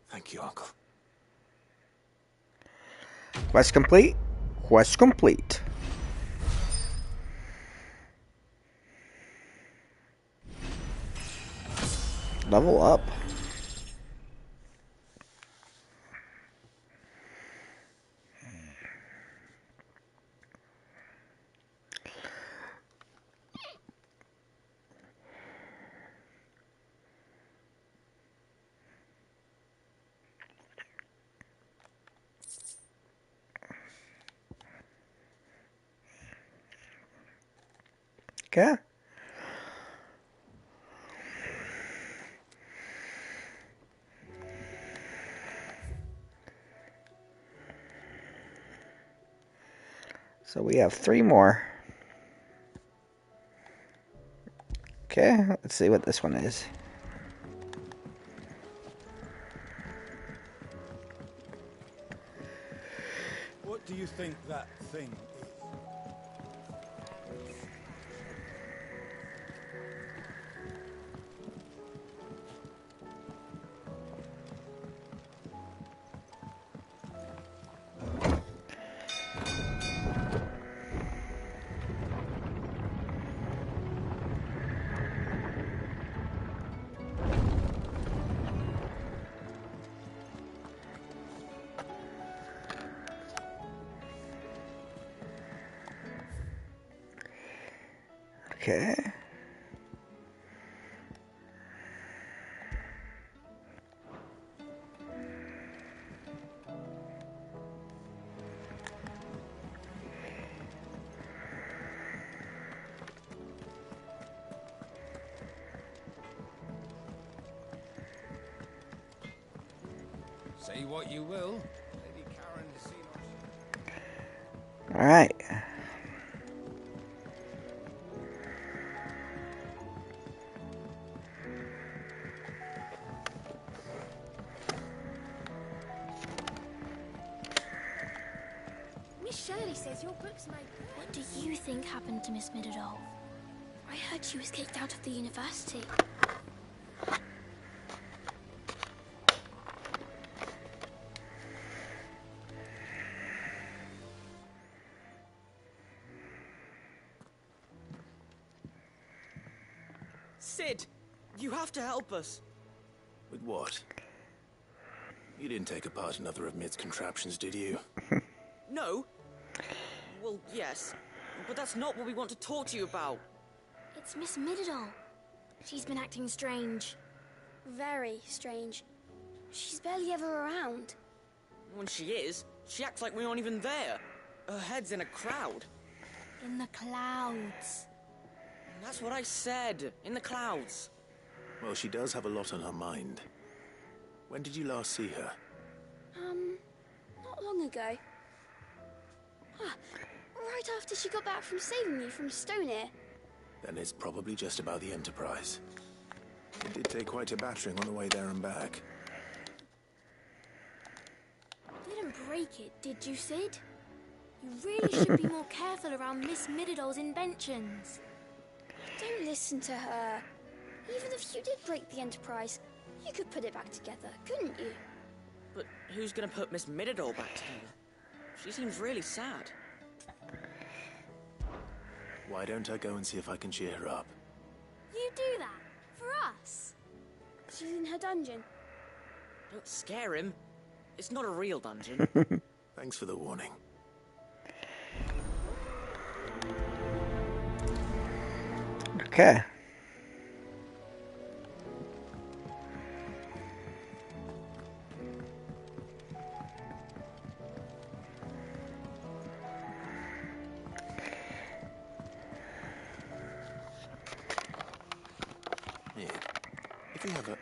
Thank you, Uncle. Quest complete. Quest complete. Level up. Okay. So we have 3 more. Okay, let's see what this one is. What do you think that thing is? Okay. Say what you will, Lady Karen has seen us. All right. Miss Shirley says your book's made. What do you think happened to Miss Middledorf? I heard she was kicked out of the university. Sid, you have to help us. With what? You didn't take apart another of Mid's contraptions, did you? No. Well, yes. But that's not what we want to talk to you about. It's Miss Middledorf. She's been acting strange. Very strange. She's barely ever around. When she is, she acts like we aren't even there. Her head's in a crowd. In the clouds. That's what I said. In the clouds. Well, she does have a lot on her mind. When did you last see her? Not long ago. Right after she got back from saving you from Stonehenge. Then it's probably just about the Enterprise. It did take quite a battering on the way there and back. Didn't break it, did you, Sid? You really should be more careful around Miss Mididol's inventions. Don't listen to her. Even if you did break the Enterprise, you could put it back together, couldn't you? But who's gonna put Miss Mididol back together? She seems really sad. Why don't I go and see if I can cheer her up? You do that? For us? She's in her dungeon. Don't scare him. It's not a real dungeon. Thanks for the warning. Okay. Mid, if we have a...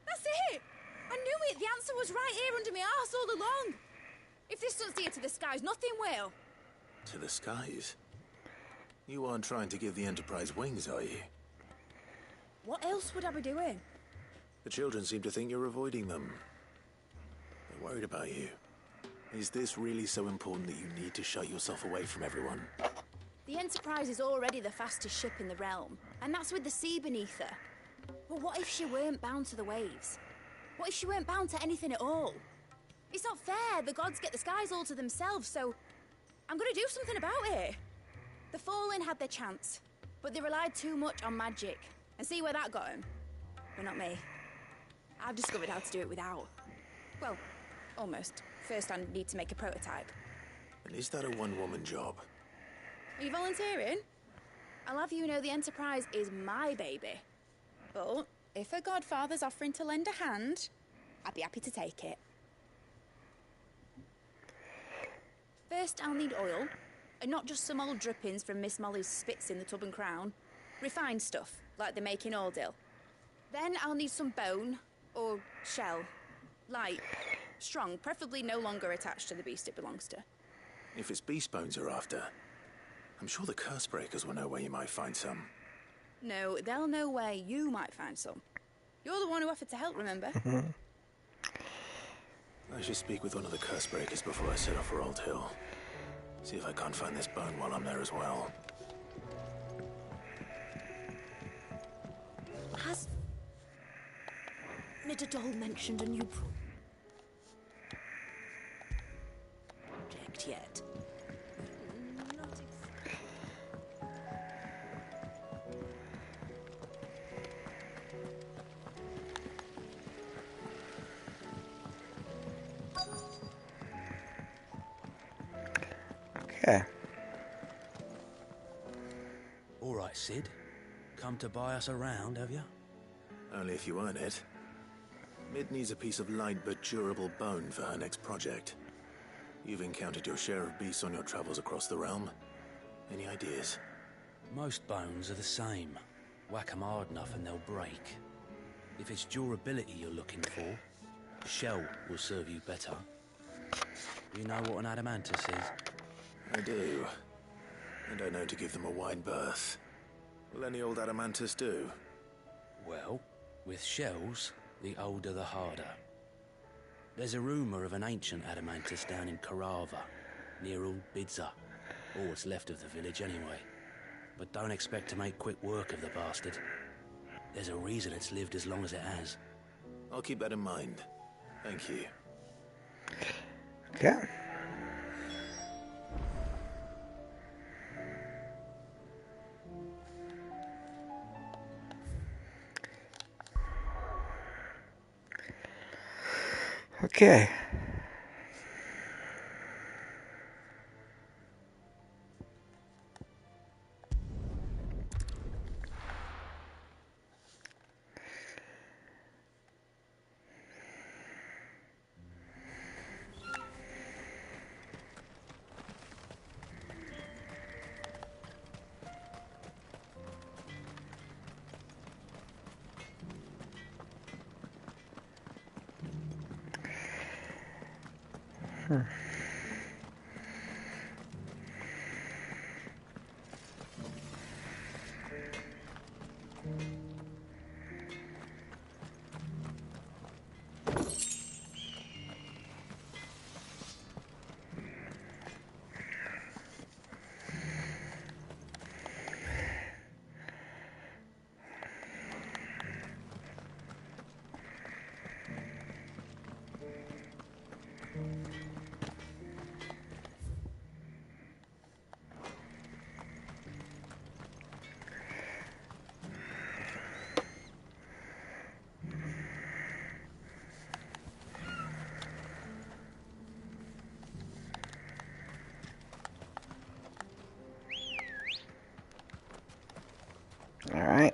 That's it! I knew it! The answer was right here under my arse all along! If this doesn't steer to the skies, nothing will! To the skies? You aren't trying to give the Enterprise wings, are you? What else would I be doing? The children seem to think you're avoiding them. They're worried about you. Is this really so important that you need to shut yourself away from everyone? The Enterprise is already the fastest ship in the realm, and that's with the sea beneath her. But what if she weren't bound to the waves? What if she weren't bound to anything at all? It's not fair. The gods get the skies all to themselves, so I'm gonna do something about it. The Fallen had their chance, but they relied too much on magic. And see where that got them? But not me. I've discovered how to do it without. Well, almost. First, I need to make a prototype. And is that a one-woman job? Are you volunteering? I'll have you know the Enterprise is my baby. But if a godfather's offering to lend a hand, I'd be happy to take it. First, I'll need oil, and not just some old drippings from Miss Molly's spits in the Tub and Crown. Refined stuff, like they make in Ordil. Then I'll need some bone, or shell. Light, strong, preferably no longer attached to the beast it belongs to. If it's beast bones you're after, I'm sure the curse breakers will know where you might find some. No, they'll know where you might find some. You're the one who offered to help, remember? I should speak with one of the curse breakers before I set off for Old Hill. See if I can't find this bone while I'm there as well. Has Mididol mentioned a new project yet? Okay. All right, Sid. Come to buy us around, have you? Only if you earn it. Mid needs a piece of light but durable bone for her next project. You've encountered your share of beasts on your travels across the realm. Any ideas? Most bones are the same. Whack 'em hard enough and they'll break. If it's durability you're looking for, shell will serve you better. You know what an adamantus is? I do. And I know to give them a wide berth. Will any old adamantus do? Well, with shells, the older the harder. There's a rumour of an ancient adamantus down in Karava, near Old Bidza. Or what's left of the village anyway. But don't expect to make quick work of the bastard. There's a reason it's lived as long as it has. I'll keep that in mind. Thank you. Okay. Okay. All right.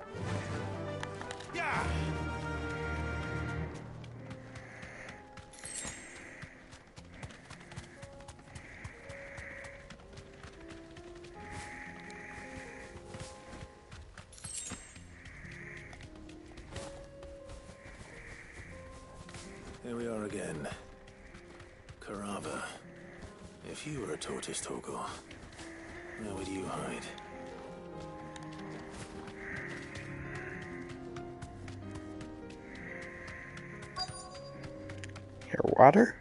Here we are again. Carava. If you were a tortoise, Torgor, where would you hide? Here, water.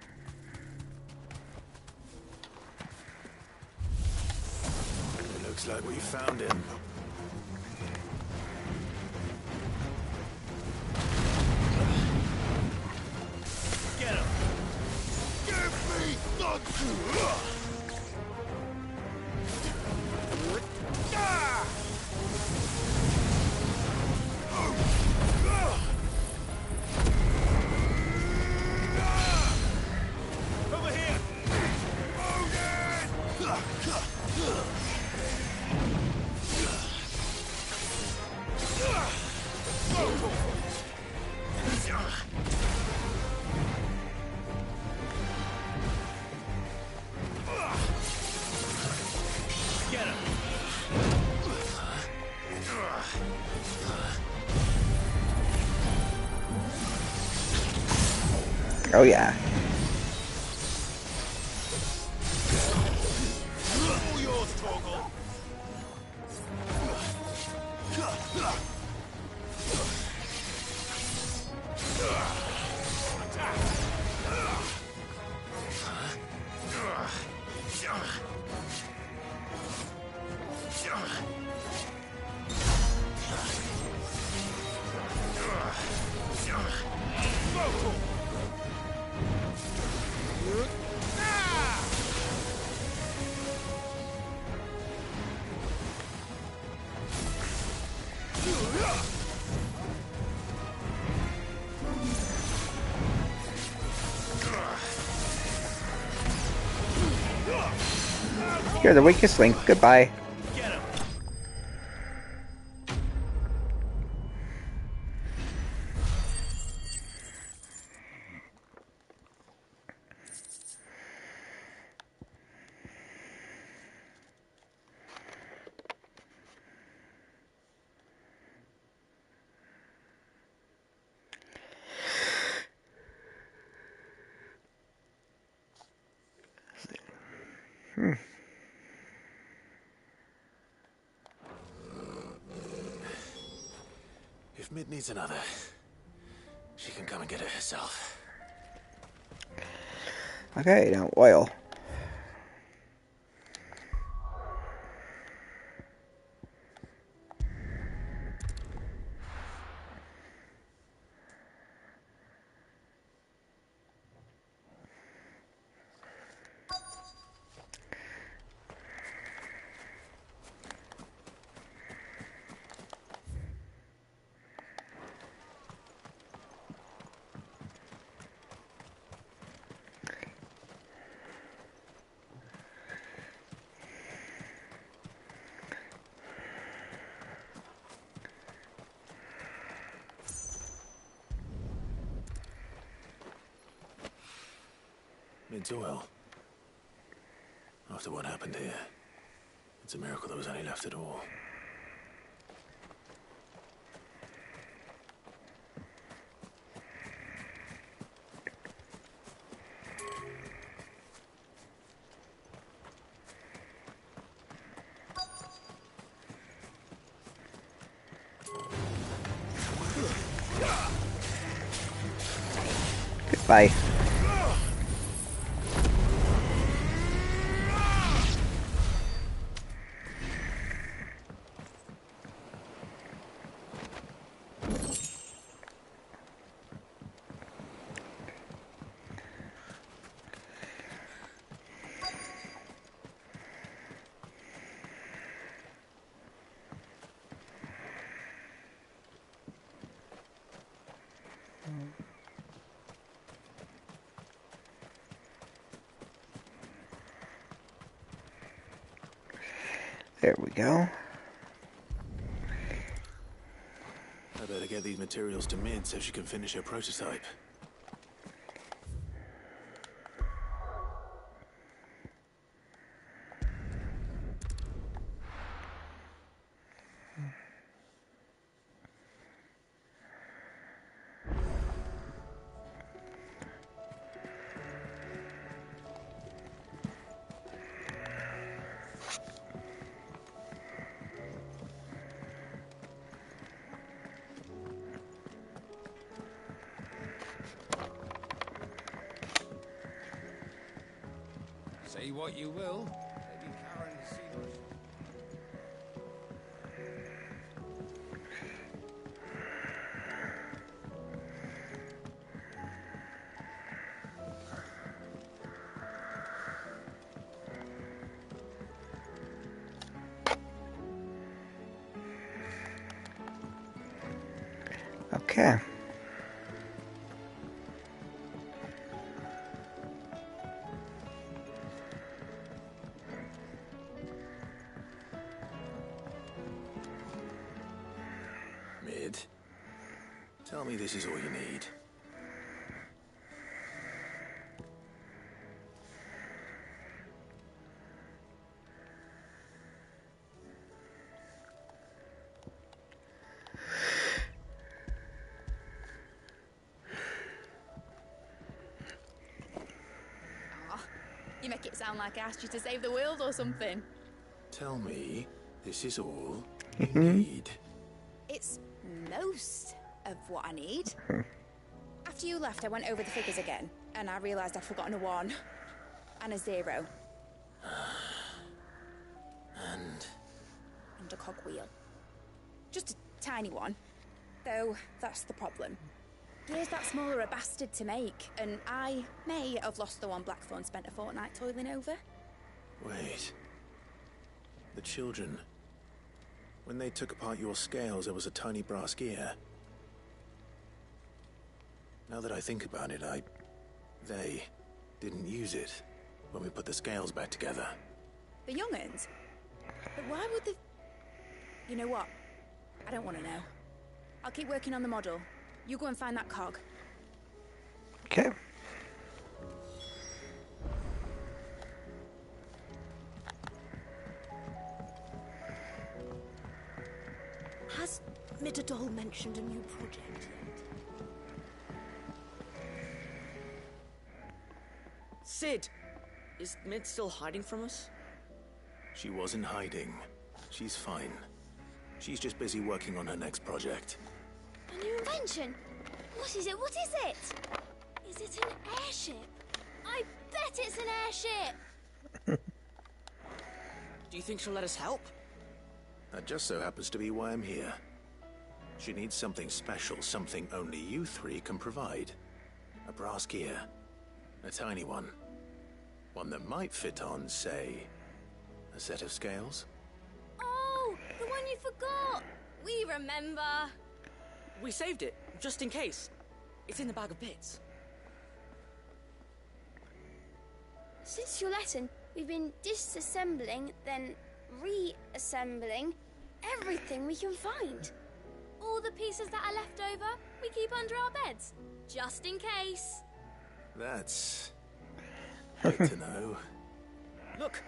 It looks like we found him. Get him! Give me the... Over here! Get him! Oh yeah. All yours, Torgor. You're the weakest link. Goodbye. If Mid needs another, she can come and get it herself. Okay, now oil. Mid's oil. After what happened here, it's a miracle there was any left at all. Goodbye. There we go. I better get these materials to Mid so she can finish her prototype. Say what you will, Lady Karen has seen us. Okay. Mid, tell me this is all you need. You make it sound like I asked you to save the world or something. Tell me this is all you need. It's most of what I need. After you left, I went over the figures again, and I realised I'd forgotten a 1 and a 0. And a cogwheel. Just a tiny one. Though, that's the problem. Gears that small are a bastard to make, and I may have lost the one Blackthorn spent a fortnight toiling over. Wait. The children. When they took apart your scales, there was a tiny brass gear. Now that I think about it, they didn't use it when we put the scales back together. The young'uns? But why would the... You know what? I don't want to know. I'll keep working on the model. You go and find that cog. Okay. Has Midadol mentioned a new project yet? Sid! Is Mid still hiding from us? She wasn't hiding. She's fine. She's just busy working on her next project. A new invention? What is it? What is it? Is it an airship? I bet it's an airship! Do you think she'll let us help? That just so happens to be why I'm here. She needs something special, something only you three can provide. A brass gear. A tiny one. One that might fit on, say, a set of scales. Oh, the one you forgot! We remember! We saved it, just in case. It's in the bag of bits. Since your lesson, we've been disassembling, then reassembling everything we can find. All the pieces that are left over, we keep under our beds, just in case. That's good to know. Look!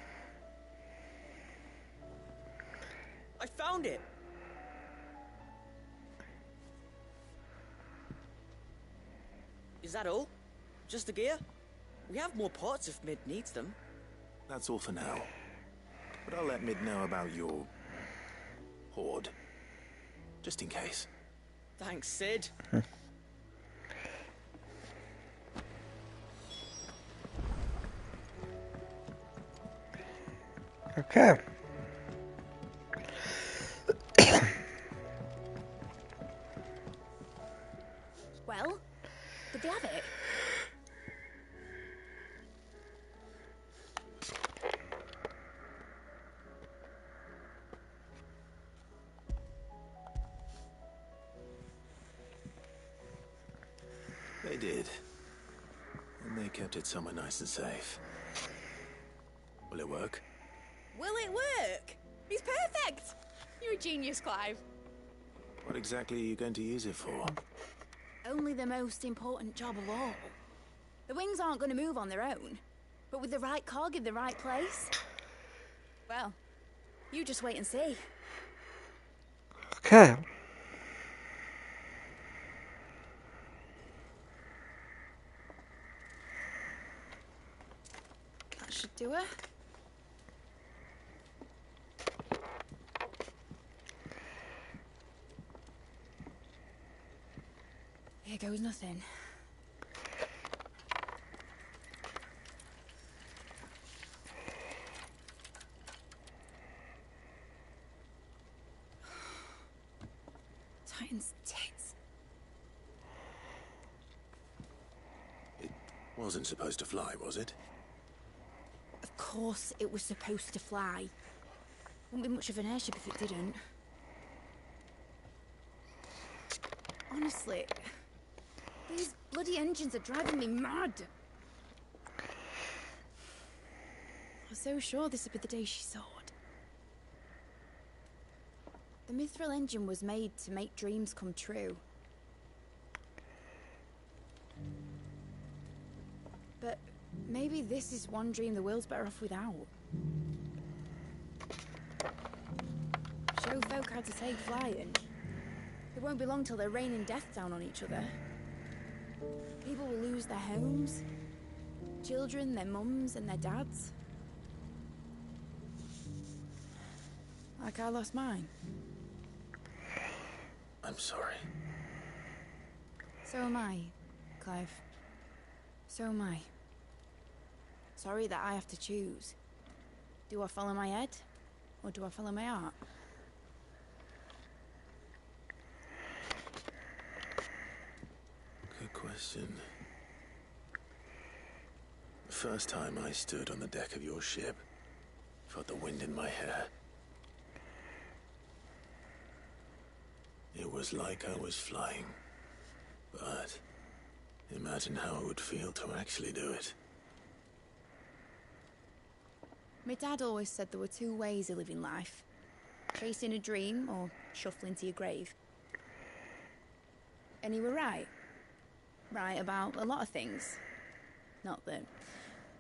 I found it! Is that all? Just the gear? We have more parts if Mid needs them. That's all for now. But I'll let Mid know about your hoard. Just in case. Thanks, Sid. Okay. Well, did they have it? They did. And they kept it somewhere nice and safe. Will it work? Will it work? He's perfect! You're a genius, Clive. What exactly are you going to use it for? Only the most important job of all. The wings aren't going to move on their own. But with the right cog in the right place... Well, you just wait and see. Okay. That should do it. Here goes nothing. Titan's tits. It wasn't supposed to fly, was it? Of course it was supposed to fly. Wouldn't be much of an airship if it didn't. Honestly, these bloody engines are driving me mad. I was so sure this would be the day she soared. The mithril engine was made to make dreams come true. But maybe this is one dream the world's better off without. Show folk how to take flying. It won't be long till they're raining death down on each other. People will lose their homes. Children, their mums and their dads. Like I lost mine. I'm sorry. So am I, Clive. So am I. Sorry that I have to choose. Do I follow my head? Or do I follow my heart? Good question. The first time I stood on the deck of your ship, felt the wind in my hair. It was like I was flying. But imagine how it would feel to actually do it. My dad always said there were two ways of living life. Chasing a dream or shuffling to your grave. And he were right. Right about a lot of things. Not that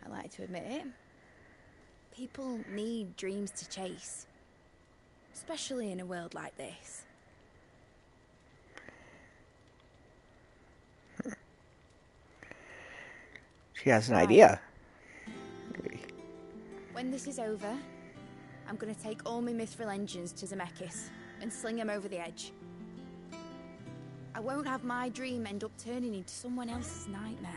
I like to admit it. People need dreams to chase. Especially in a world like this. She has an idea. When this is over, I'm going to take all my mithril engines to Zemeckis and sling them over the edge. I won't have my dream end up turning into someone else's nightmare.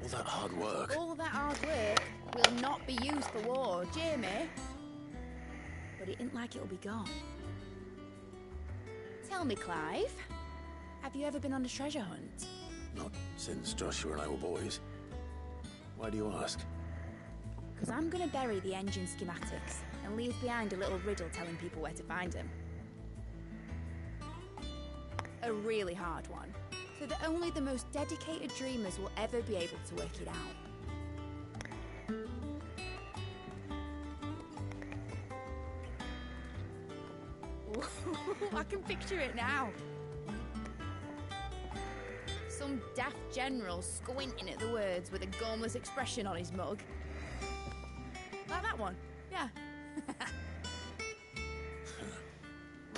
All that hard work. All that hard work will not be used for war, Jamie. But it ain't like it'll be gone. Tell me, Clive, have you ever been on a treasure hunt? Not since Joshua and I were boys. Why do you ask? Because I'm going to bury the engine schematics and leave behind a little riddle telling people where to find them. A really hard one, so that only the most dedicated dreamers will ever be able to work it out. I can picture it now. Some daft general squinting at the words with a gormless expression on his mug. Like that one, yeah.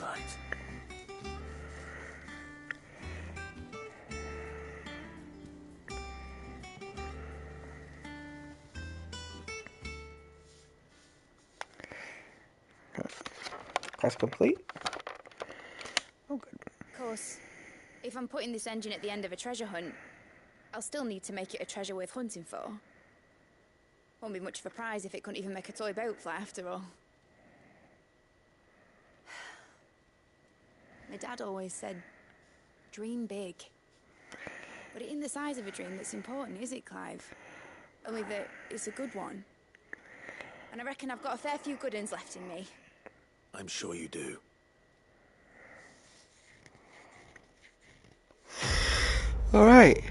Right. Quest complete. Of course, if I'm putting this engine at the end of a treasure hunt, I'll still need to make it a treasure worth hunting for. Won't be much of a prize if it couldn't even make a toy boat fly after all. My dad always said, dream big. But it ain't the size of a dream that's important, is it, Clive? Only that it's a good one. And I reckon I've got a fair few good uns left in me. I'm sure you do. All right.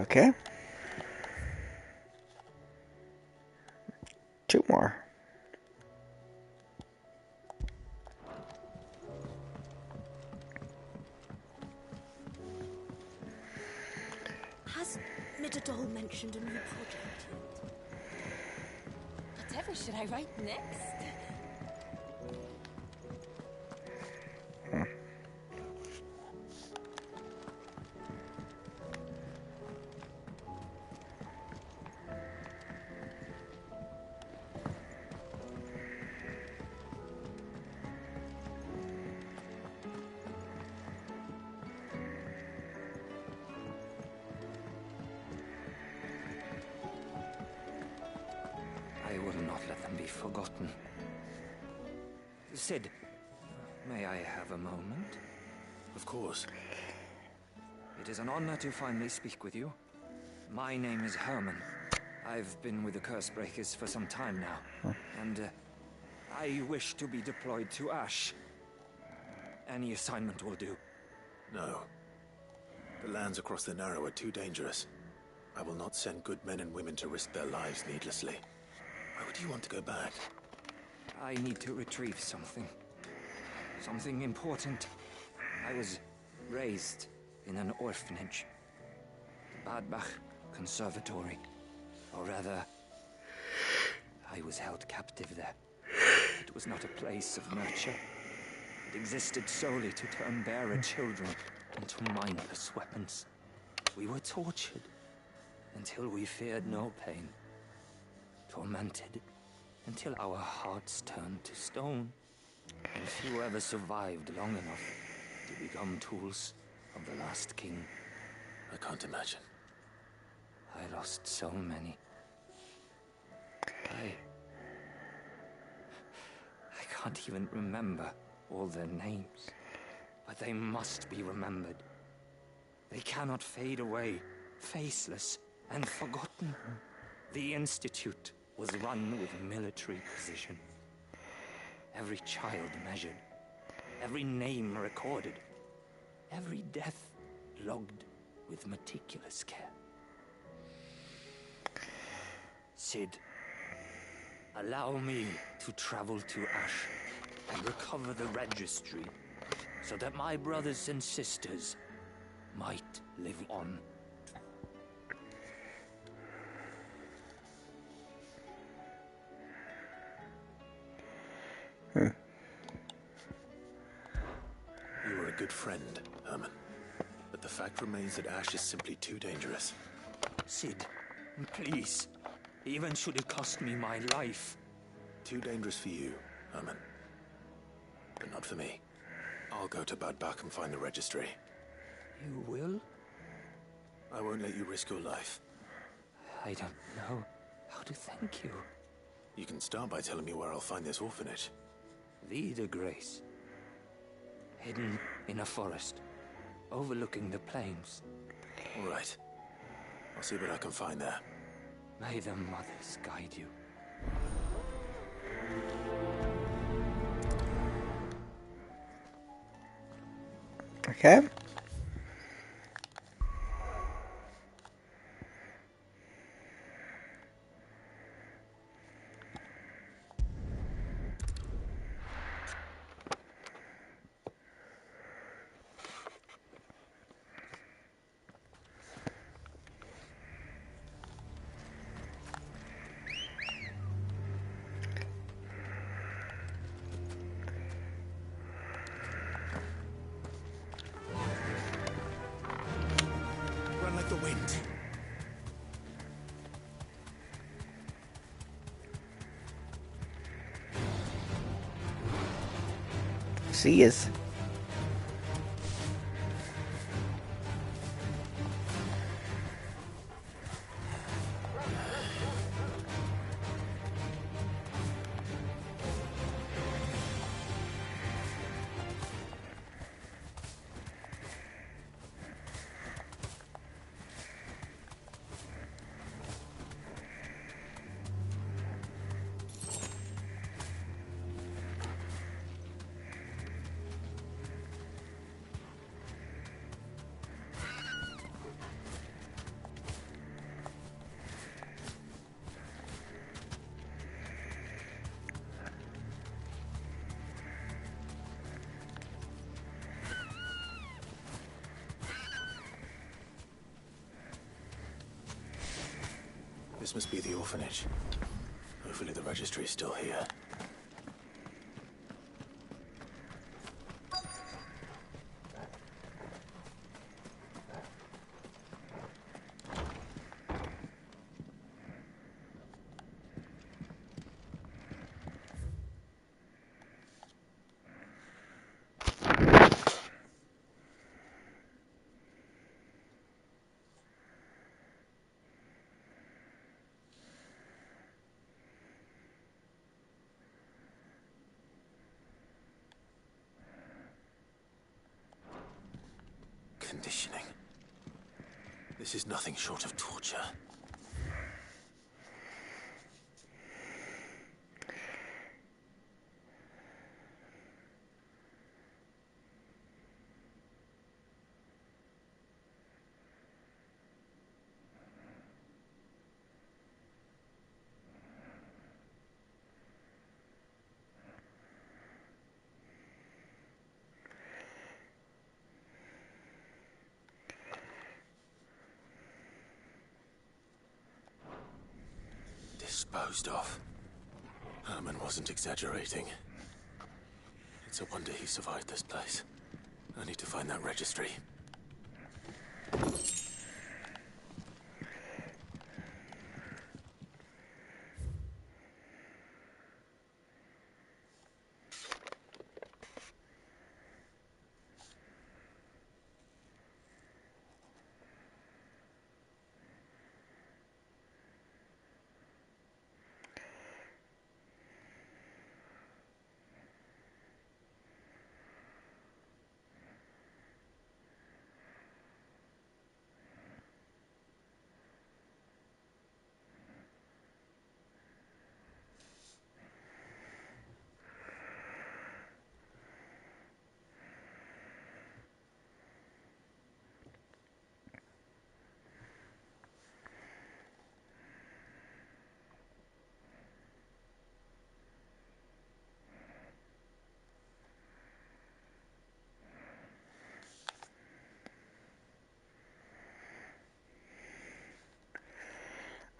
Okay. 2 more. Has Midadol mentioned a new project yet? Whatever should I write next? I will not let them be forgotten. Sid, may I have a moment? Of course. It is an honor to finally speak with you. My name is Herman. I've been with the Cursebreakers for some time now, and I wish to be deployed to Ash. Any assignment will do. No. The lands across the Narrow are too dangerous. I will not send good men and women to risk their lives needlessly. Why would you want to go back? I need to retrieve something. Something important. I was raised in an orphanage. The Badbach Conservatory. Or rather, I was held captive there. It was not a place of nurture. It existed solely to turn bearer children into mindless weapons. We were tortured until we feared no pain. Tormented until our hearts turned to stone. And few ever survived long enough to become tools of the last king. I can't imagine. I lost so many. I can't even remember all their names. But they must be remembered. They cannot fade away, faceless and forgotten. The Institute was run with military precision. Every child measured, every name recorded, every death logged with meticulous care. Sid, allow me to travel to Ash and recover the registry so that my brothers and sisters might live on. You were a good friend, Herman. But the fact remains that Ash is simply too dangerous. Sid, please. Even should it cost me my life. Too dangerous for you, Herman. But not for me. I'll go to Bad Bach and find the registry. You will? I won't let you risk your life. I don't know how to thank you. You can start by telling me where I'll find this orphanage. Vida Grace. Hidden in a forest, overlooking the plains. All right. I'll see what I can find there. May the mothers guide you. Okay. Run like the wind. See yous. This must be the orphanage. Hopefully the registry is still here. Conditioning. This is nothing short of torture. Disposed of. Herman wasn't exaggerating. It's a wonder he survived this place. I need to find that registry.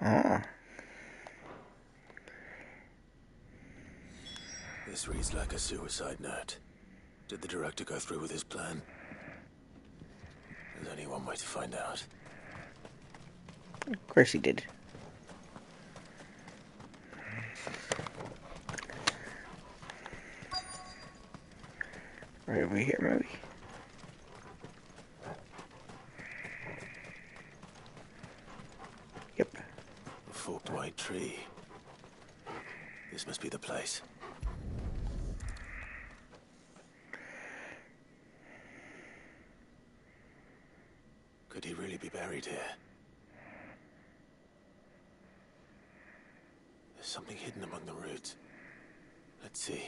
Oh. This reads like a suicide note. Did the director go through with his plan? There's only one way to find out. Of course he did. Right over here, maybe. Yep. A forked white tree. This must be the place. Could he really be buried here? There's something hidden among the roots. Let's see.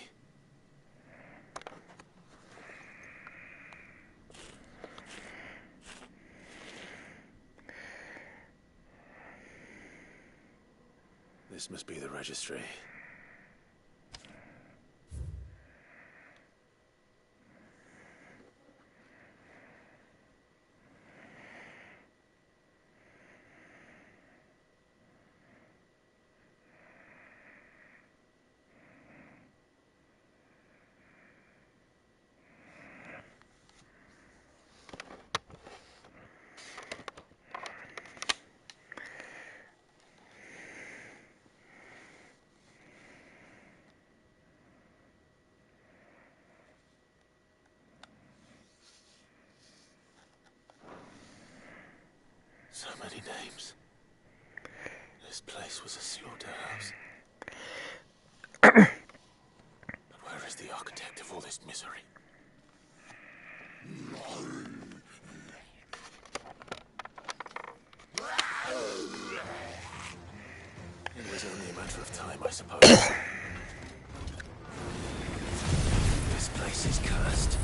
This must be the registry. So many names. This place was a slaughterhouse. But where is the architect of all this misery? It was only a matter of time, I suppose. This place is cursed.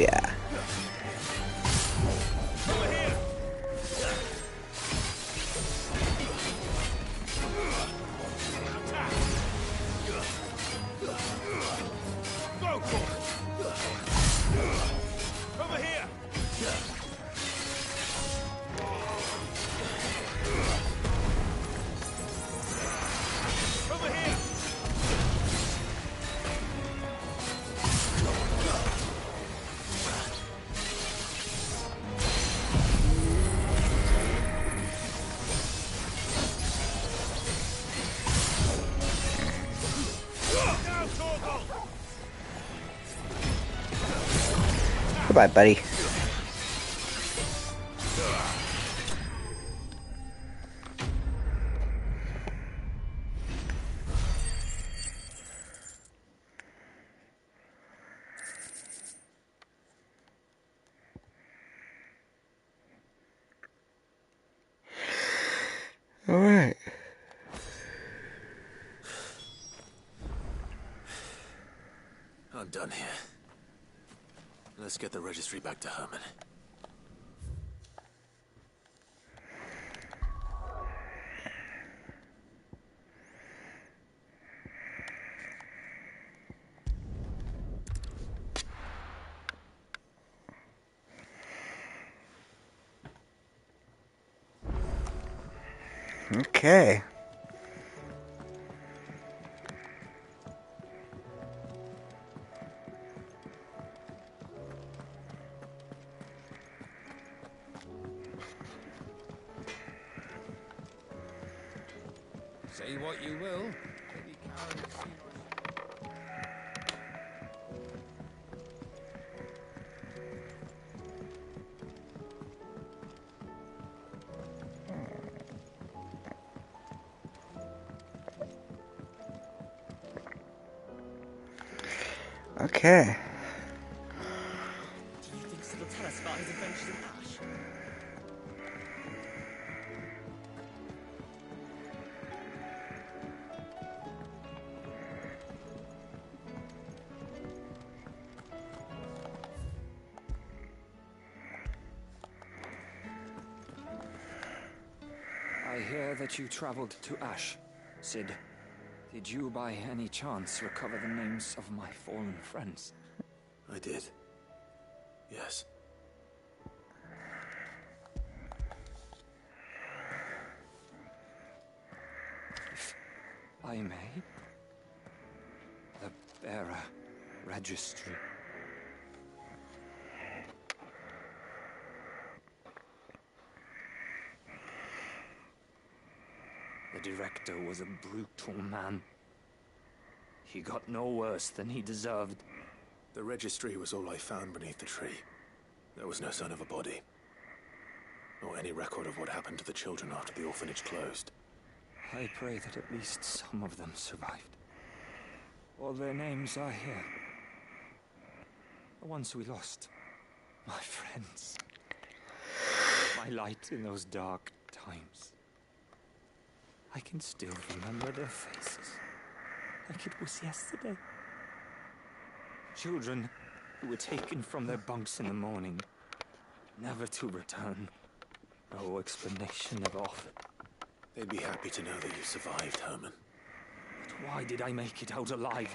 yeah. Over here! Over here! Goodbye, buddy. All right. I'm done here. Let's get the registry back to Herman. Okay. Say what you will. Lady Karen seems- Okay. Do you think Sid will tell us about his adventures in Ash? I hear that you traveled to Ash, Sid. Did you by any chance recover the names of my fallen friends? I did. Yes. If I may, the bearer registry. The director was a brutal man. He got no worse than he deserved. The registry was all I found beneath the tree. There was no sign of a body. Or any record of what happened to the children after the orphanage closed. I pray that at least some of them survived. All their names are here. The ones we lost. My friends. My light in those dark times. I can still remember their faces. Like it was yesterday. Children who were taken from their bunks in the morning, never to return. No explanation ever offered. They'd be happy to know that you survived, Herman. But why did I make it out alive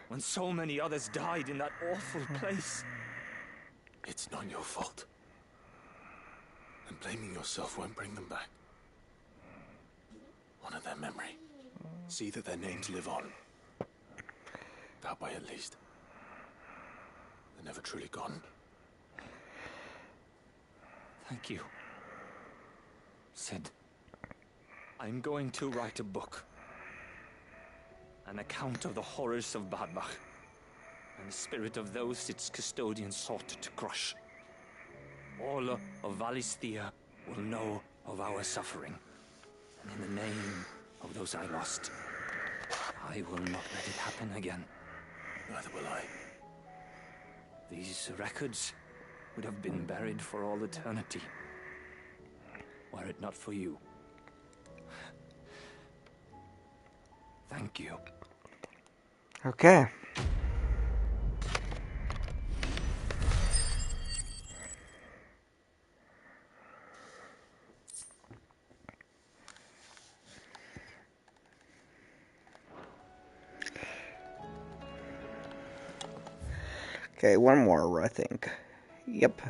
when so many others died in that awful place? It's not your fault. And blaming yourself won't bring them back. Honor their memory. See that their names live on. That way, at least. They're never truly gone. Thank you. Sid, I'm going to write a book. An account of the horrors of Badbach and the spirit of those its custodians sought to crush. All of Valisthea will know of our suffering. And in the name of those I lost, I will not let it happen again. Neither will I. These records would have been buried for all eternity, were it not for you. Thank you. Okay. Okay, one more, I think. Yep.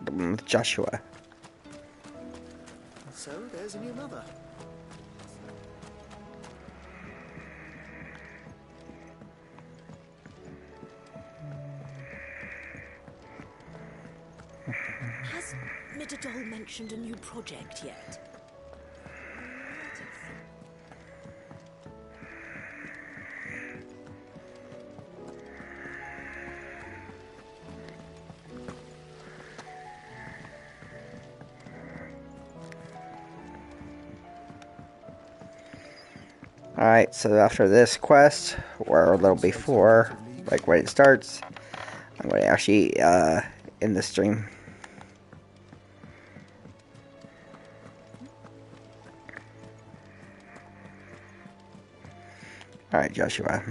The one with Joshua. So, there's a new mother. Has Midadol mentioned a new project yet? Alright, so after this quest, or a little before, like when it starts, I'm going to actually end the stream. Alright, Joshua.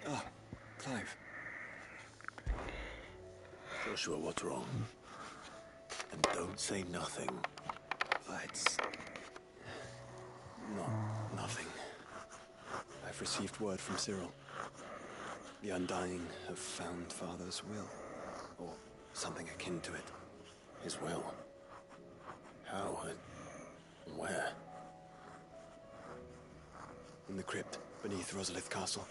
Ah, Clive. Joshua, what's wrong? And don't say nothing. It's not nothing. I've received word from Cyril. The Undying have found Father's will, or something akin to it. His will? How and where? In the crypt beneath Rosalith Castle.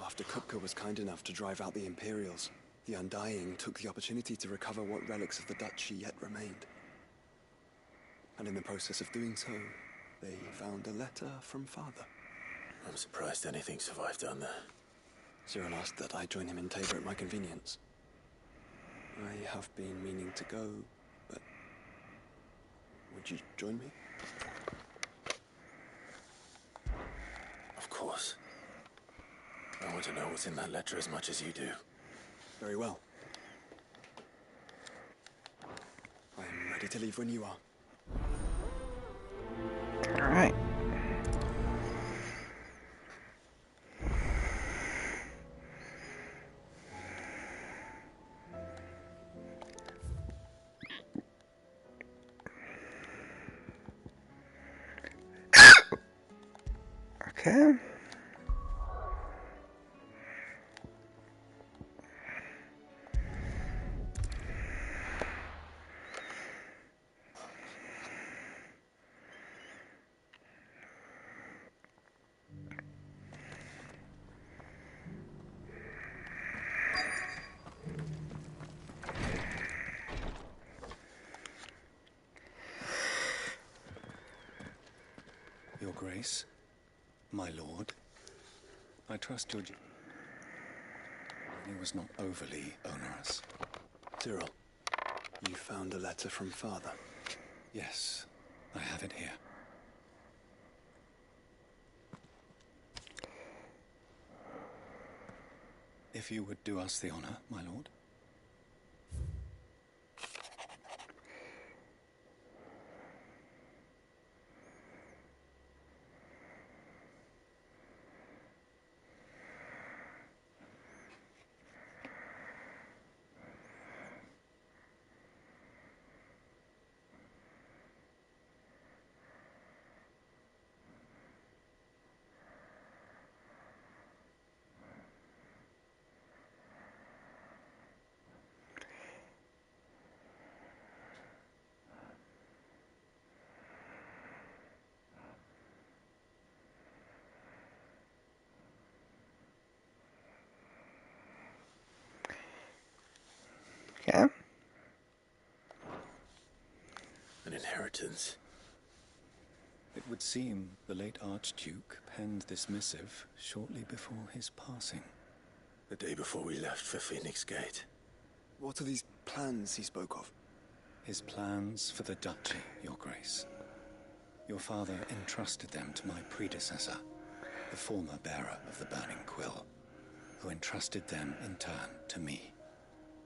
After Kupka was kind enough to drive out the Imperials, the Undying took the opportunity to recover what relics of the Duchy yet remained. And in the process of doing so, they found a letter from Father. I'm surprised anything survived down there. Cyril asked that I join him in Tabor at my convenience. I have been meaning to go, but would you join me? Of course. I want to know what's in that letter as much as you do. Very well. I am ready to leave when you are. Alright. Okay. Your Grace, my lord, I trust your... It was not overly onerous. Cyril, you found a letter from Father? Yes, I have it here. If you would do us the honor, my lord. Okay. An inheritance. It would seem the late Archduke penned this missive shortly before his passing. The day before we left for Phoenix Gate. What are these plans he spoke of? His plans for the Duchy, Your Grace. Your father entrusted them to my predecessor, the former bearer of the Burning Quill, who entrusted them in turn to me.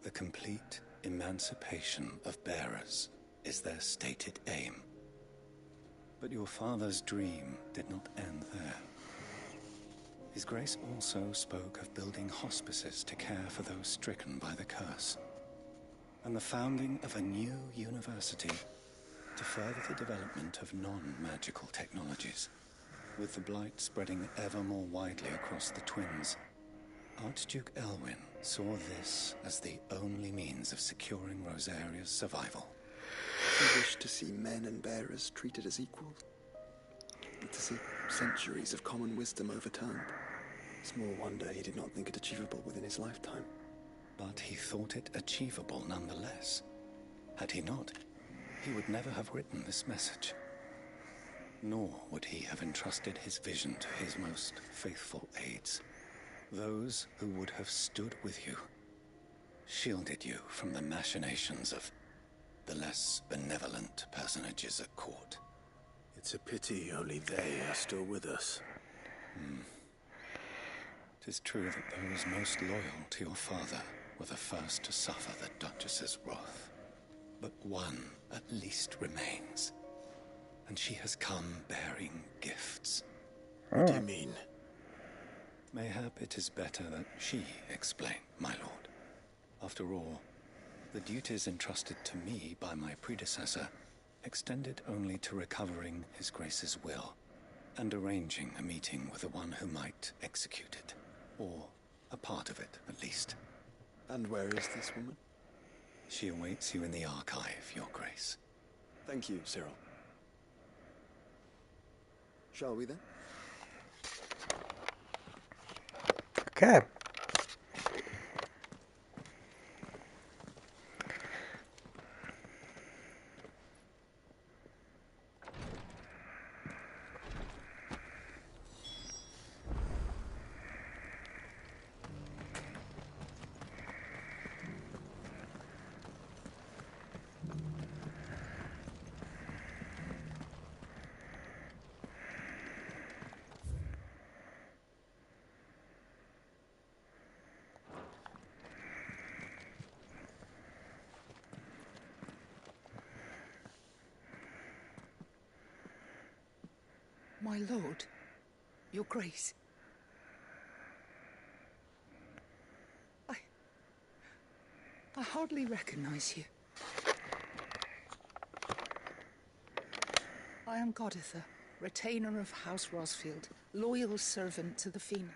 The complete emancipation of bearers is their stated aim. But your father's dream did not end there. His Grace also spoke of building hospices to care for those stricken by the curse, and the founding of a new university to further the development of non-magical technologies. With the blight spreading ever more widely across the twins, Archduke Elwyn saw this as the only means of securing Rosaria's survival. He wished to see men and bearers treated as equals, and to see centuries of common wisdom overturned. Small wonder he did not think it achievable within his lifetime. But he thought it achievable nonetheless. Had he not, he would never have written this message. Nor would he have entrusted his vision to his most faithful aides, those who would have stood with you, shielded you from the machinations of the less benevolent personages at court. It's a pity only they are still with us. 'Tis true that those most loyal to your father were the first to suffer the Duchess's wrath. But one at least remains, and she has come bearing gifts. What do you mean? Mayhap it is better that she explain, my lord. After all, the duties entrusted to me by my predecessor extended only to recovering His Grace's will and arranging a meeting with the one who might execute it, or a part of it at least. And where is this woman? She awaits you in the archive, Your Grace. Thank you, Cyril. Shall we then? Okay. My lord, Your Grace. I hardly recognize you. I am Goditha, retainer of House Rosfield, loyal servant to the Phoenix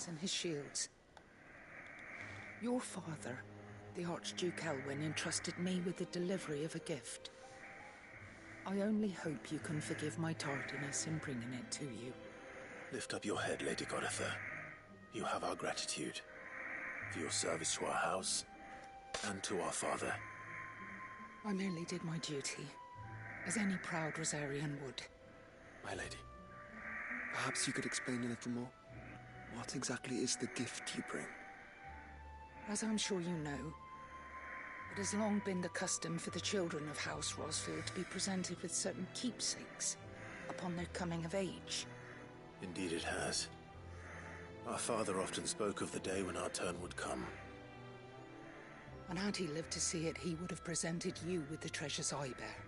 and his shields. Your father, the Archduke Elwyn, entrusted me with the delivery of a gift. I only hope you can forgive my tardiness in bringing it to you. Lift up your head, Lady Goditha. You have our gratitude for your service to our house and to our father. I merely did my duty, as any proud Rosarian would. My lady, perhaps you could explain a little more? What exactly is the gift you bring? As I'm sure you know, it has long been the custom for the children of House Rosfield to be presented with certain keepsakes upon their coming of age. Indeed it has. Our father often spoke of the day when our turn would come. And had he lived to see it, he would have presented you with the treasures I bear.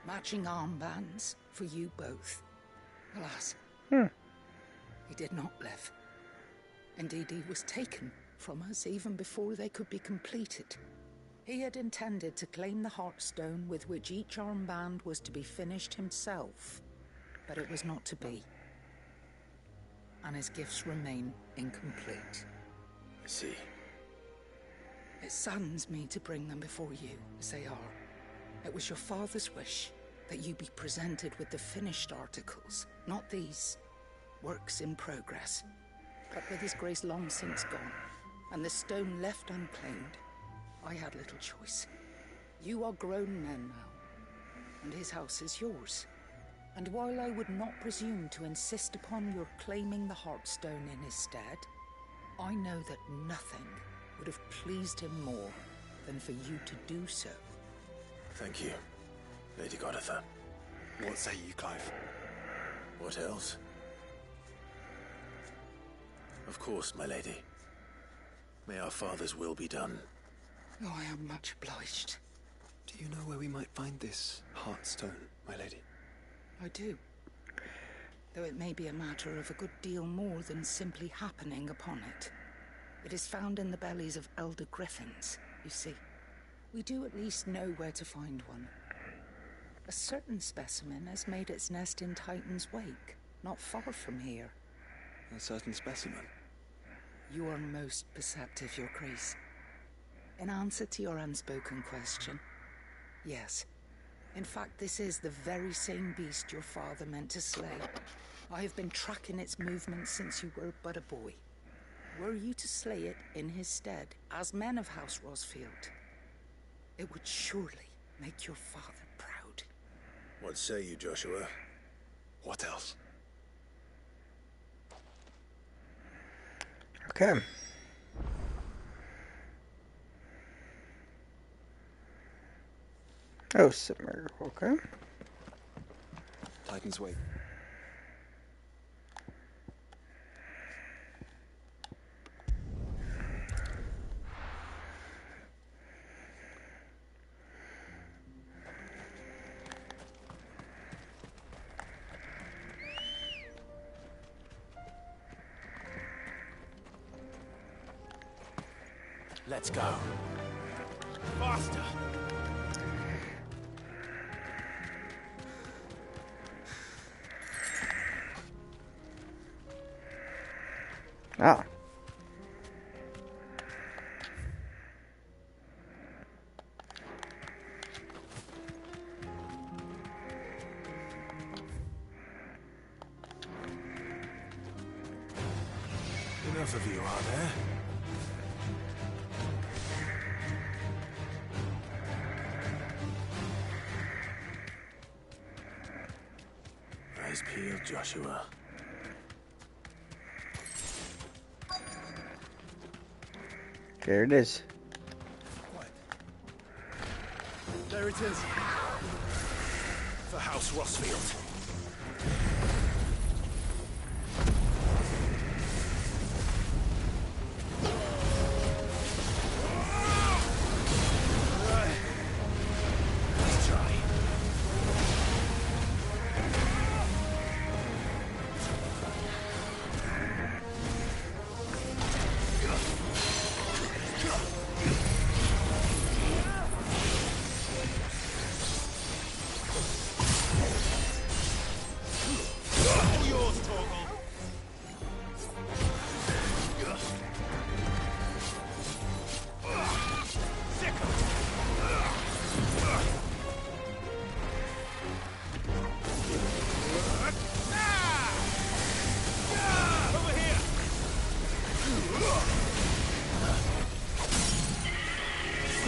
Matching armbands for you both. Alas, he did not live. Indeed, he was taken from us even before they could be completed. He had intended to claim the Heartstone with which each armband was to be finished himself, but it was not to be. And his gifts remain incomplete. I see. It saddens me to bring them before you, as they are. It was your father's wish that you be presented with the finished articles, not these works in progress. But with his grace long since gone, and the stone left unclaimed, I had little choice. You are grown men now, and his house is yours. And while I would not presume to insist upon your claiming the Heartstone in his stead, I know that nothing would have pleased him more than for you to do so. Thank you, Lady Goditha. What say you, Clive? What else? Of course, my lady. May our father's will be done. Oh, I am much obliged. Do you know where we might find this Heartstone, my lady? I do. Though it may be a matter of a good deal more than simply happening upon it. It is found in the bellies of elder griffins, you see. we do at least know where to find one. A certain specimen has made its nest in Titan's Wake, not far from here. A certain specimen? You are most perceptive, Your Grace. In answer to your unspoken question, yes. In fact, this is the very same beast your father meant to slay. I have been tracking its movements since you were but a boy. Were you to slay it in his stead, as men of House Rosfield, it would surely make your father proud. What say you, Joshua? What else? Okay. Oh, submerge. Okay. Titan's Wake. Let's go. Faster! Ah. Enough of you, are there? Eyes peeled, Joshua. There it is. There it is. For House Rosfield. Let's try.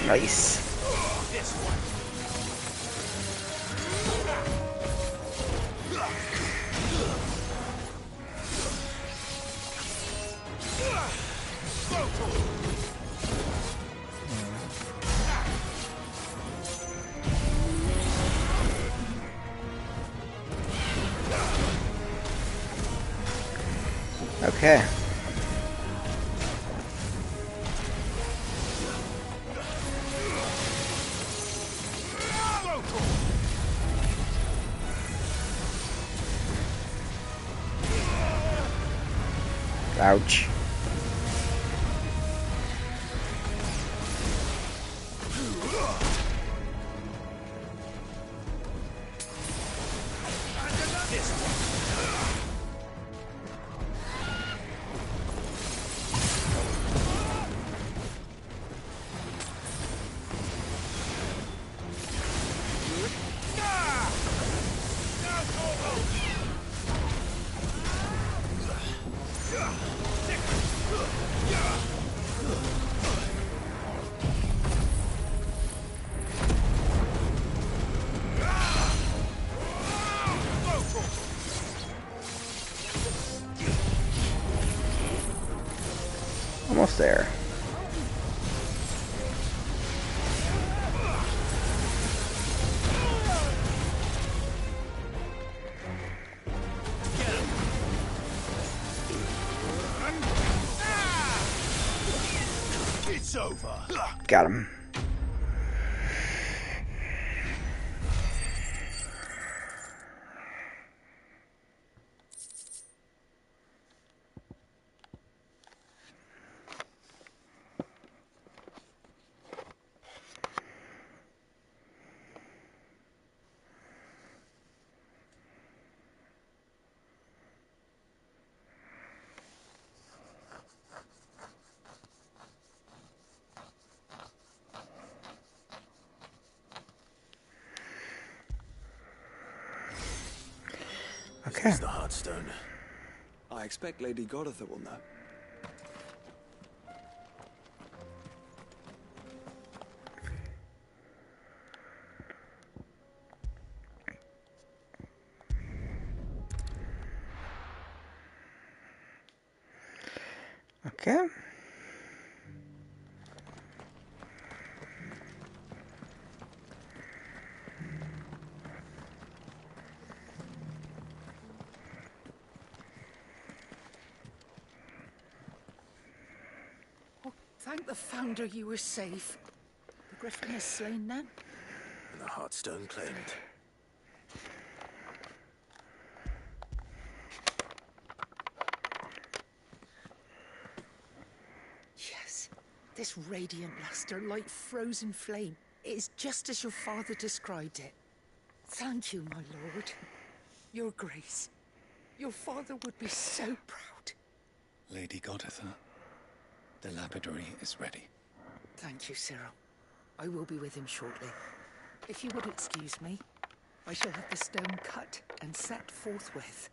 Nice. Okay. Ouch. Almost there. It's over. Got him. Okay. Is this the Heartstone? I expect Lady Goditha will know. Okay. Oh, thank the Founder you were safe. The Griffin is slain now. And the Heartstone claimed. Yes, this radiant luster like frozen flame. It is just as your father described it. Thank you, my lord. Your Grace. Your father would be so proud. Lady Goditha, the lapidary is ready. Thank you, Cyril. I will be with him shortly. If you would excuse me, I shall have the stone cut and set forthwith.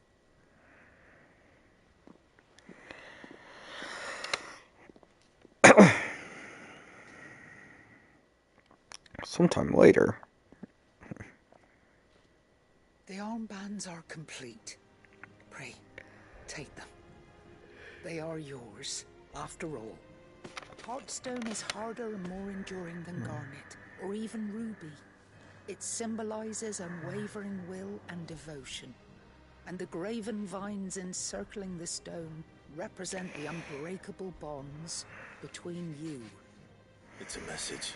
Sometime later. The armbands are complete. Pray, take them. They are yours, after all. Heartstone is harder and more enduring than garnet, or even ruby. It symbolizes unwavering will and devotion. And the graven vines encircling the stone represent the unbreakable bonds between you. It's a message.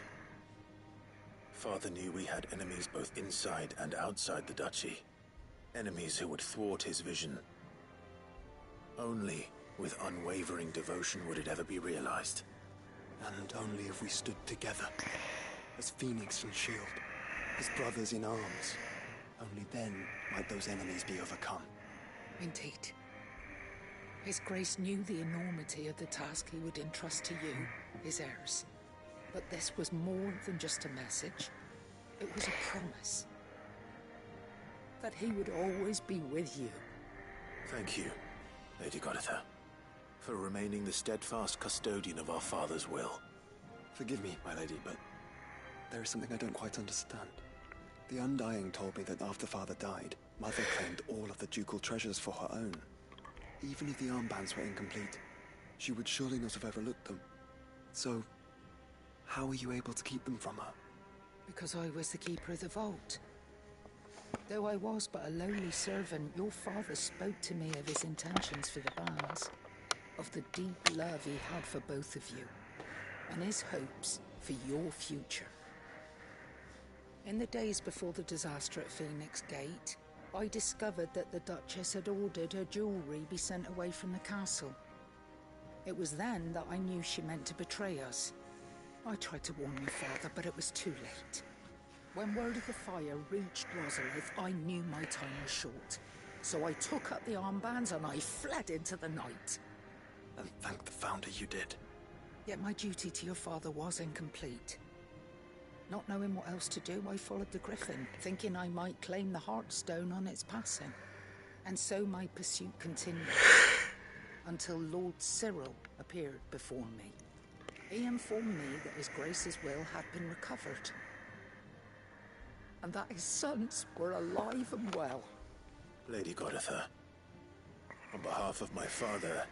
Father knew we had enemies both inside and outside the duchy. Enemies who would thwart his vision. Only with unwavering devotion would it ever be realized. And only if we stood together, as Phoenix and Shield, as brothers in arms. Only then might those enemies be overcome. Indeed. His Grace knew the enormity of the task he would entrust to you, his heirs. But this was more than just a message. It was a promise. That he would always be with you. Thank you, Lady Goditha, for remaining the steadfast custodian of our father's will. Forgive me, my lady, but there is something I don't quite understand. The Undying told me that after Father died, Mother claimed all of the ducal treasures for her own. Even if the armbands were incomplete, she would surely not have overlooked them. So, how were you able to keep them from her? Because I was the keeper of the vault. Though I was but a lowly servant, your father spoke to me of his intentions for the bands, of the deep love he had for both of you, and his hopes for your future. In the days before the disaster at Phoenix Gate, I discovered that the Duchess had ordered her jewelry be sent away from the castle. It was then that I knew she meant to betray us. I tried to warn your father, but it was too late. When word of the fire reached Rosalith, I knew my time was short. So I took up the armbands and I fled into the night. And thank the Founder you did. Yet my duty to your father was incomplete. Not knowing what else to do, I followed the Griffin, thinking I might claim the Heartstone on its passing. And so my pursuit continued, until Lord Cyril appeared before me. He informed me that His Grace's will had been recovered, and that his sons were alive and well. Lady Goditha, on behalf of my father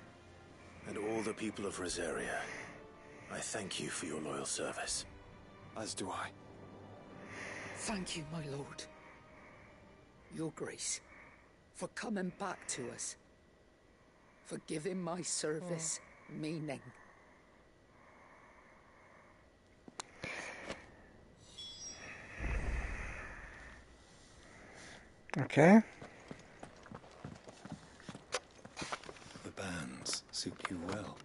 and all the people of Rosaria, I thank you for your loyal service. As do I. Thank you, my lord. Your Grace, for coming back to us. For giving my service meaning. Okay. The bands suit you well.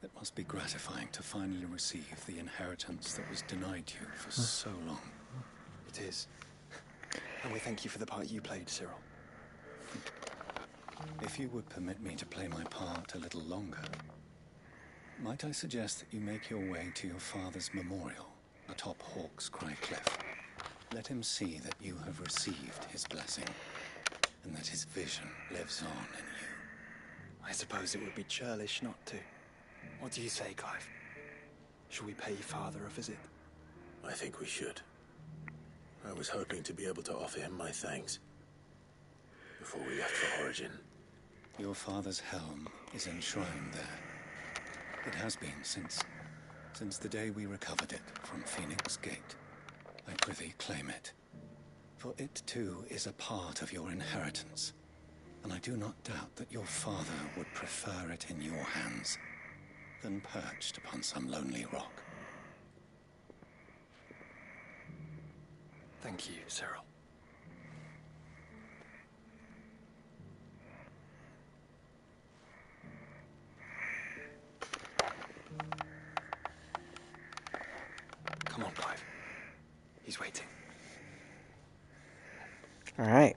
It must be gratifying to finally receive the inheritance that was denied you for so long. It is. And we thank you for the part you played, Cyril. If you would permit me to play my part a little longer, might I suggest that you make your way to your father's memorial atop Hawk's Cry Cliff? Let him see that you have received his blessing, and that his vision lives on in you. I suppose it would be churlish not to. What do you say, Clive? Shall we pay Father a visit? I think we should. I was hoping to be able to offer him my thanks before we left for Origin. Your father's helm is enshrined there. It has been since the day we recovered it from Phoenix Gate. I prithee claim it. For it too is a part of your inheritance, and I do not doubt that your father would prefer it in your hands than perched upon some lonely rock. Thank you, Cyril. Come on, Clive. He's waiting. All right.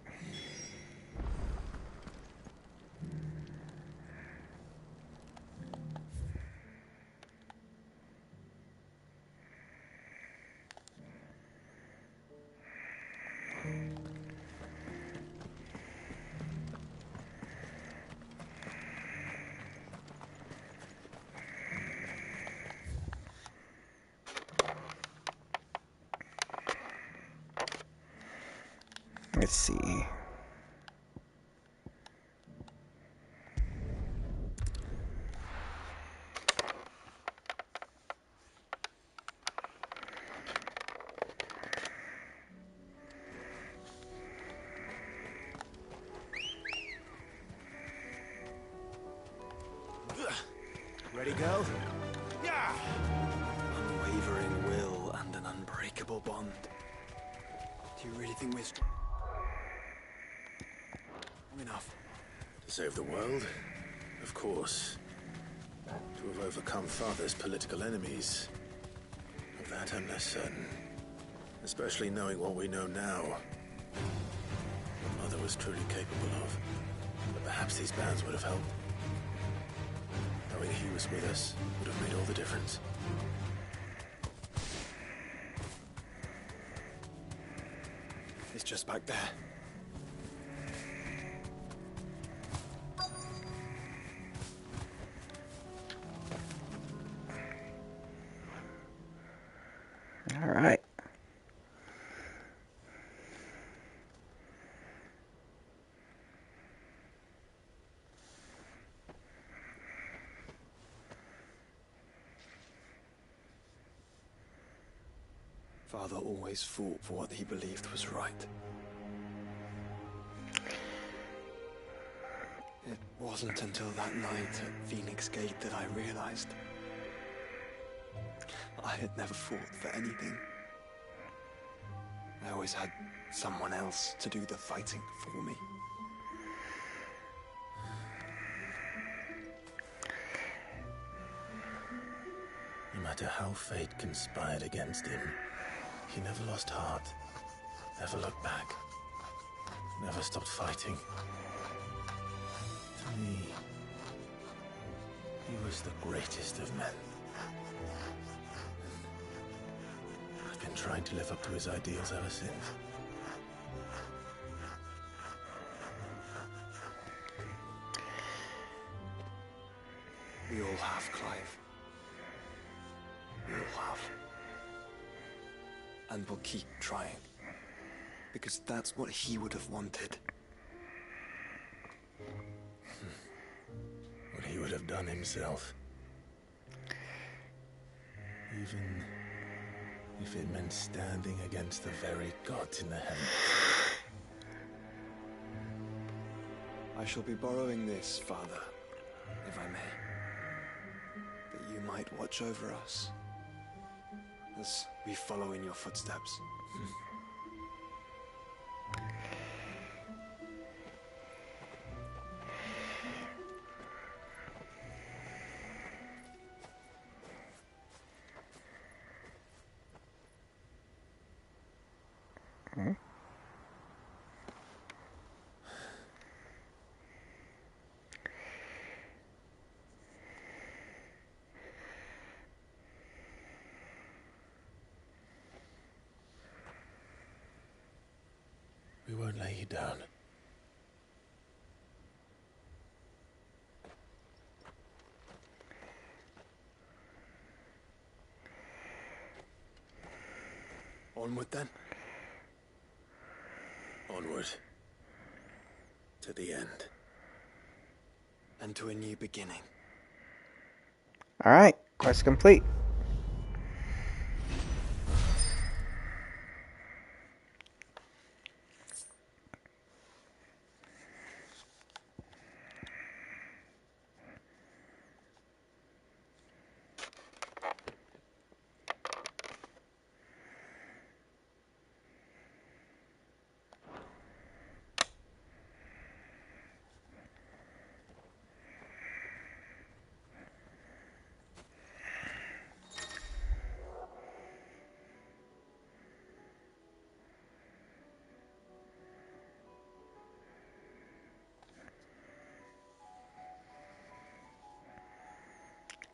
Let's see. Ready, girl? Yeah! Unwavering will and an unbreakable bond. Do you really think we're strong enough? To save the world? Of course. To have overcome Father's political enemies? Of that I'm less certain. Especially knowing what we know now. What Mother was truly capable of. But perhaps these bands would have helped. Knowing he was with us would have made all the difference. It's just back there. All right. Father always fought for what he believed was right. It wasn't until that night at Phoenix Gate that I realized I had never fought for anything. I always had someone else to do the fighting for me. No matter how fate conspired against him, he never lost heart, never looked back, never stopped fighting. To me, he was the greatest of men. I've been trying to live up to his ideals ever since. We all have, Clive. We all have. And we'll keep trying. Because that's what he would have wanted. What he would have done himself. Even if it meant standing against the very gods in the heavens. I shall be borrowing this, Father, if I may. That you might watch over us as we follow in your footsteps. Hmm? We won't lay you down. Onward, then? Onward. To the end. And to a new beginning. Alright, quest complete.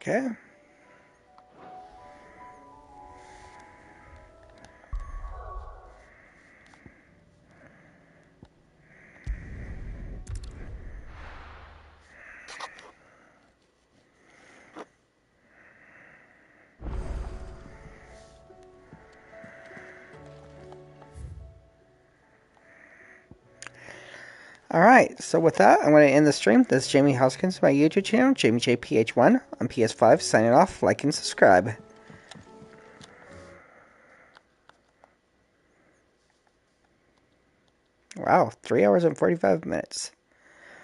Okay. Alright, so with that, I'm going to end the stream. This is Jamie Hoskins, my YouTube channel, JamieJPH1 on PS5, signing off. Like and subscribe. Wow, 3 hours and 45 minutes.